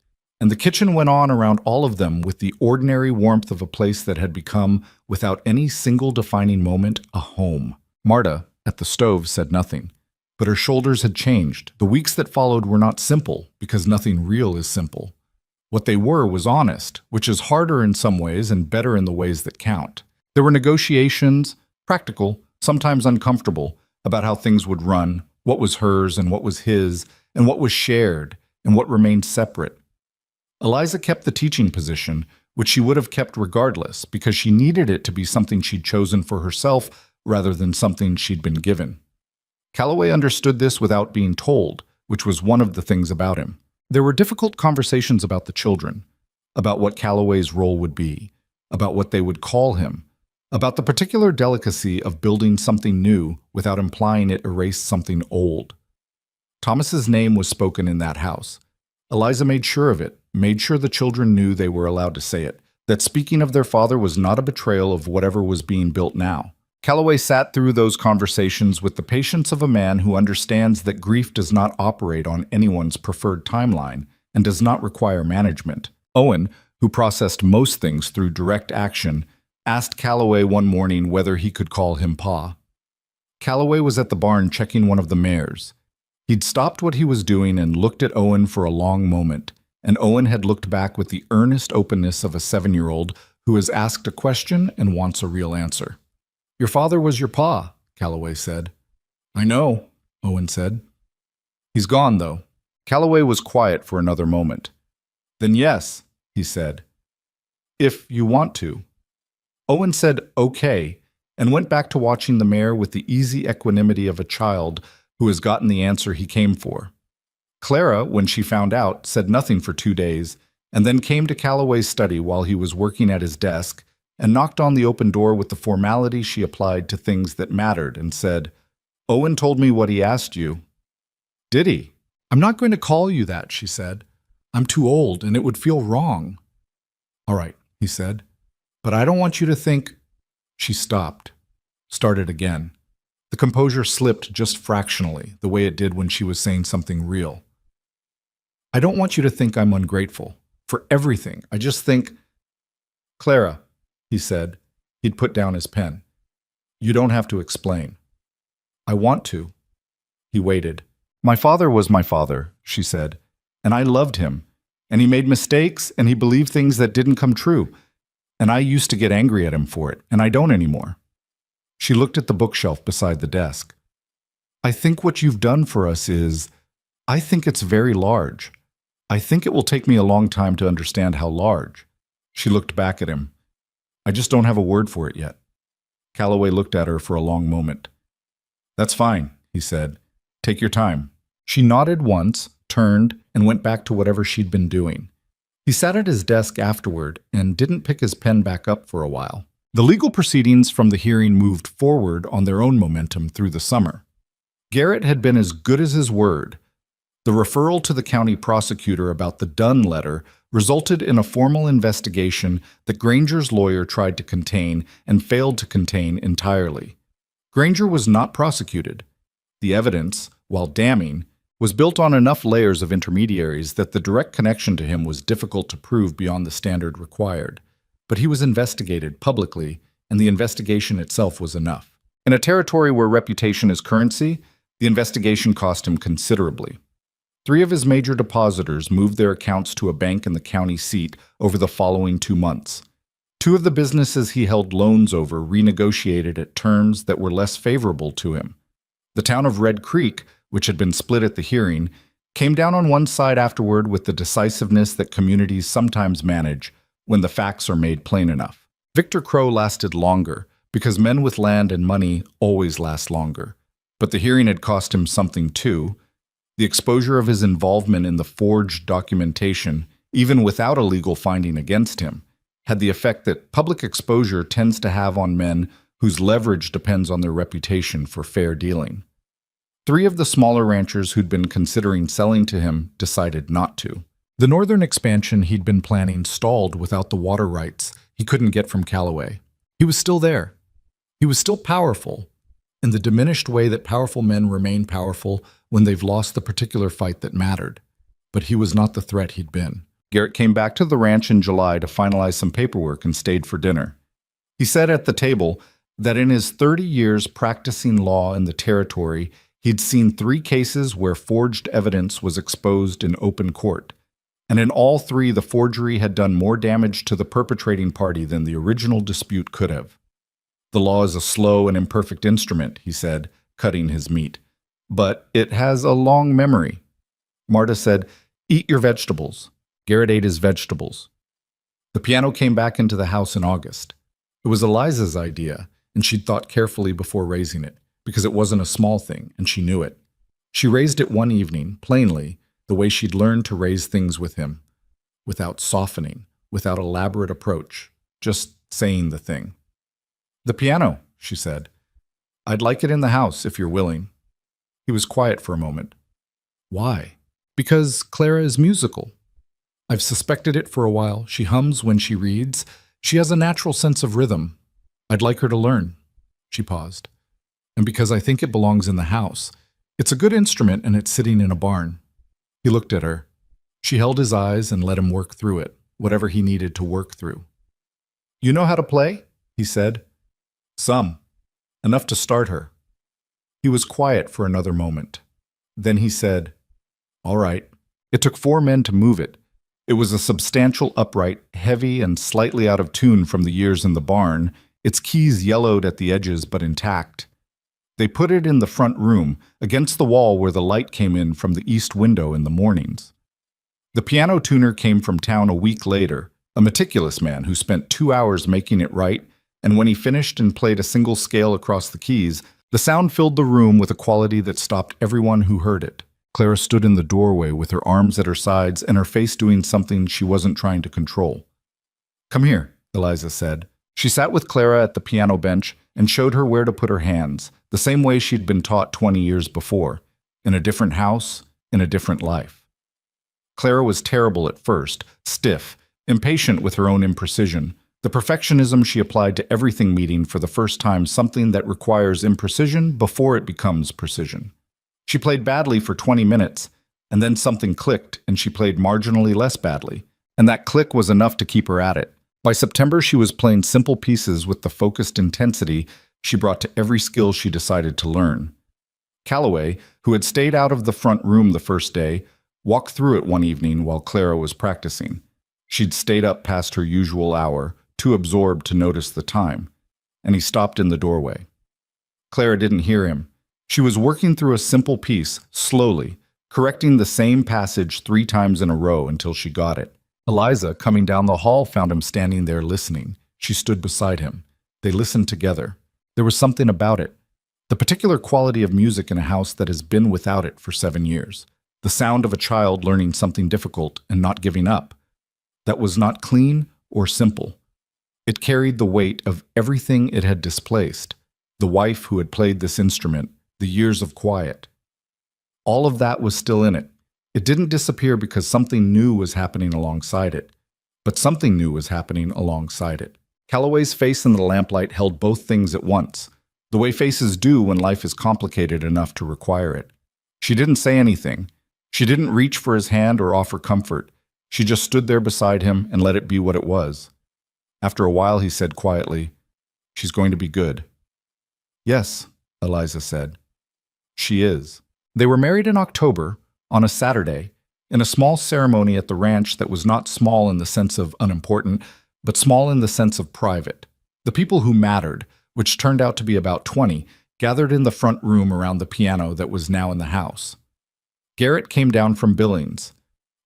And the kitchen went on around all of them with the ordinary warmth of a place that had become, without any single defining moment, a home. Marta, at the stove, said nothing. But her shoulders had changed. The weeks that followed were not simple, because nothing real is simple. What they were was honest, which is harder in some ways and better in the ways that count. There were negotiations, practical, sometimes uncomfortable, about how things would run, what was hers and what was his, and what was shared, and what remained separate. Eliza kept the teaching position, which she would have kept regardless, because she needed it to be something she'd chosen for herself rather than something she'd been given. Calloway understood this without being told, which was one of the things about him. There were difficult conversations about the children, about what Calloway's role would be, about what they would call him, about the particular delicacy of building something new without implying it erased something old. Thomas's name was spoken in that house. Eliza made sure of it, made sure the children knew they were allowed to say it, that speaking of their father was not a betrayal of whatever was being built now. Calloway sat through those conversations with the patience of a man who understands that grief does not operate on anyone's preferred timeline and does not require management. Owen, who processed most things through direct action, asked Calloway one morning whether he could call him Pa. Calloway was at the barn checking one of the mares. He'd stopped what he was doing and looked at Owen for a long moment, and Owen had looked back with the earnest openness of a 7-year-old who has asked a question and wants a real answer. "Your father was your pa," Calloway said. "I know," Owen said. "He's gone, though." Calloway was quiet for another moment. "Then yes," he said. "If you want to." Owen said okay, and went back to watching the mare with the easy equanimity of a child who has gotten the answer he came for. Clara, when she found out, said nothing for 2 days, and then came to Calloway's study while he was working at his desk, and knocked on the open door with the formality she applied to things that mattered, and said, "Owen told me what he asked you." "Did he?" "I'm not going to call you that," she said. "I'm too old, and it would feel wrong." "All right," he said. "But I don't want you to think—" She stopped, started again. The composure slipped just fractionally, the way it did when she was saying something real. I don't want you to think I'm ungrateful. For everything. I just think... Clara, he said. He'd put down his pen. You don't have to explain. I want to. He waited. My father was my father, she said, and I loved him. And he made mistakes, and he believed things that didn't come true. And I used to get angry at him for it, and I don't anymore. She looked at the bookshelf beside the desk. I think what you've done for us is... I think it's very large. I think it will take me a long time to understand how large. She looked back at him. I just don't have a word for it yet. Calloway looked at her for a long moment. That's fine, he said. Take your time. She nodded once, turned, and went back to whatever she'd been doing. He sat at his desk afterward and didn't pick his pen back up for a while. The legal proceedings from the hearing moved forward on their own momentum through the summer. Garrett had been as good as his word. The referral to the county prosecutor about the Dunn letter resulted in a formal investigation that Granger's lawyer tried to contain and failed to contain entirely. Granger was not prosecuted. The evidence, while damning, was built on enough layers of intermediaries that the direct connection to him was difficult to prove beyond the standard required. But he was investigated publicly, and the investigation itself was enough. In a territory where reputation is currency, the investigation cost him considerably. 3 of his major depositors moved their accounts to a bank in the county seat over the following 2 months. 2 of the businesses he held loans over renegotiated at terms that were less favorable to him. The town of Red Creek, which had been split at the hearing, came down on one side afterward with the decisiveness that communities sometimes manage when the facts are made plain enough. Victor Crow lasted longer, because men with land and money always last longer. But the hearing had cost him something too. The exposure of his involvement in the forged documentation, even without a legal finding against him, had the effect that public exposure tends to have on men whose leverage depends on their reputation for fair dealing. 3 of the smaller ranchers who'd been considering selling to him decided not to. The northern expansion he'd been planning stalled without the water rights he couldn't get from Calloway. He was still there. He was still powerful, in the diminished way that powerful men remain powerful when they've lost the particular fight that mattered. But he was not the threat he'd been. Garrett came back to the ranch in July to finalize some paperwork and stayed for dinner. He said at the table that in his 30 years practicing law in the territory, he'd seen 3 cases where forged evidence was exposed in open court, and in all 3 the forgery had done more damage to the perpetrating party than the original dispute could have. The law is a slow and imperfect instrument, he said, cutting his meat. But it has a long memory. Marta said, eat your vegetables. Garrett ate his vegetables. The piano came back into the house in August. It was Eliza's idea, and she'd thought carefully before raising it, because it wasn't a small thing, and she knew it. She raised it one evening, plainly, the way she'd learned to raise things with him, without softening, without elaborate approach, just saying the thing. The piano, she said. I'd like it in the house, if you're willing. He was quiet for a moment. Why? Because Clara is musical. I've suspected it for a while. She hums when she reads. She has a natural sense of rhythm. I'd like her to learn. She paused. And because I think it belongs in the house. It's a good instrument and it's sitting in a barn. He looked at her. She held his eyes and let him work through it, whatever he needed to work through. You know how to play? He said. Some. Enough to start her. He was quiet for another moment. Then he said, all right. It took 4 men to move it. It was a substantial upright, heavy and slightly out of tune from the years in the barn, its keys yellowed at the edges but intact. They put it in the front room, against the wall where the light came in from the east window in the mornings. The piano tuner came from town a week later, a meticulous man who spent 2 hours making it right, and when he finished and played a single scale across the keys, the sound filled the room with a quality that stopped everyone who heard it. Clara stood in the doorway with her arms at her sides and her face doing something she wasn't trying to control. Come here, Eliza said. She sat with Clara at the piano bench and showed her where to put her hands, the same way she'd been taught 20 years before, in a different house, in a different life. Clara was terrible at first, stiff, impatient with her own imprecision, The perfectionism she applied to everything, meeting for the first time something that requires imprecision before it becomes precision. She played badly for 20 minutes, and then something clicked and she played marginally less badly, and that click was enough to keep her at it. By September, she was playing simple pieces with the focused intensity she brought to every skill she decided to learn. Calloway, who had stayed out of the front room the first day, walked through it one evening while Clara was practicing. She'd stayed up past her usual hour, too absorbed to notice the time, and he stopped in the doorway. Clara didn't hear him. She was working through a simple piece, slowly, correcting the same passage 3 times in a row until she got it. Eliza, coming down the hall, found him standing there listening. She stood beside him. They listened together. There was something about it. The particular quality of music in a house that has been without it for 7 years. The sound of a child learning something difficult and not giving up. That was not clean or simple. It carried the weight of everything it had displaced. The wife who had played this instrument, the years of quiet. All of that was still in it. It didn't disappear because something new was happening alongside it. But something new was happening alongside it. Calloway's face in the lamplight held both things at once, the way faces do when life is complicated enough to require it. She didn't say anything. She didn't reach for his hand or offer comfort. She just stood there beside him and let it be what it was. After a while, he said quietly, "She's going to be good." "Yes," Eliza said. "She is." They were married in October, on a Saturday, in a small ceremony at the ranch that was not small in the sense of unimportant, but small in the sense of private. The people who mattered, which turned out to be about 20, gathered in the front room around the piano that was now in the house. Garrett came down from Billings.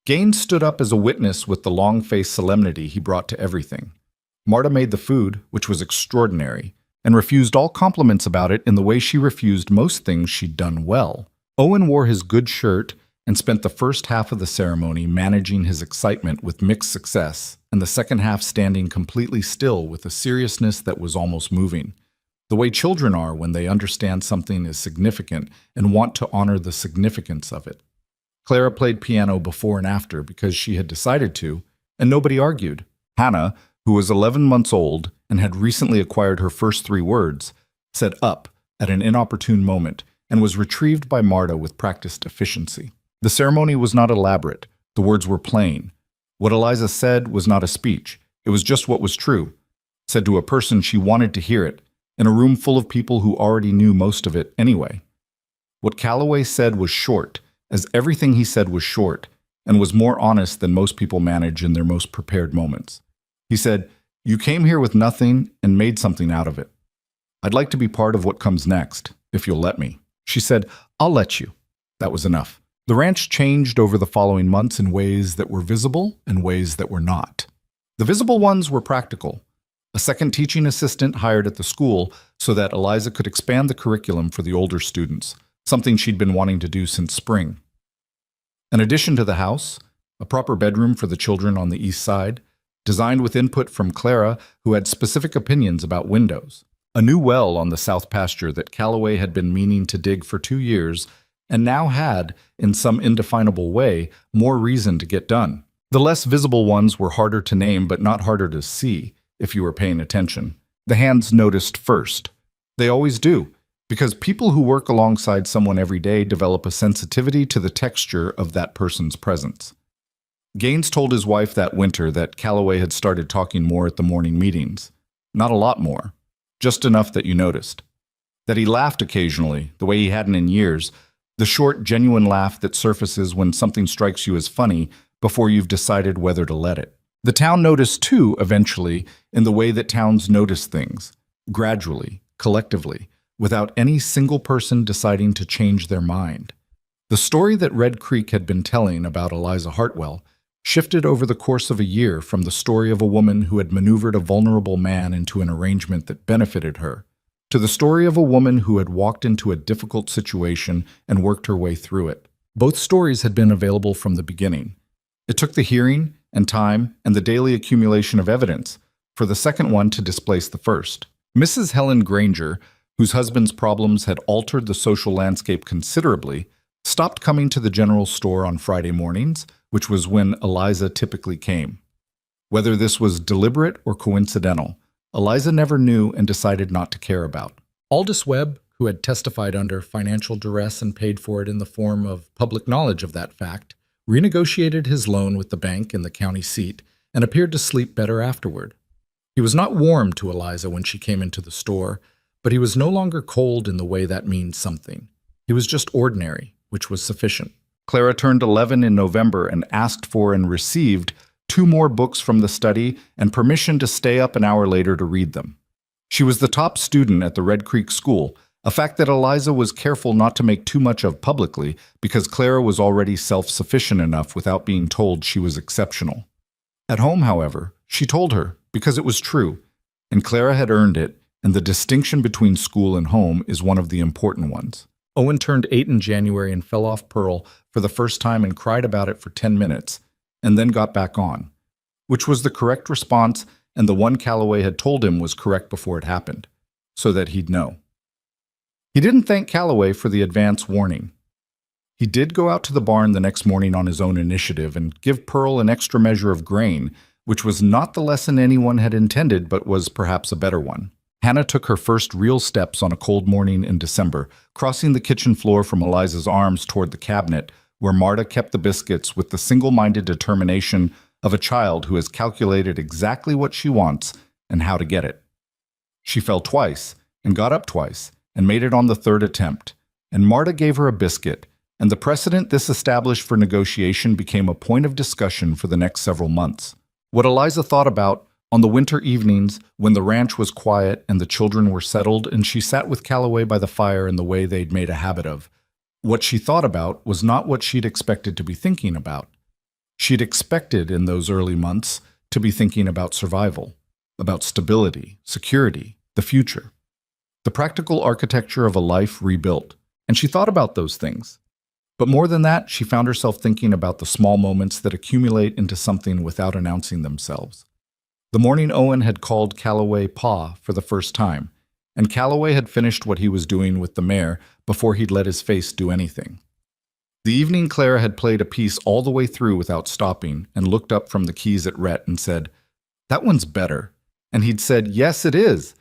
Gaines stood up as a witness with the long-faced solemnity he brought to everything. Marta made the food, which was extraordinary, and refused all compliments about it in the way she refused most things she'd done well. Owen wore his good shirt and spent the first half of the ceremony managing his excitement with mixed success, and the second half standing completely still with a seriousness that was almost moving. The way children are when they understand something is significant and want to honor the significance of it. Clara played piano before and after because she had decided to, and nobody argued. Hannah, who was 11 months old and had recently acquired her first 3 words, said "up" at an inopportune moment and was retrieved by Marta with practiced efficiency. The ceremony was not elaborate. The words were plain. What Eliza said was not a speech. It was just what was true, said to a person she wanted to hear it, in a room full of people who already knew most of it anyway. What Calloway said was short, as everything he said was short, and was more honest than most people manage in their most prepared moments. He said, "You came here with nothing and made something out of it. I'd like to be part of what comes next, if you'll let me." She said, "I'll let you." That was enough. The ranch changed over the following months in ways that were visible and ways that were not. The visible ones were practical. A second teaching assistant hired at the school so that Eliza could expand the curriculum for the older students, something she'd been wanting to do since spring. An addition to the house, a proper bedroom for the children on the east side, designed with input from Clara, who had specific opinions about windows. A new well on the south pasture that Calloway had been meaning to dig for 2 years, and now had, in some indefinable way, more reason to get done. The less visible ones were harder to name but not harder to see, if you were paying attention. The hands noticed first. They always do, because people who work alongside someone every day develop a sensitivity to the texture of that person's presence. Gaines told his wife that winter that Calloway had started talking more at the morning meetings. Not a lot more, just enough that you noticed. That he laughed occasionally, the way he hadn't in years, the short, genuine laugh that surfaces when something strikes you as funny before you've decided whether to let it. The town noticed too, eventually, in the way that towns notice things, gradually, collectively, without any single person deciding to change their mind. The story that Red Creek had been telling about Eliza Hartwell shifted over the course of a year from the story of a woman who had maneuvered a vulnerable man into an arrangement that benefited her, to the story of a woman who had walked into a difficult situation and worked her way through it. Both stories had been available from the beginning. It took the hearing and time and the daily accumulation of evidence for the second one to displace the first. Mrs. Helen Granger, whose husband's problems had altered the social landscape considerably, stopped coming to the general store on Friday mornings, which was when Eliza typically came. Whether this was deliberate or coincidental, Eliza never knew and decided not to care about. Aldous Webb, who had testified under financial duress and paid for it in the form of public knowledge of that fact, renegotiated his loan with the bank in the county seat and appeared to sleep better afterward. He was not warm to Eliza when she came into the store, but he was no longer cold in the way that means something. He was just ordinary, which was sufficient. Clara turned 11 in November and asked for and received 2 more books from the study and permission to stay up an hour later to read them. She was the top student at the Red Creek School, a fact that Eliza was careful not to make too much of publicly because Clara was already self-sufficient enough without being told she was exceptional. At home, however, she told her because it was true, and Clara had earned it, and the distinction between school and home is one of the important ones. Owen turned 8 in January and fell off Pearl for the first time and cried about it for 10 minutes, and then got back on, which was the correct response and the one Calloway had told him was correct before it happened, so that he'd know. He didn't thank Calloway for the advance warning. He did go out to the barn the next morning on his own initiative and give Pearl an extra measure of grain, which was not the lesson anyone had intended but was perhaps a better one. Hannah took her first real steps on a cold morning in December, crossing the kitchen floor from Eliza's arms toward the cabinet, where Marta kept the biscuits with the single-minded determination of a child who has calculated exactly what she wants and how to get it. She fell twice and got up twice and made it on the 3rd attempt, and Marta gave her a biscuit, and the precedent this established for negotiation became a point of discussion for the next several months. What Eliza thought about on the winter evenings when the ranch was quiet and the children were settled and she sat with Calloway by the fire in the way they'd made a habit of, what she thought about was not what she'd expected to be thinking about. She'd expected in those early months to be thinking about survival, about stability, security, the future, the practical architecture of a life rebuilt, and she thought about those things. But more than that, she found herself thinking about the small moments that accumulate into something without announcing themselves. The morning Owen had called Calloway Pa for the first time, and Calloway had finished what he was doing with the mare before he'd let his face do anything. The evening Clara had played a piece all the way through without stopping and looked up from the keys at Rhett and said, "That one's better." And he'd said, "Yes, it is."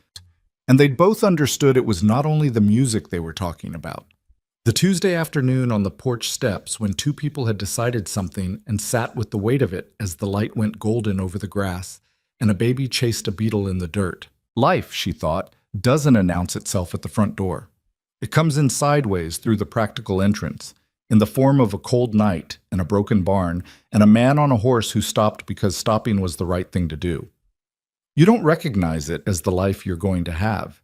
And they'd both understood it was not only the music they were talking about. The Tuesday afternoon on the porch steps when 2 people had decided something and sat with the weight of it as the light went golden over the grass and a baby chased a beetle in the dirt. Life, she thought, doesn't announce itself at the front door. It comes in sideways through the practical entrance, in the form of a cold night and a broken barn and a man on a horse who stopped because stopping was the right thing to do. You don't recognize it as the life you're going to have.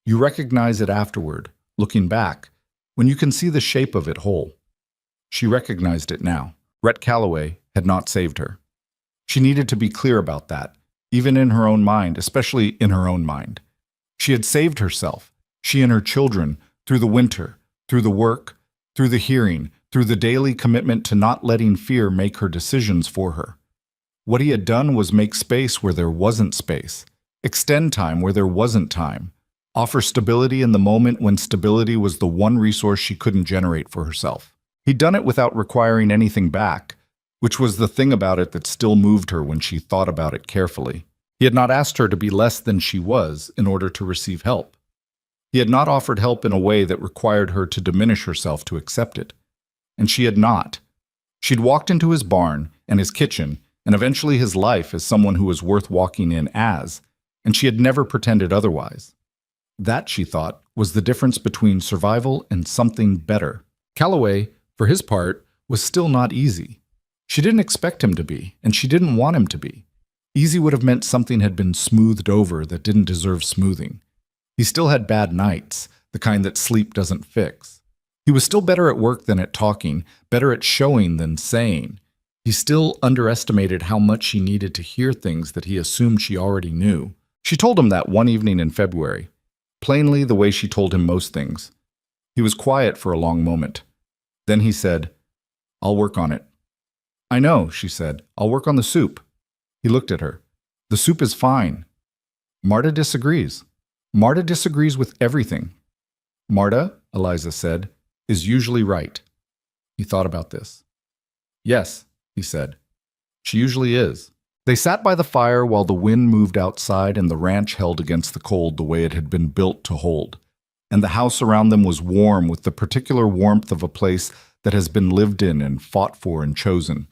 You recognize it afterward, looking back, when you can see the shape of it whole. She recognized it now. Rhett Calloway had not saved her. She needed to be clear about that, even in her own mind, especially in her own mind. She had saved herself, she and her children, through the winter, through the work, through the hearing, through the daily commitment to not letting fear make her decisions for her. What he had done was make space where there wasn't space, extend time where there wasn't time, offer stability in the moment when stability was the one resource she couldn't generate for herself. He'd done it without requiring anything back, which was the thing about it that still moved her when she thought about it carefully. He had not asked her to be less than she was in order to receive help. He had not offered help in a way that required her to diminish herself to accept it. And she had not. She'd walked into his barn and his kitchen and eventually his life as someone who was worth walking in as, and she had never pretended otherwise. That, she thought, was the difference between survival and something better. Calloway, for his part, was still not easy. She didn't expect him to be, and she didn't want him to be. Easy would have meant something had been smoothed over that didn't deserve smoothing. He still had bad nights, the kind that sleep doesn't fix. He was still better at work than at talking, better at showing than saying. He still underestimated how much she needed to hear things that he assumed she already knew. She told him that one evening in February, plainly the way she told him most things. He was quiet for a long moment. Then he said, "I'll work on it." "I know," she said. "I'll work on the soup." He looked at her. "The soup is fine." Marta disagrees. Marta disagrees with everything. Marta, Eliza said, is usually right. He thought about this. "Yes," he said. "She usually is." They sat by the fire while the wind moved outside and the ranch held against the cold the way it had been built to hold. And the house around them was warm with the particular warmth of a place that has been lived in and fought for and chosen.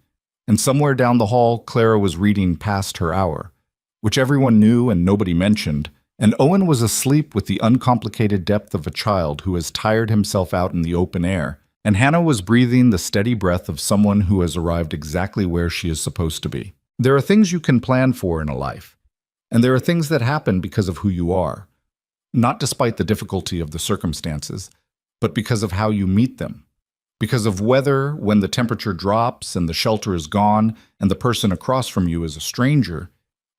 And somewhere down the hall, Clara was reading Past Her Hour, which everyone knew and nobody mentioned, and Owen was asleep with the uncomplicated depth of a child who has tired himself out in the open air, and Hannah was breathing the steady breath of someone who has arrived exactly where she is supposed to be. There are things you can plan for in a life, and there are things that happen because of who you are, not despite the difficulty of the circumstances, but because of how you meet them. Because of whether, when the temperature drops and the shelter is gone and the person across from you is a stranger,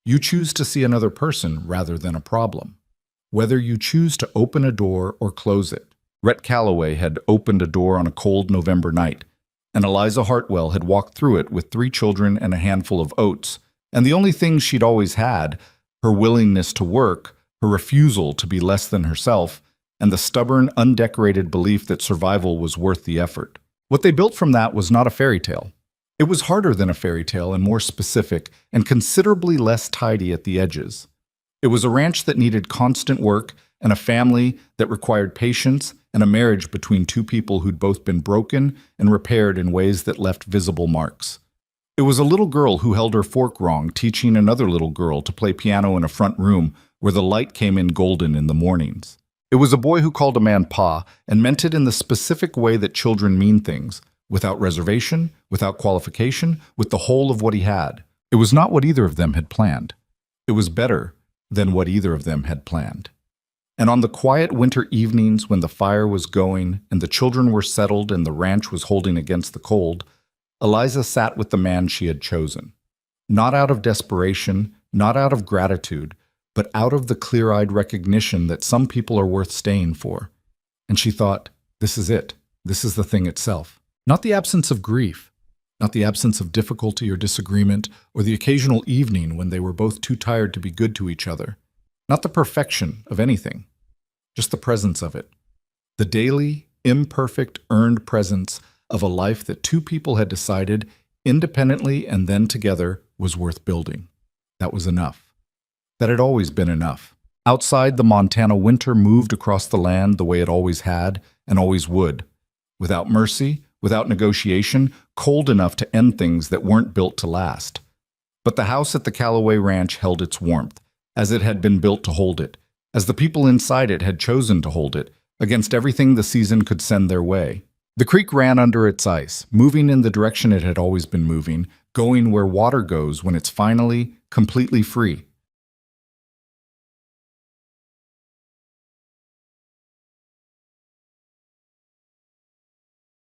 you choose to see another person rather than a problem. Whether you choose to open a door or close it. Rhett Calloway had opened a door on a cold November night, and Eliza Hartwell had walked through it with 3 children and a handful of oats, and the only thing she'd always had, her willingness to work, her refusal to be less than herself, and the stubborn, undecorated belief that survival was worth the effort. What they built from that was not a fairy tale. It was harder than a fairy tale and more specific, and considerably less tidy at the edges. It was a ranch that needed constant work, and a family that required patience, and a marriage between 2 people who'd both been broken and repaired in ways that left visible marks. It was a little girl who held her fork wrong, teaching another little girl to play piano in a front room where the light came in golden in the mornings. It was a boy who called a man pa and meant it in the specific way that children mean things, without reservation, without qualification, with the whole of what he had. It was not what either of them had planned. It was better than what either of them had planned. And on the quiet winter evenings when the fire was going and the children were settled and the ranch was holding against the cold, Eliza sat with the man she had chosen. Not out of desperation, not out of gratitude, but out of the clear-eyed recognition that some people are worth staying for. And she thought, this is it. This is the thing itself. Not the absence of grief, not the absence of difficulty or disagreement, or the occasional evening when they were both too tired to be good to each other. Not the perfection of anything, just the presence of it. The daily, imperfect, earned presence of a life that 2 people had decided, independently and then together, was worth building. That was enough. That had always been enough. Outside, the Montana winter moved across the land the way it always had and always would. Without mercy, without negotiation, cold enough to end things that weren't built to last. But the house at the Calloway Ranch held its warmth, as it had been built to hold it, as the people inside it had chosen to hold it, against everything the season could send their way. The creek ran under its ice, moving in the direction it had always been moving, going where water goes when it's finally, completely free.